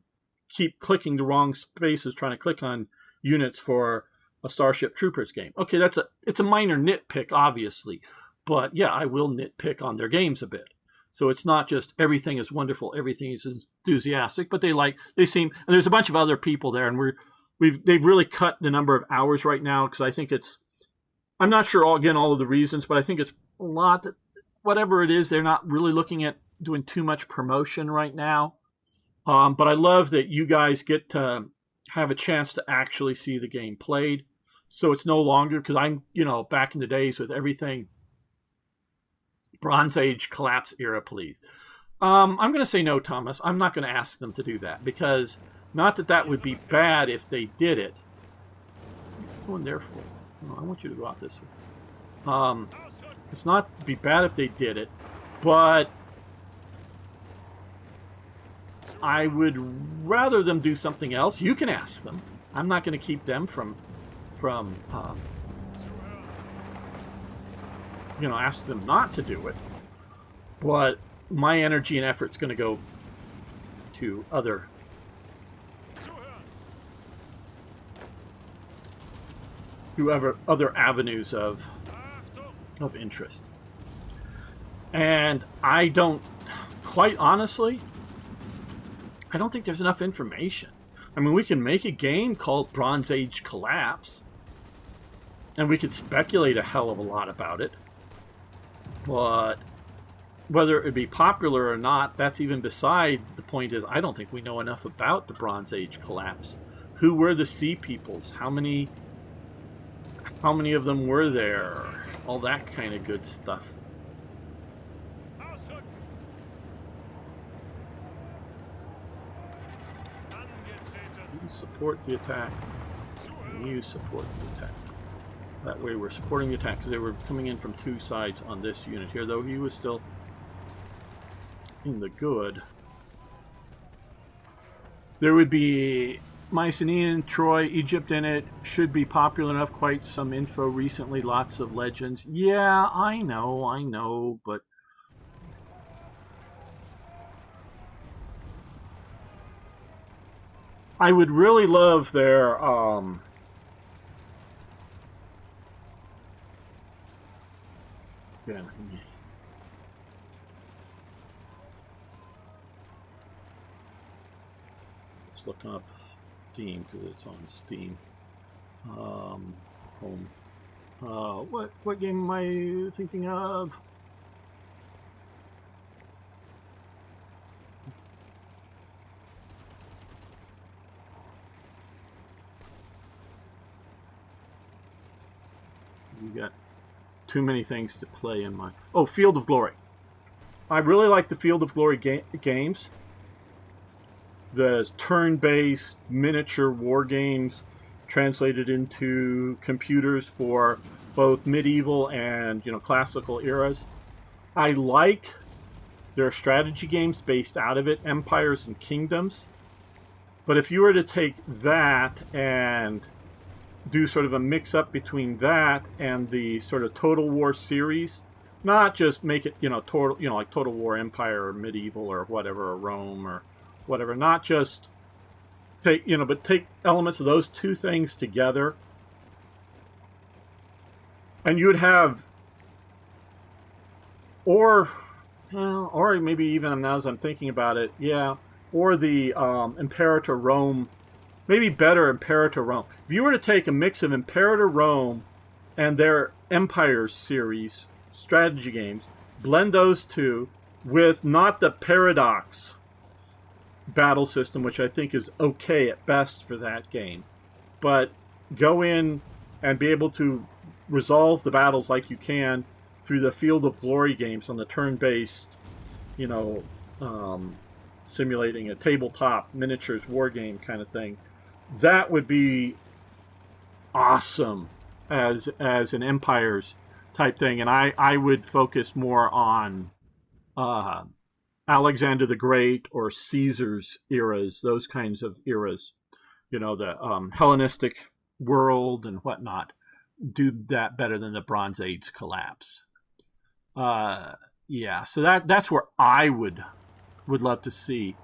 keep clicking the wrong spaces, trying to click on units for a Starship Troopers game. Okay, it's a minor nitpick, obviously. But yeah, I will nitpick on their games a bit. So it's not just everything is wonderful, everything is enthusiastic, but they seem, and there's a bunch of other people there, and they've really cut the number of hours right now, because I think I'm not sure all of the reasons, but I think it's a lot that, whatever it is, they're not really looking at doing too much promotion right now. But I love that you guys get to have a chance to actually see the game played. So it's no longer, because I'm, back in the days with everything, Bronze Age collapse era, please. I'm going to say no, Thomas. I'm not going to ask them to do that, because not that would be bad if they did it. What are you going there for? No, I want you to go out this way. It's not be bad if they did it, but I would rather them do something else. You can ask them. I'm not going to keep them from from, you know, ask them not to do it. But my energy and effort's going to go to other other avenues of interest. And I don't, quite honestly, I don't think there's enough information. I mean, we can make a game called Bronze Age Collapse, and we could speculate a hell of a lot about it. But whether it would be popular or not, that's even beside the point. Is I don't think we know enough about the Bronze Age Collapse. Who were the Sea Peoples? How many of them were there? All that kind of good stuff. You support the attack. You support the attack. That way we're supporting the attack, because they were coming in from two sides on this unit here, though he was still in the good. There would be Mycenaean, Troy, Egypt in it. Should be popular enough. Quite some info recently. Lots of legends. Yeah, I know, but I would really love their let's look up Steam, because it's on Steam. Home. What game am I thinking of? You got too many things to play in my... Oh, Field of Glory. I really like the Field of Glory games. The turn-based miniature war games translated into computers for both medieval and, you know, classical eras. I like their strategy games based out of it, Empires and Kingdoms. But if you were to take that and do sort of a mix-up between that and the sort of Total War series, not just make it, you know, total, you know, like Total War Empire or medieval or whatever, or Rome or whatever, not just take, you know, but take elements of those two things together, and you would have, or maybe even now as I'm thinking about it, yeah, or the Imperator Rome, maybe better Imperator Rome. If you were to take a mix of Imperator Rome and their Empires series strategy games, blend those two with not the Paradox battle system, which I think is okay at best for that game, but go in and be able to resolve the battles like you can through the Field of Glory games on the turn-based, you know, simulating a tabletop miniatures war game kind of thing. That would be awesome as an Empires type thing, and I would focus more on Alexander the Great or Caesar's eras, those kinds of eras, you know, the Hellenistic world and whatnot. Do that better than the Bronze Age Collapse. Yeah, so that's where I would love to see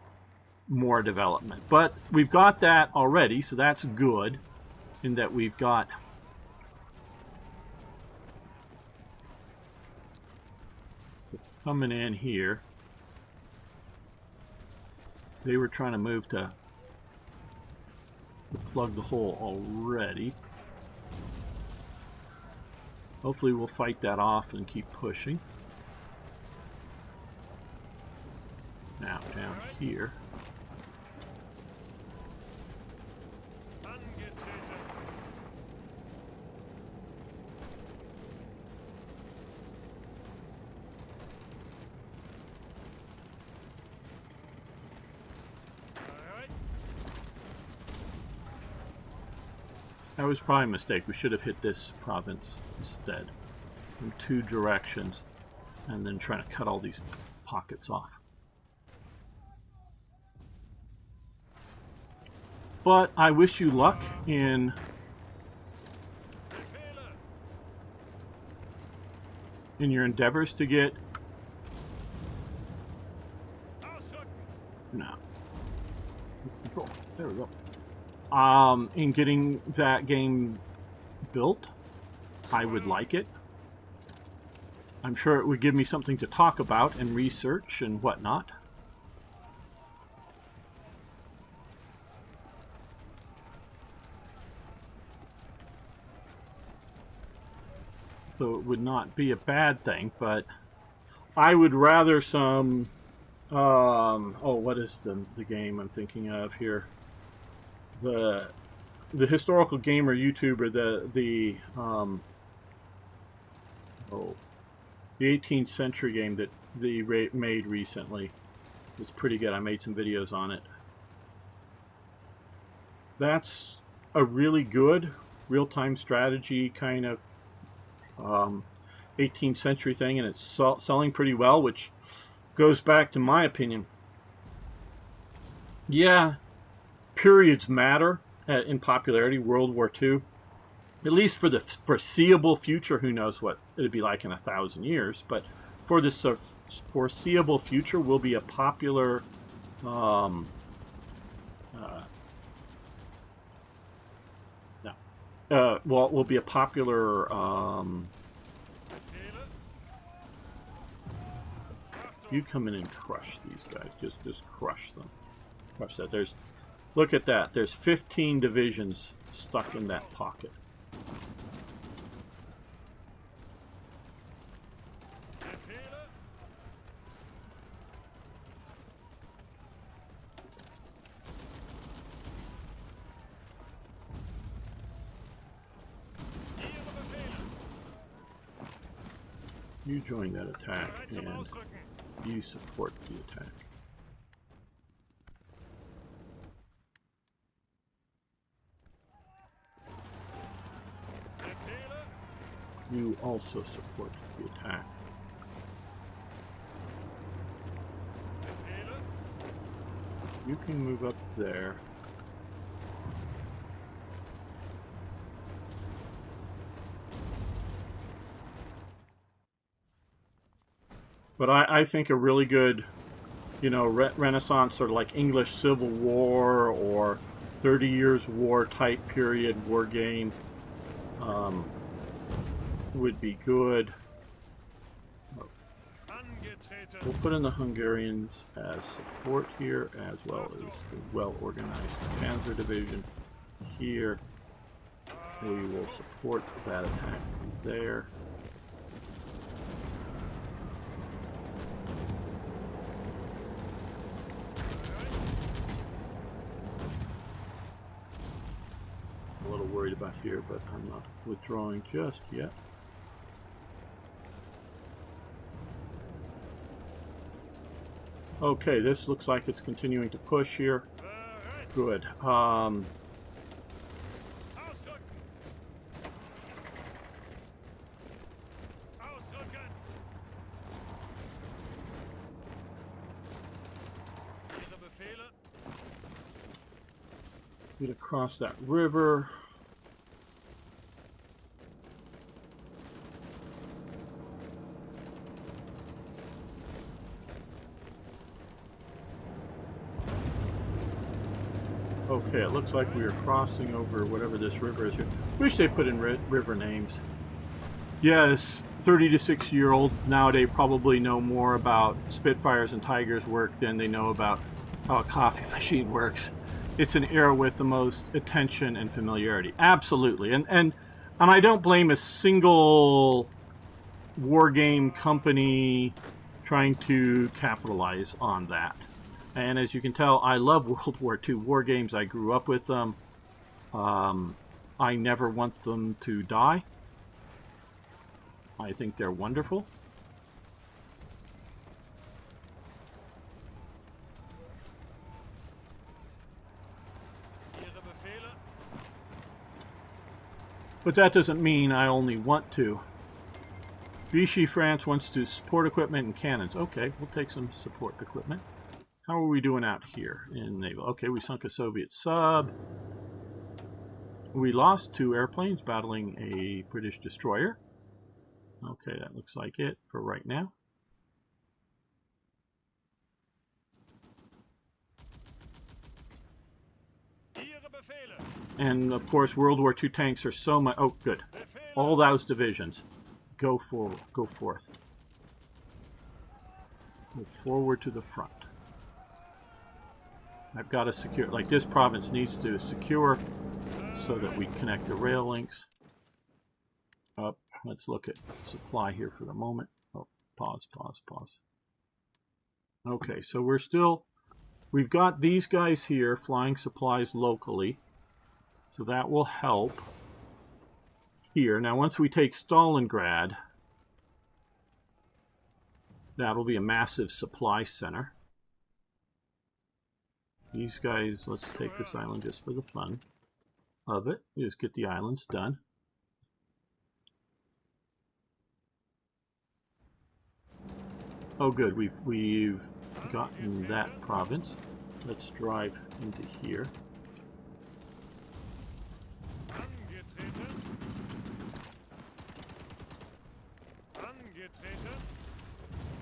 more development. But we've got that already, so that's good in that we've got coming in here. They were trying to move to plug the hole already. Hopefully we'll fight that off and keep pushing. Now down here. That was probably a mistake. We should have hit this province instead from two directions and then trying to cut all these pockets off. But I wish you luck in in your endeavors to get... No. There we go. In getting that game built, I would like it. I'm sure it would give me something to talk about and research and whatnot. So it would not be a bad thing, but I would rather some... oh, what is the game I'm thinking of here? The historical gamer YouTuber, the 18th century game that they made recently was pretty good. I made some videos on it. That's a really good real-time strategy kind of 18th century thing, and it's selling pretty well, which goes back to my opinion. Yeah, periods matter in popularity. World War II, at least for the foreseeable future, who knows what it'd be like in 1,000 years, but for this foreseeable future will be a popular well, will be a popular you come in and crush these guys. Just crush them. Crush that. Look at that. There's 15 divisions stuck in that pocket. You join that attack and you support the attack. You also support the attack. You can move up there. But I think a really good, you know, Renaissance, sort of like English Civil War or 30 Years War type period war game would be good. We'll put in the Hungarians as support here, as well as the well-organized Panzer Division here. We will support that attack there. A little worried about here, but I'm not withdrawing just yet. Okay, this looks like it's continuing to push here. Good. Get across that river. Okay, it looks like we are crossing over whatever this river is here. Wish they put in river names. Yes, 30 to 60-year-olds nowadays probably know more about Spitfires and Tigers work than they know about how a coffee machine works. It's an era with the most attention and familiarity. Absolutely. And I don't blame a single war game company trying to capitalize on that. And as you can tell, I love World War II war games. I grew up with them. I never want them to die. I think they're wonderful. But that doesn't mean I only want to. Vichy France wants to support equipment and cannons. Okay, we'll take some support equipment. How are we doing out here in naval? Okay, we sunk a Soviet sub. We lost 2 airplanes battling a British destroyer. Okay, that looks like it for right now. Ihre Befehle. And of course, World War II tanks are so much. Oh, good. All those divisions, go forward. Go forth. Go forward to the front. I've got to secure. Like this province needs to secure so that we connect the rail links. Up. Let's look at supply here for the moment. Oh, pause. Okay, so we've got these guys here flying supplies locally. So that will help here. Now, once we take Stalingrad, that'll be a massive supply center. These guys, let's take this island just for the fun of it. Just get the islands done. Oh, good. We've gotten that province. Let's drive into here.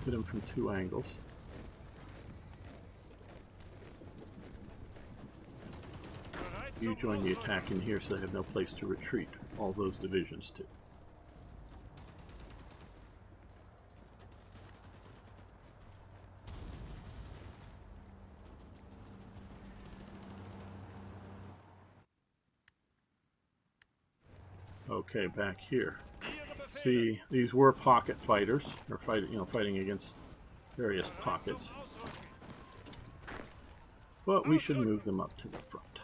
Hit them from two angles. You join the attack in here so they have no place to retreat. All those divisions too. Okay, back here. See, these were pocket fighters, or fighting against various pockets. But we should move them up to the front.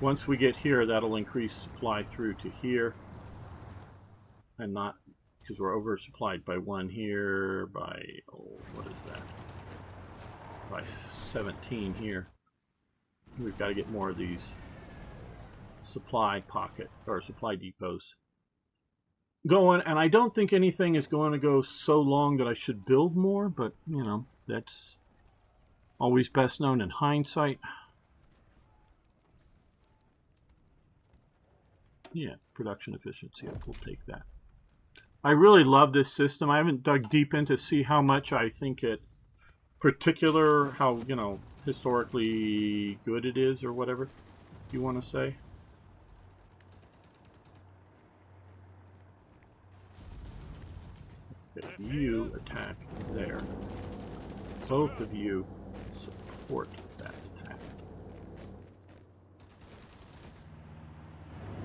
Once we get here, that'll increase supply through to here. And not, because we're oversupplied by one here, by, oh, what is that? By 17 here. We've got to get more of these supply depots going, and I don't think anything is going to go so long that I should build more, but you know, that's always best known in hindsight. Yeah, production efficiency, we'll take that. I really love this system. I haven't dug deep in to see how much I think it how, you know, historically good it is, or whatever you want to say. Okay, you attack there. Both of you support that attack.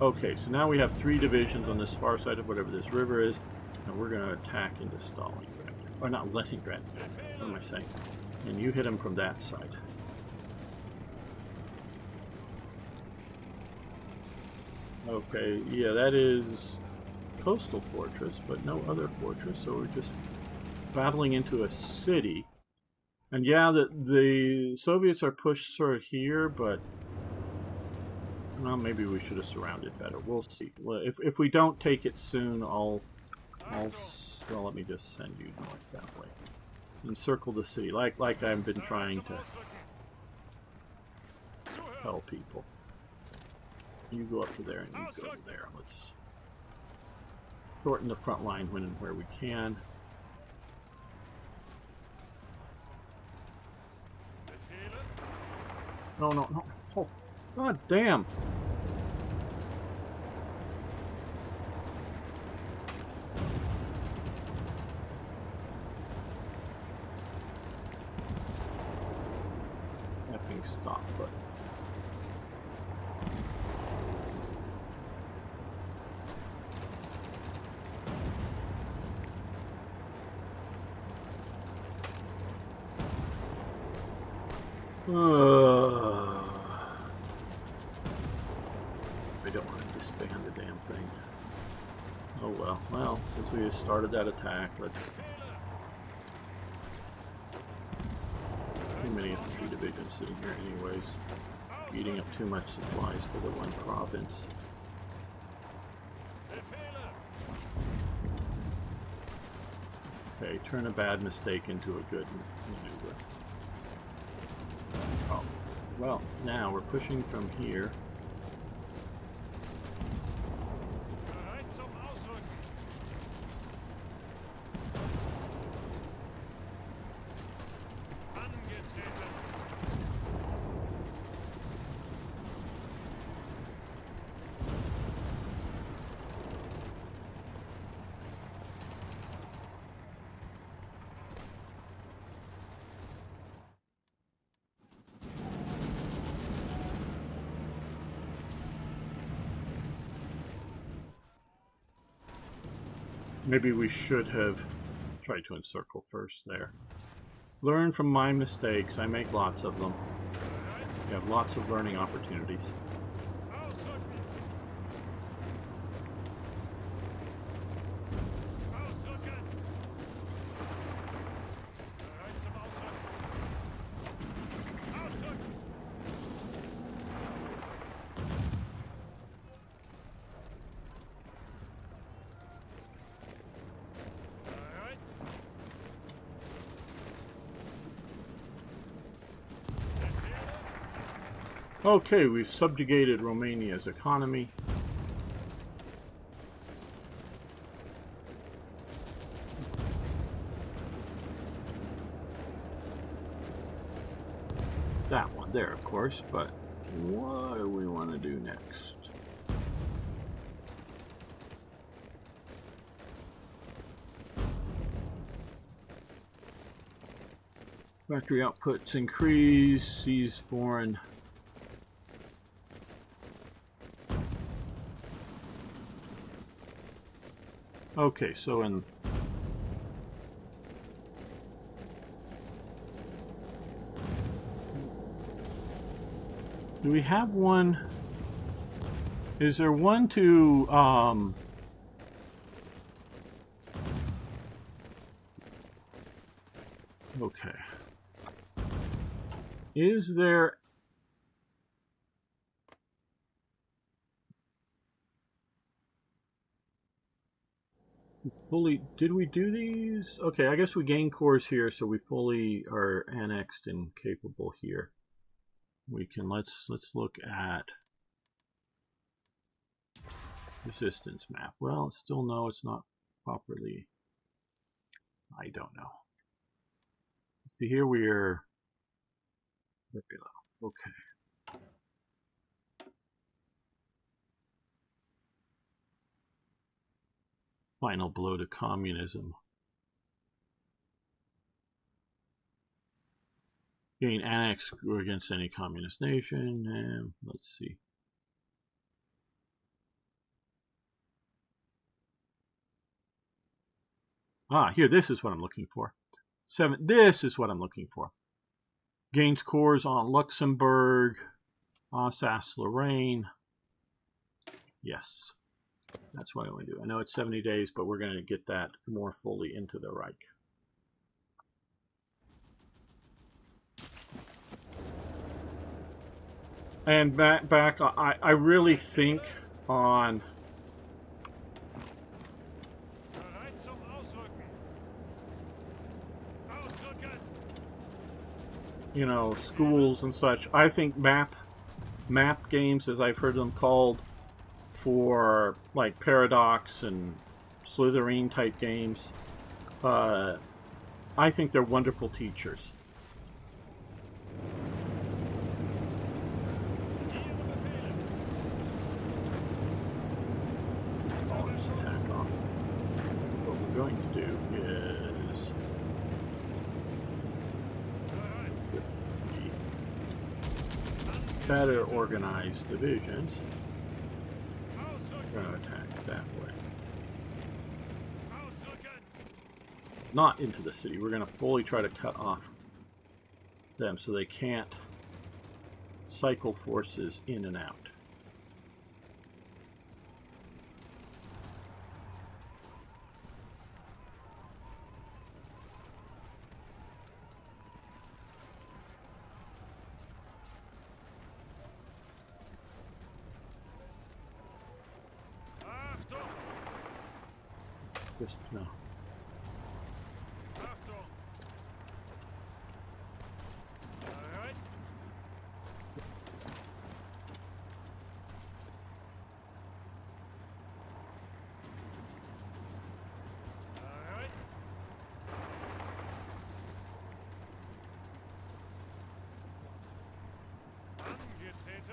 Okay, so now we have 3 divisions on this far side of whatever this river is, and we're going to attack into Stalingrad. Or not Leningrad. What am I saying? And you hit them from that side. Okay, yeah, that is coastal fortress, but no other fortress, so we're just battling into a city. And yeah, the Soviets are pushed sort of here, but well, maybe we should have surrounded better. We'll see. Well, if we don't take it soon, well, let me just send you north that way. Encircle the city, like I've been trying to tell people. You go up to there and you go there. Let's shorten the front line when and where we can. No. Oh, god damn. Effing stop button. I don't want to disband the damn thing. Oh well. Well, since we started that attack, let's... Too many infantry divisions sitting here anyways. Eating up too much supplies for the one province. Okay, turn a bad mistake into a good maneuver. Oh, well, now we're pushing from here. Maybe we should have tried to encircle first there. Learn from my mistakes. I make lots of them. You have lots of learning opportunities. Okay, we've subjugated Romania's economy. That one there, of course, but what do we want to do next? Factory outputs increase, seize foreign. Okay, so in do we have one? Is there one to okay. Is there fully, did we do these? Okay, I guess we gain cores here, so we fully are annexed and capable here. We can let's look at resistance map. Well, still no, it's not properly. I don't know. See, here we are. Okay. Final blow to communism. Gain annex against any communist nation. And let's see. Ah, here, this is what I'm looking for. 7. This is what I'm looking for. Gains cores on Luxembourg, Alsace-Lorraine. Yes, that's what I want to do. I know it's 70 days, but we're going to get that more fully into the Reich. And back, I really think on you know, schools and such. I think map games, as I've heard them called, for like Paradox and Slytherin type games, I think they're wonderful teachers. Let's attack off. What we're going to do is better organized divisions. We're going to attack that way. Not into the city. We're going to fully try to cut off them so they can't cycle forces in and out. Just no.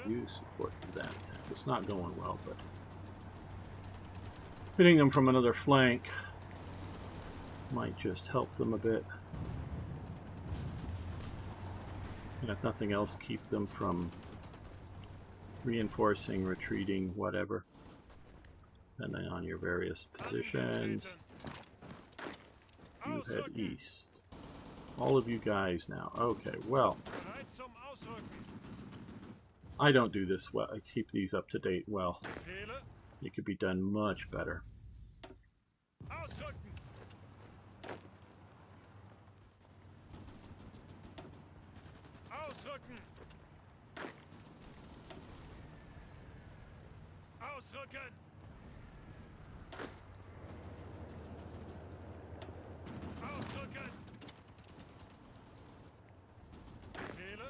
You support that. It's not going well, but hitting them from another flank might just help them a bit. And if nothing else, keep them from reinforcing, retreating, whatever, depending on your various positions. head east. All of you guys now. Okay, well, Bereit zum Ausrücken. I don't do this well. I keep these up to date well. Befehle. It could be done much better. Ausrücken. Ausrücken. Ausrücken. Ausrücken. Befehle.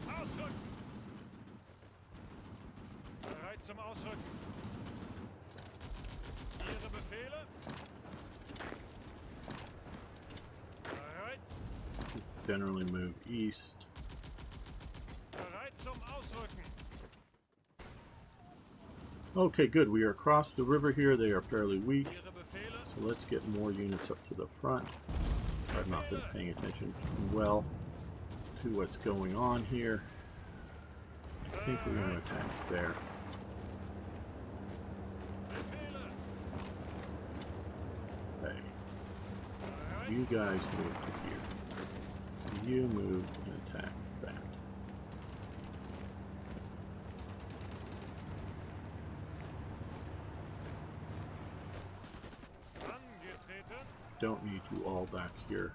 Ausrücken. Bereit zum Ausrücken. Ihre Befehle. Bereit. Generally move east. Bereit zum Ausrücken. Okay, good. We are across the river here. They are fairly weak. Ihre Befehle. So let's get more units up to the front. I've not been paying attention well to what's going on here. I think we're going to attack there. Befehle. Okay. Bereit. You guys move to here. You move and attack that. Angetreten. Don't need you all back here.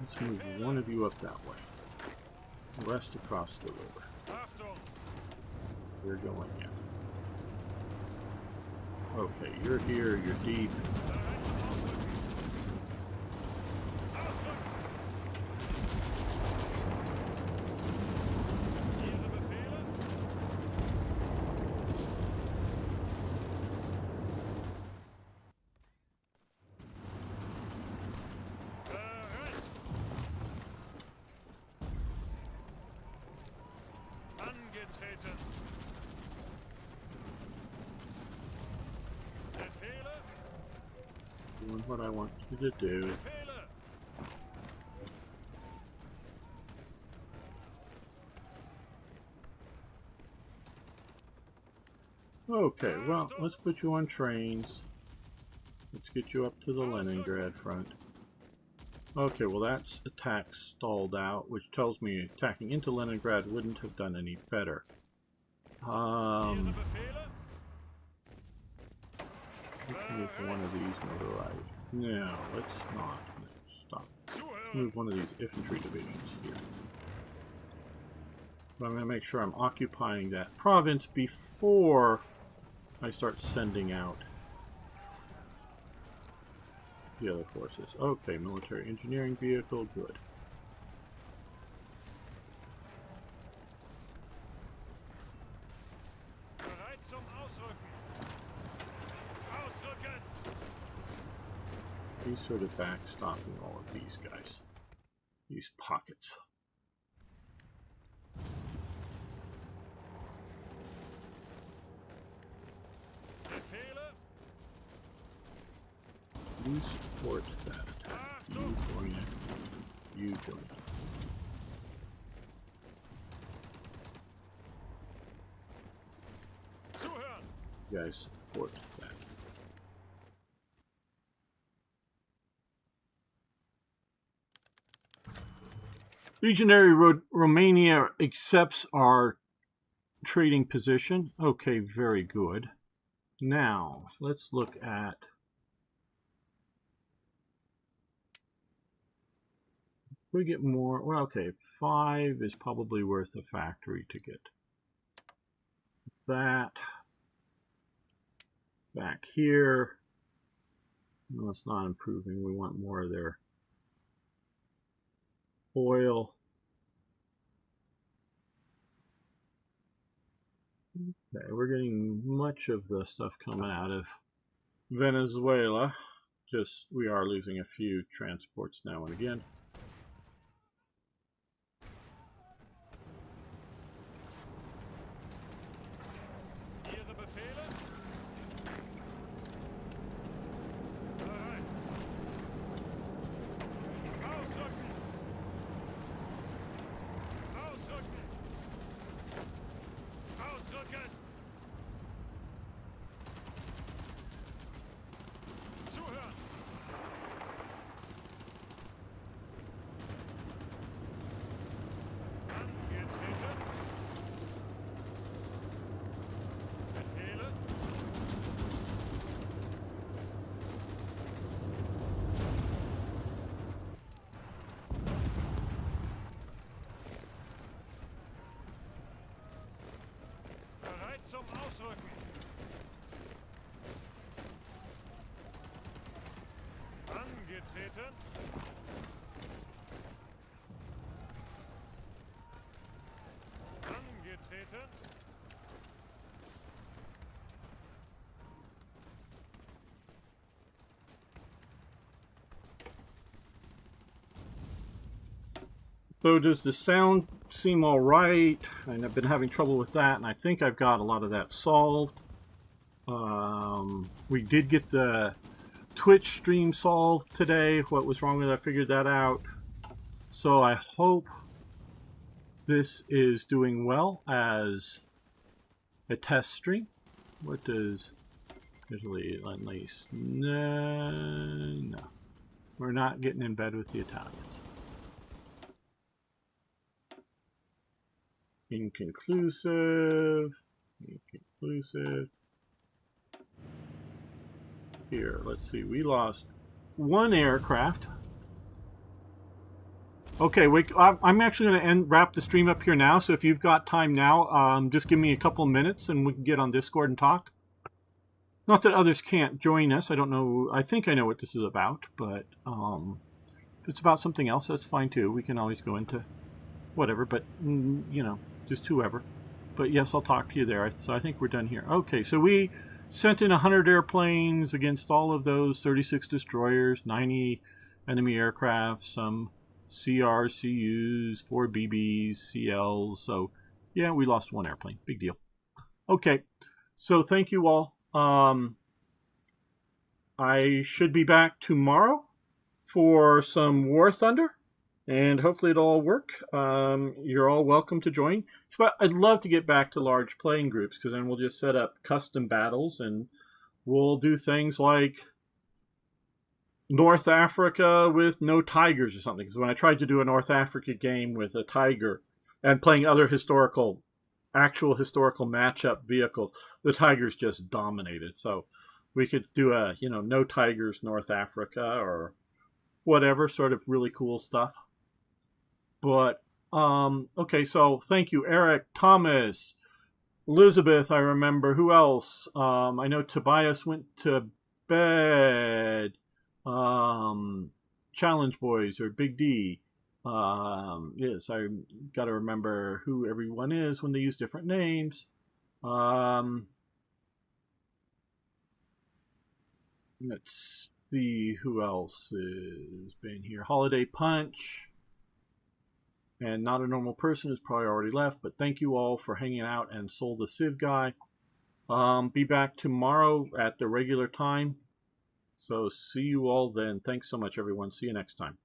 Let's move one of you up that way. The rest across the river. Achtung. We're going in. Okay, you're here, you're deep. Bereit zum Ausrücken. Ausrücken. Ihre Befehle. Bereit. Angetreten. Befehle. Doing what I want you to do. Befehle. Okay, well, let's put you on trains. Let's get you up to the Leningrad front. Okay, well that's attack stalled out, which tells me attacking into Leningrad wouldn't have done any better. Ihre Befehle. Let's move one of these motorized. No, let's not. Stop. Zuhören. Move one of these infantry divisions here. But I'm going to make sure I'm occupying that province before I start sending out the other forces. Okay, military engineering vehicle, good. Bereit zum Ausrücken. Ausrücken. He's sort of backstopping all of these guys. These pockets. Befehle. You support that attack. You join it. You join it. Zuhören. You guys support that. Legionary Romania accepts our trading position. Okay, very good. Now, let's look at we get more. Well, okay, 5 is probably worth a factory to get that back here. No, it's not improving. We want more of their oil. Okay, we're getting much of the stuff coming out of Venezuela. Just we are losing a few transports now and again. Ihre Befehle. Bereit. Ausrücken. Ausrücken. Ausrücken. zum Ausrücken. Angetreten. Angetreten. So does the sound seem all right? And I've been having trouble with that, and I think I've got a lot of that solved. We did get the Twitch stream solved today. What was wrong with it, I figured that out. So I hope this is doing well as a test stream. What does Italy, unleash? No. We're not getting in bed with the Italians. Inconclusive. Inconclusive. Here, let's see. We lost one aircraft. Okay, I'm actually going to wrap the stream up here now. So if you've got time now, just give me a couple minutes and we can get on Discord and talk. Not that others can't join us. I don't know. I think I know what this is about, but if it's about something else, that's fine too. We can always go into whatever, but you know, just whoever. But yes, I'll talk to you there. So I think we're done here. Okay, so we sent in 100 airplanes against all of those, 36 destroyers, 90 enemy aircraft, some CRs, CUs, 4 BBs, CLs. So yeah, we lost one airplane. Big deal. Okay, so thank you all. I should be back tomorrow for some War Thunder, and hopefully it'll all work. You're all welcome to join. But I'd love to get back to large playing groups, because then we'll just set up custom battles and we'll do things like North Africa with no tigers or something. Because when I tried to do a North Africa game with a tiger and playing other actual historical matchup vehicles, the tigers just dominated. So we could do a, you know, no tigers North Africa or whatever, sort of really cool stuff. But okay, so thank you, Eric, Thomas, Elizabeth. I remember. Who else? I know Tobias went to bed. Challenge Boys or Big D. Yes, I got to remember who everyone is when they use different names. Let's see who else has been here. Holiday Punch. And Not a Normal Person is probably already left, but thank you all for hanging out, and Soul the Civ Guy. Be back tomorrow at the regular time. So see you all then. Thanks so much, everyone. See you next time.